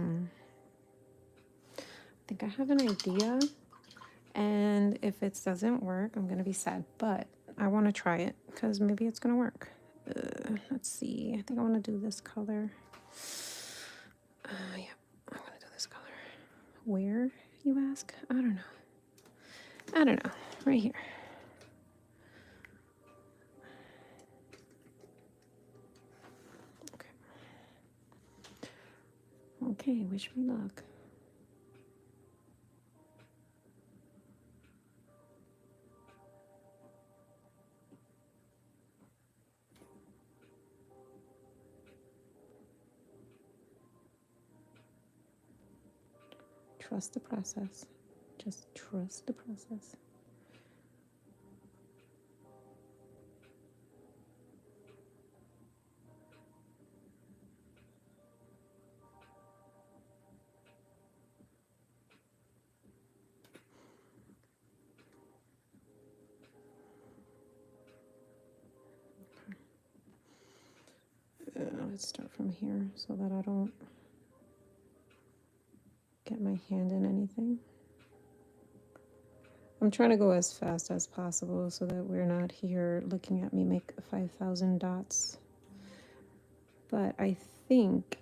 think I have an idea, and if it doesn't work, I'm gonna be sad, but I want to try it because maybe it's gonna work. Let's see, I think I want to do this color. Yeah, I'm gonna do this color. Where, you ask? I don't know, right here. Okay, wish me luck. Trust the process. Just trust the process. Let's start from here so that I don't get my hand in anything. I'm trying to go as fast as possible so that we're not here looking at me make 5,000 dots. But I think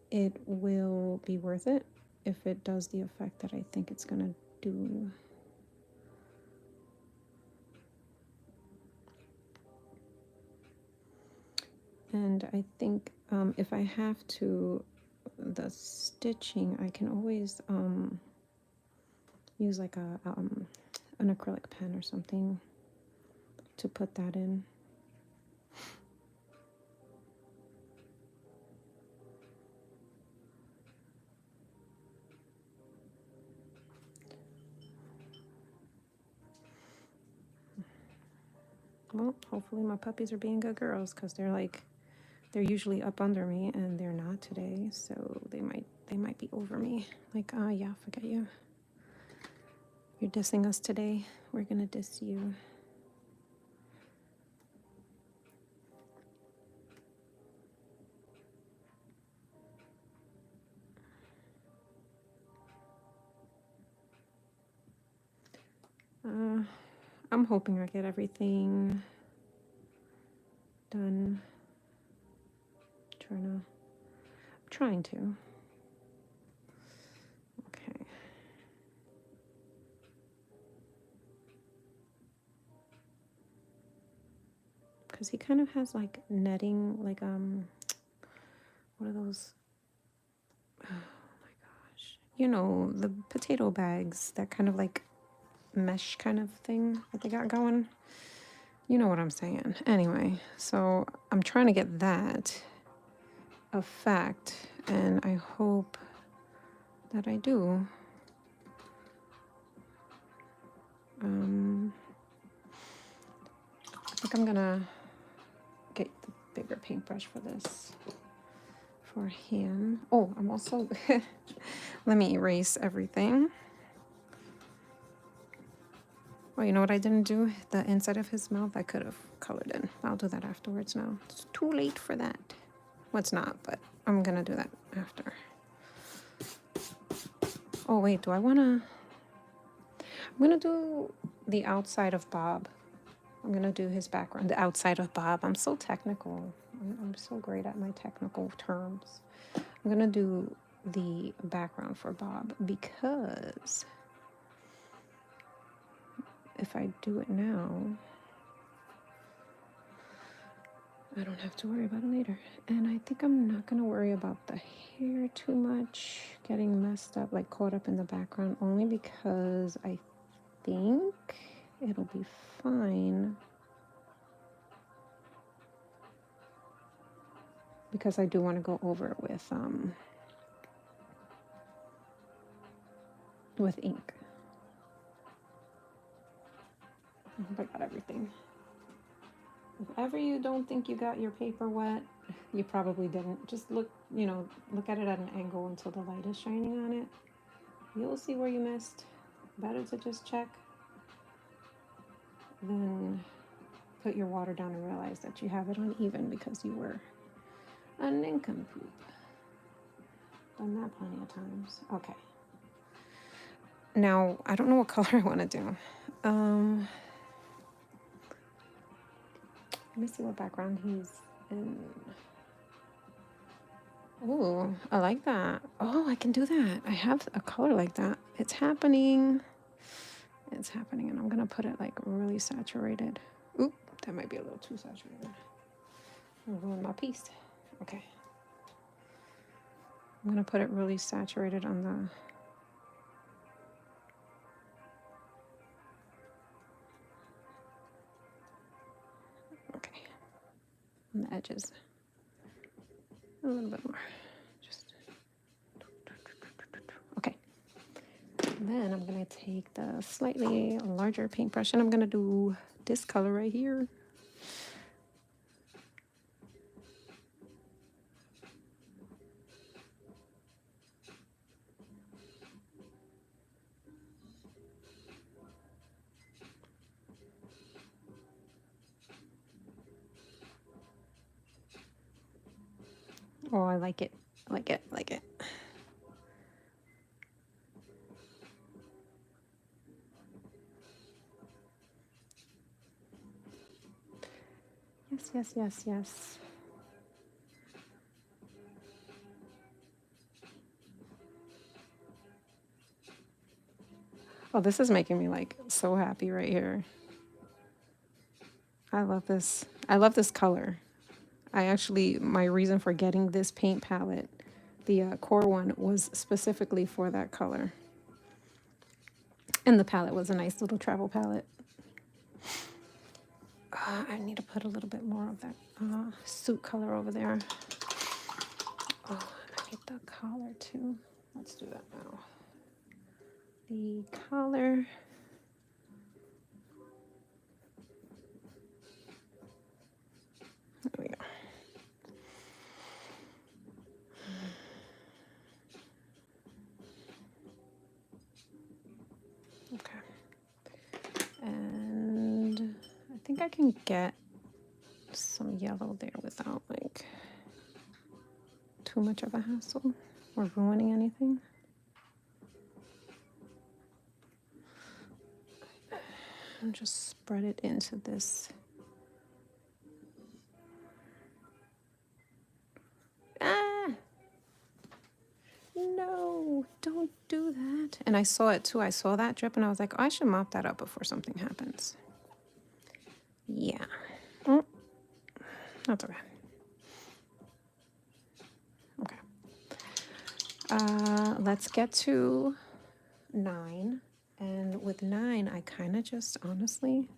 it will be worth it if it does the effect that I think it's gonna do. And I think if I have to, the stitching, I can always use like an acrylic pen or something to put that in. Well, hopefully my puppies are being good girls, because they're usually up under me and they're not today, so they might be over me. Like, yeah, forget you. You're dissing us today. We're gonna diss you. I'm hoping I get everything done. I'm trying to. Okay. Because he kind of has like netting, like what are those? Oh my gosh. You know, the potato bags, that kind of like mesh kind of thing that they got going. You know what I'm saying. Anyway, so I'm trying to get that effect, and I hope that I do. I think I'm gonna get the bigger paintbrush for this for him. Oh, I'm also let me erase everything. Oh, you know what I didn't do? The inside of his mouth, I could have colored in. I'll do that afterwards now. It's too late for that. Well, it's not, but I'm gonna do that after. Oh wait, do I wanna? I'm gonna do the outside of Bob. I'm gonna do his background, the outside of Bob. I'm so technical. I'm so great at my technical terms. I'm gonna do the background for Bob because if I do it now, I don't have to worry about it later. And I think I'm not gonna worry about the hair too much getting messed up, like caught up in the background, only because I think it'll be fine. Because I do want to go over it with ink. I hope I got everything. If ever you don't think you got your paper wet, you probably didn't. Just look, look at it at an angle until the light is shining on it. You'll see where you missed. Better to just check than put your water down and realize that you have it uneven because you were a nincompoop. Done that plenty of times. Okay. Now, I don't know what color I want to do. Let me see what background he's in. Oh, I like that. Oh, I can do that. I have a color like that. It's happening. It's happening, and I'm gonna put it like really saturated. Oop, that might be a little too saturated. I'll ruin my piece. Okay. I'm gonna put it really saturated on the on the edges. A little bit more. Just okay. Then I'm gonna take the slightly larger paintbrush and I'm gonna do this color right here. Oh, I like it. I like it. I like it. Yes, yes, yes, yes. Oh, this is making me like so happy right here. I love this. I love this color. My reason for getting this paint palette, the core one, was specifically for that color. And the palette was a nice little travel palette. I need to put a little bit more of that suit color over there. Oh, and I need the collar too. Let's do that now. The collar. There we go. Okay. And I think I can get some yellow there without like too much of a hassle or ruining anything. And just spread it into this. Ah! No, don't do that. And I saw it too. I saw that drip and I was like, oh, I should mop that up before something happens. Yeah. Oh, that's okay. Okay. Let's get to 9. And with 9, I kind of just honestly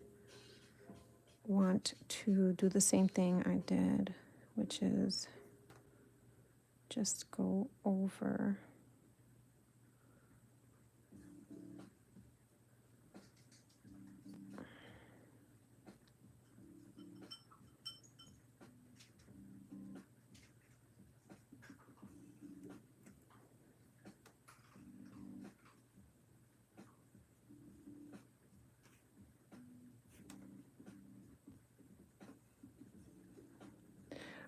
want to do the same thing I did, which is just go over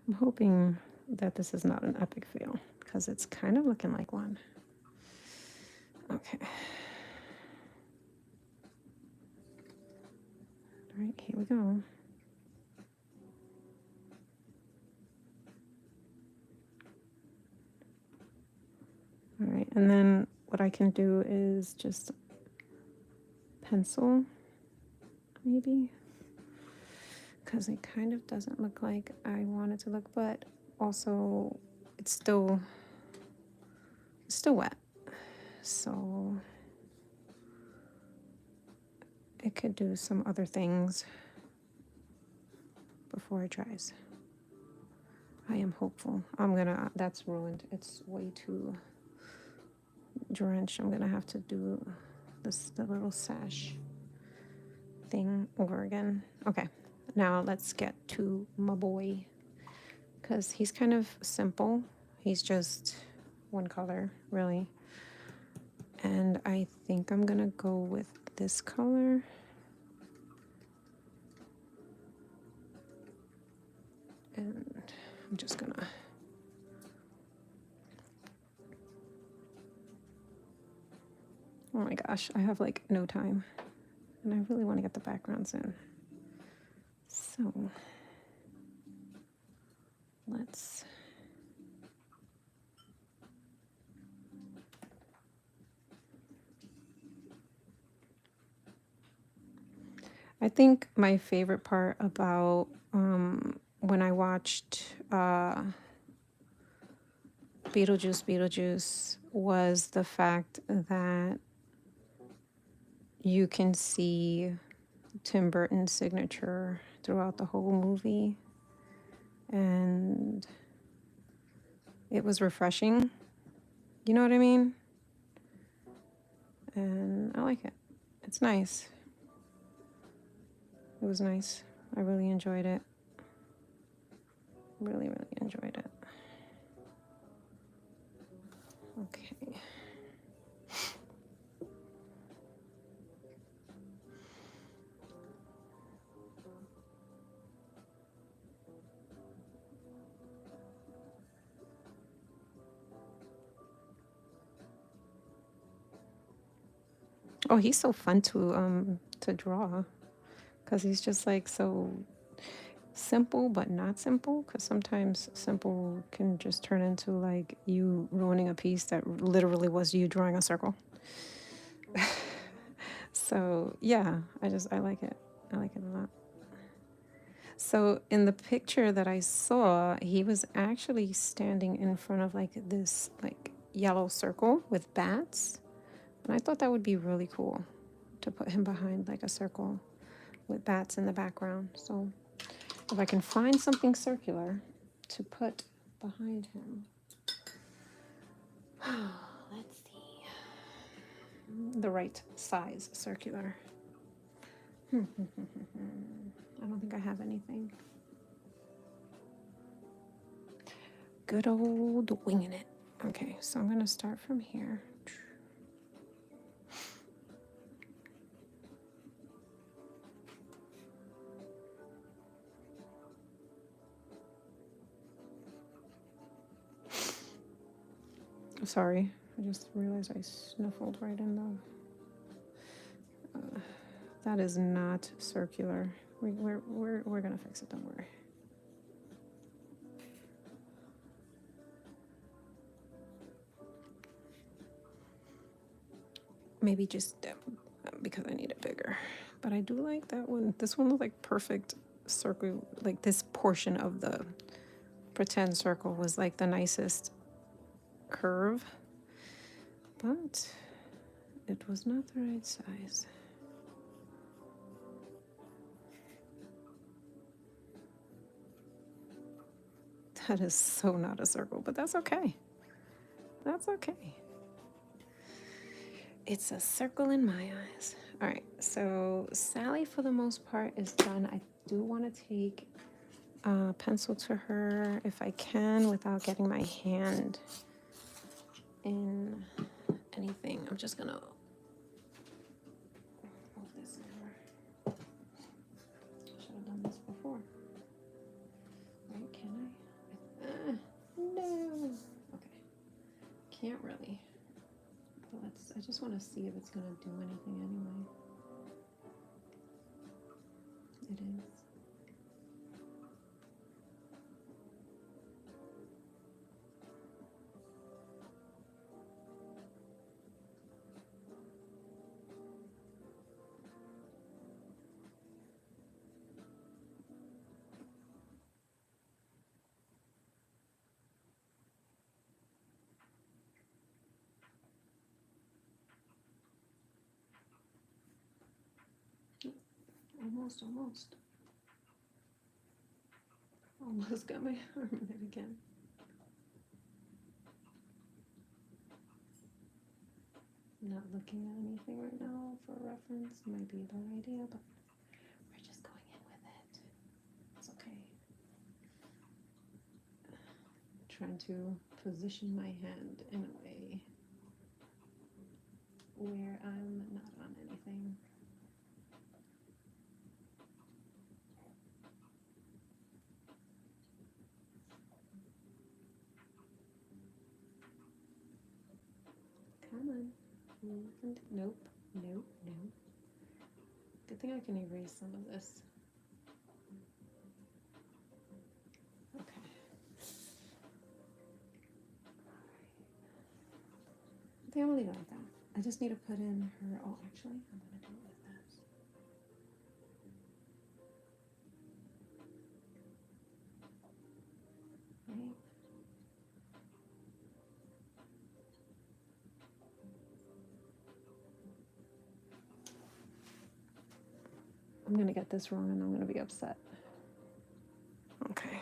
I'm hoping that this is not an epic fail because it's kind of looking like one. Okay. Okay. All right, here we go. All right, and then what I can do is just pencil, maybe, because it kind of doesn't look like I want it to look, but also it's still wet, so it could do some other things before it dries. I am hopeful. That's ruined. It's way too drenched. I'm gonna have to do the little sash thing over again. Okay, now let's get to my boy, because he's kind of simple. He's just one color, really. And I think I'm gonna go with this color. And I'm just gonna oh my gosh, I have like no time. And I really want to get the backgrounds in. So let's I think my favorite part about when I watched Beetlejuice was the fact that you can see Tim Burton's signature throughout the whole movie. And it was refreshing. You know what I mean? And I like it. It's nice. It was nice. I really enjoyed it. Really, really enjoyed it. Okay. Oh, he's so fun to draw, because he's just like so simple but not simple, because sometimes simple can just turn into like you ruining a piece that literally was you drawing a circle. So yeah, I like it. I like it a lot. So in the picture that I saw, he was actually standing in front of like this like yellow circle with bats. And I thought that would be really cool to put him behind like a circle with bats in the background. So if I can find something circular to put behind him. Let's see. The right size circular. I don't think I have anything. Good old winging it. Okay, so I'm gonna start from here. Sorry, I just realized I snuffled right in the. That is not circular. We're gonna fix it. Don't worry. Maybe just because I need it bigger. But I do like that one. This one looks like perfect circle. Like this portion of the pretend circle was like the nicest curve. But it was not the right size. That is so not a circle, but that's okay. That's okay. It's a circle in my eyes. All right, so Sally, for the most part, is done. I do want to take a pencil to her if I can without getting my hand in anything. I'm just gonna move this over. Should have done this before. Right, can I? No. Okay. Can't really. But I just want to see if it's going to do anything anyway. It is. Almost. Almost got my arm in it again. Not looking at anything right now for reference. Might be a bad idea, but we're just going in with it. It's okay. Trying to position my hand in a way where I'm not on anything. Come on. Nope. Good thing I can erase some of this. Okay. I think I'm gonna leave it like that. I just need to put in her. Oh, actually, I'm gonna do it with this. Right. I'm gonna get this wrong and I'm gonna be upset. Okay.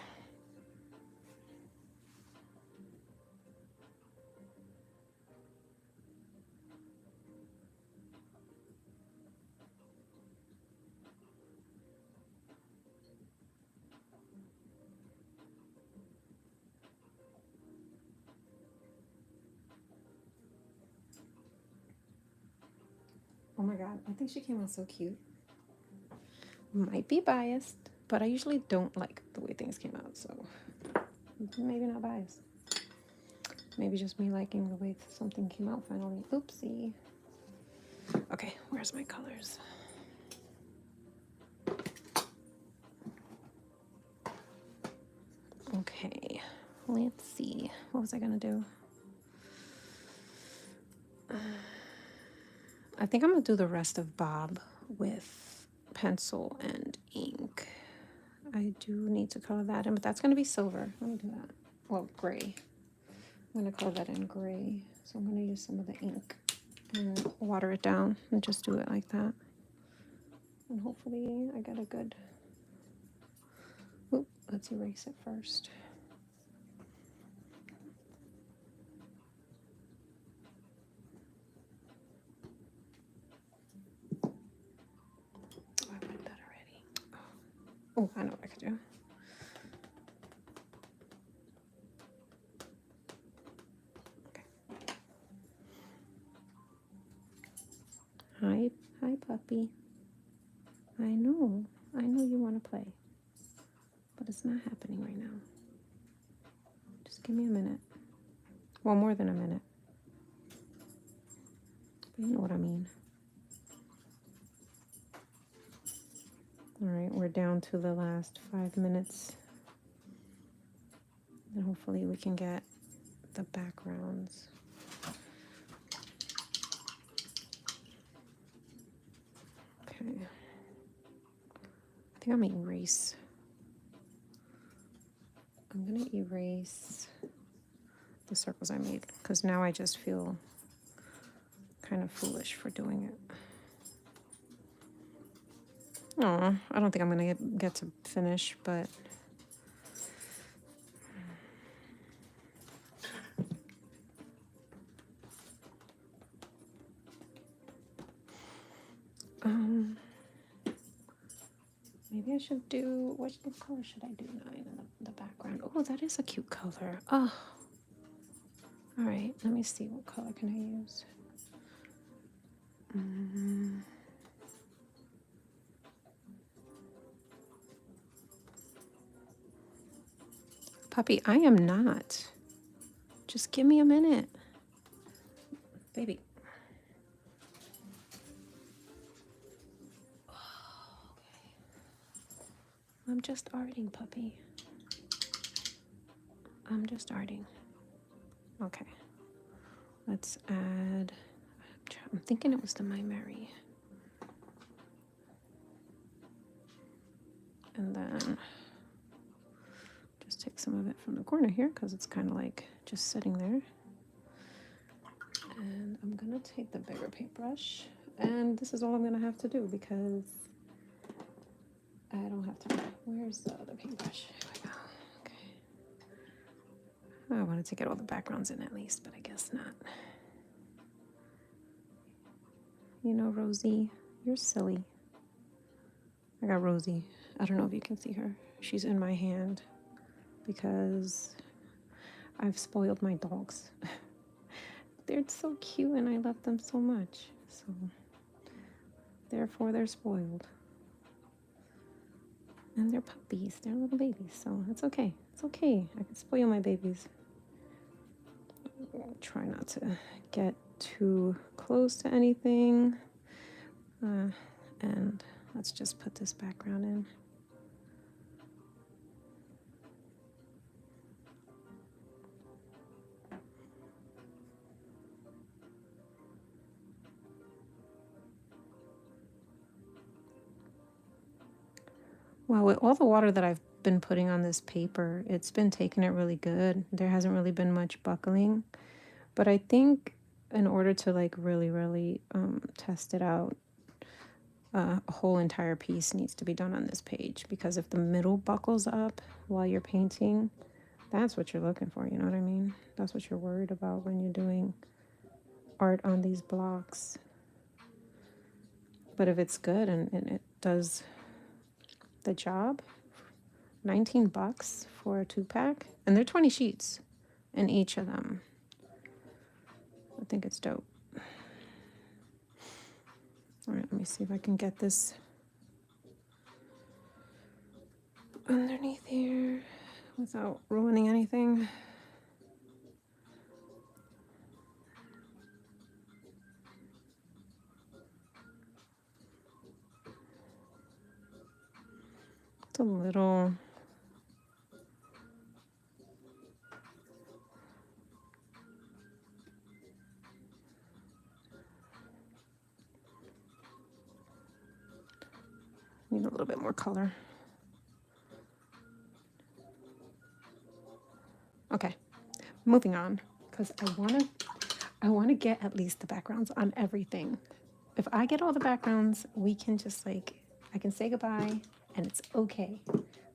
Oh my god, I think she came out so cute. Might be biased, but I usually don't like the way things came out, so maybe not biased. Maybe just me liking the way something came out finally. Oopsie. Okay, where's my colors? Okay, let's see. What was I gonna do? I think I'm gonna do the rest of Bob with pencil and ink. I do need to color that in, but that's gonna be silver. Let me do that. Well, gray. I'm gonna color that in gray. So I'm gonna use some of the ink and water it down and just do it like that. And hopefully I get a good, oop, let's erase it first. Oh, I read that already. Oh, I know what I could do. Okay. Hi, puppy. I know you want to play, but it's not happening right now. Just give me a minute. Well, more than a minute. But you know what I mean. All right, we're down to the last 5 minutes. And hopefully we can get the backgrounds. Okay. I think I'm gonna erase. I'm gonna erase the circles I made because now I just feel kind of foolish for doing it. Oh, I don't think I'm gonna get to finish, but maybe I should do, what color should I do now in the background? Oh, that is a cute color. Oh, all right, let me see, what color can I use? Puppy, I am not. Just give me a minute. Baby. I'm just starting, puppy. I'm just starting. Okay. Let's add, I'm thinking it was the My Mary. And then just take some of it from the corner here because it's kind of like just sitting there. And I'm gonna take the bigger paintbrush, and this is all I'm gonna have to do because I don't have to. Where's the other paintbrush? Here we go. Okay. I wanted to get all the backgrounds in at least, but I guess not. You know, Rosie, you're silly. I got Rosie. I don't know if you can see her. She's in my hand because I've spoiled my dogs. They're so cute and I love them so much. So therefore they're spoiled. And they're puppies. They're little babies. So it's okay. It's okay. I can spoil my babies. Try not to get too close to anything. And let's just put this background in. Well, with all the water that I've been putting on this paper, it's been taking it really good. There hasn't really been much buckling. But I think in order to like really test it out, a whole entire piece needs to be done on this page, because if the middle buckles up while you're painting, that's what you're looking for, you know what I mean? That's what you're worried about when you're doing art on these blocks. But if it's good and it does the job, 19 bucks for a 2-pack, and they're 20 sheets in each of them. I think it's dope. All right, let me see if I can get this underneath here without ruining anything. It's a little... Need a little bit more color. Okay, moving on, because I wanna get at least the backgrounds on everything. If I get all the backgrounds, we can just like, I can say goodbye and it's okay.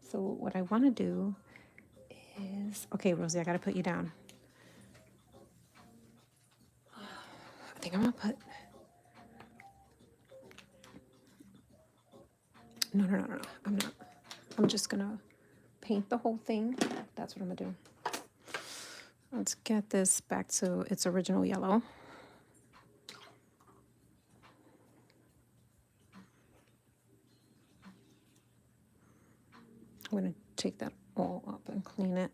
So what I want to do is, okay, Rosie, I gotta put you down. I think I'm gonna put, no, I'm not. I'm just gonna paint the whole thing. That's what I'm gonna do. Let's get this back to its original yellow. I'm gonna take that all up and clean it,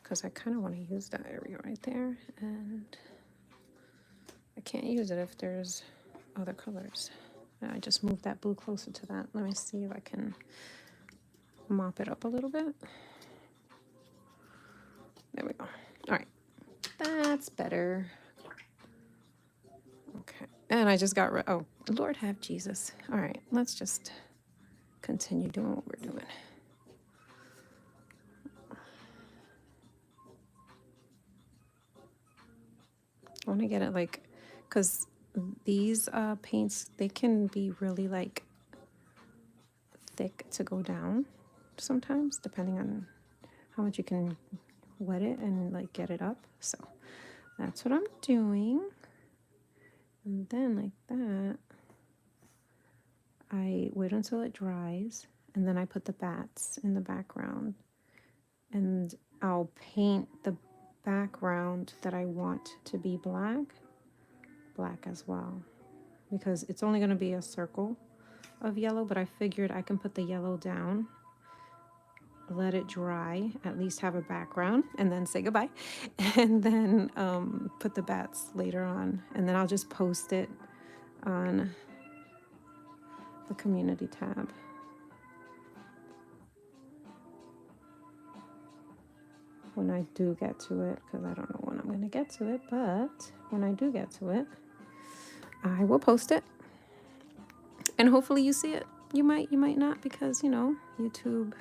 because I kind of want to use that area right there, and I can't use it if there's other colors. I just moved that blue closer to that. Let me see if I can mop it up a little bit. There we go. All right, that's better. Okay, and I just got rid, oh, Lord have Jesus. All right, let's just continue doing what we're doing. I want to get it like, because these paints, they can be really like thick to go down sometimes, depending on how much you can wet it and like get it up. So that's what I'm doing. And then like that, I wait until it dries, and then I put the bats in the background, and I'll paint the background that I want to be black as well, because it's only going to be a circle of yellow, but I figured I can put the yellow down, let it dry, at least have a background, and then say goodbye, and then put the bats later on, and then I'll just post it on the community tab. when I do get to it, because I don't know when I'm going to get to it, but when I do get to it, I will post it. And hopefully you see it. You might not, because, you know, YouTube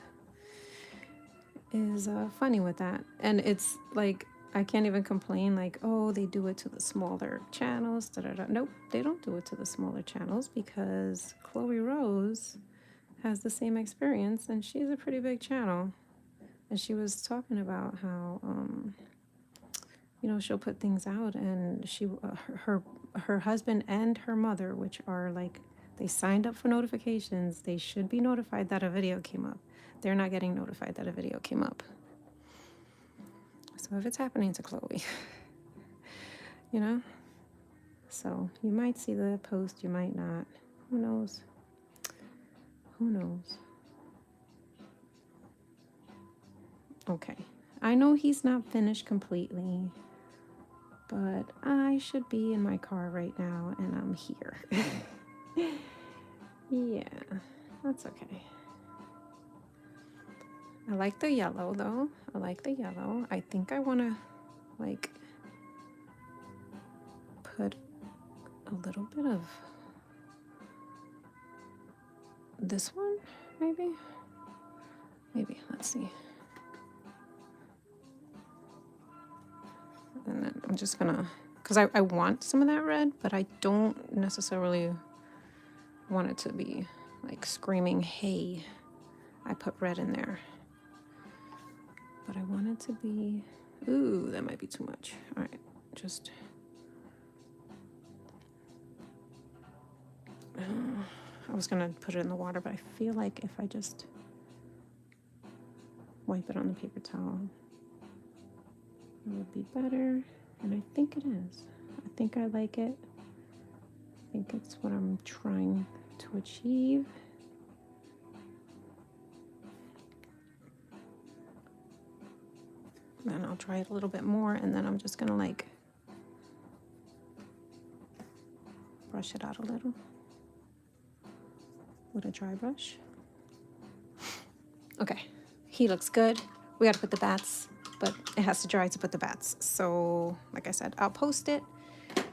is funny with that. And it's like, I can't even complain like, oh, they do it to the smaller channels. Da, da, da. Nope, they don't do it to the smaller channels, because Chloe Rose has the same experience and she's a pretty big channel. And she was talking about how, you know, she'll put things out, and her husband and her mother, which are like, they signed up for notifications. They should be notified that a video came up. They're not getting notified that a video came up. So if it's happening to Chloe, you know, so you might see the post, you might not. Who knows? Who knows? Okay, I know he's not finished completely, but I should be in my car right now, and I'm here. Yeah, that's okay. I like the yellow, though. I like the yellow. I think I want to, like, put a little bit of this one, maybe? Maybe, let's see. And then I'm just gonna, because I want some of that red, but I don't necessarily want it to be like screaming, hey, I put red in there. But I want it to be, ooh, that might be too much. All right, just, I was gonna put it in the water, but I feel like if I just wipe it on the paper towel, it would be better, and I think it is. I think I like it. I think it's what I'm trying to achieve. Then I'll dry it a little bit more, and then I'm just gonna like brush it out a little with a dry brush. Okay, he looks good. We gotta put the bats, but it has to dry to put the bats. So like I said, I'll post it,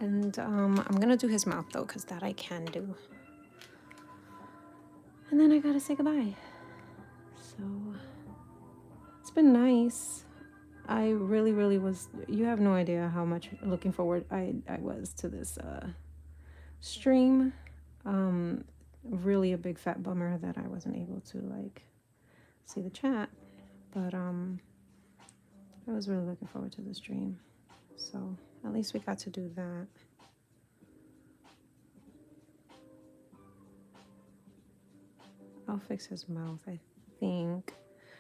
and I'm gonna do his mouth though, because that I can do. And then I gotta say goodbye. So it's been nice. I really was, you have no idea how much looking forward I was to this stream. Really a big fat bummer that I wasn't able to like see the chat, but I was really looking forward to the stream. So at least we got to do that. I'll fix his mouth, I think.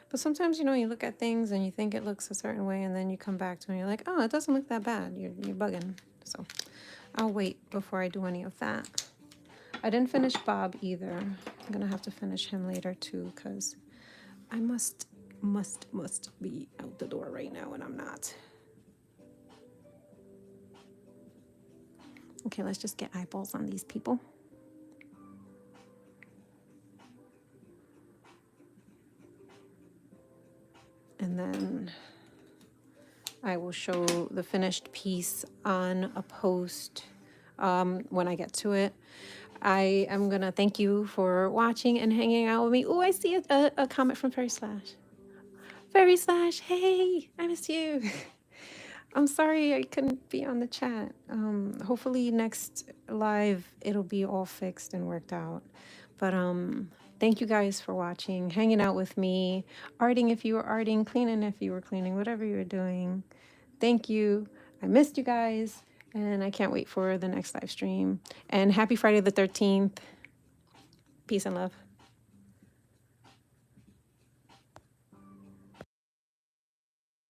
But sometimes, you know, you look at things and you think it looks a certain way, and then you come back to it and you're like, oh, it doesn't look that bad. You're bugging. So I'll wait before I do any of that. I didn't finish Bob either. I'm gonna have to finish him later too, because I must be out the door right now, and I'm not. Okay, let's just get eyeballs on these people. And then I will show the finished piece on a post when I get to it. I am going to thank you for watching and hanging out with me. Oh, I see a comment from Fairy Slash. Fairy Slash, hey, I missed you. I'm sorry I couldn't be on the chat. Hopefully next live it'll be all fixed and worked out. But thank you guys for watching, hanging out with me, arting if you were arting, cleaning if you were cleaning, whatever you were doing. Thank you. I missed you guys, and I can't wait for the next live stream. And happy Friday the 13th. Peace and love.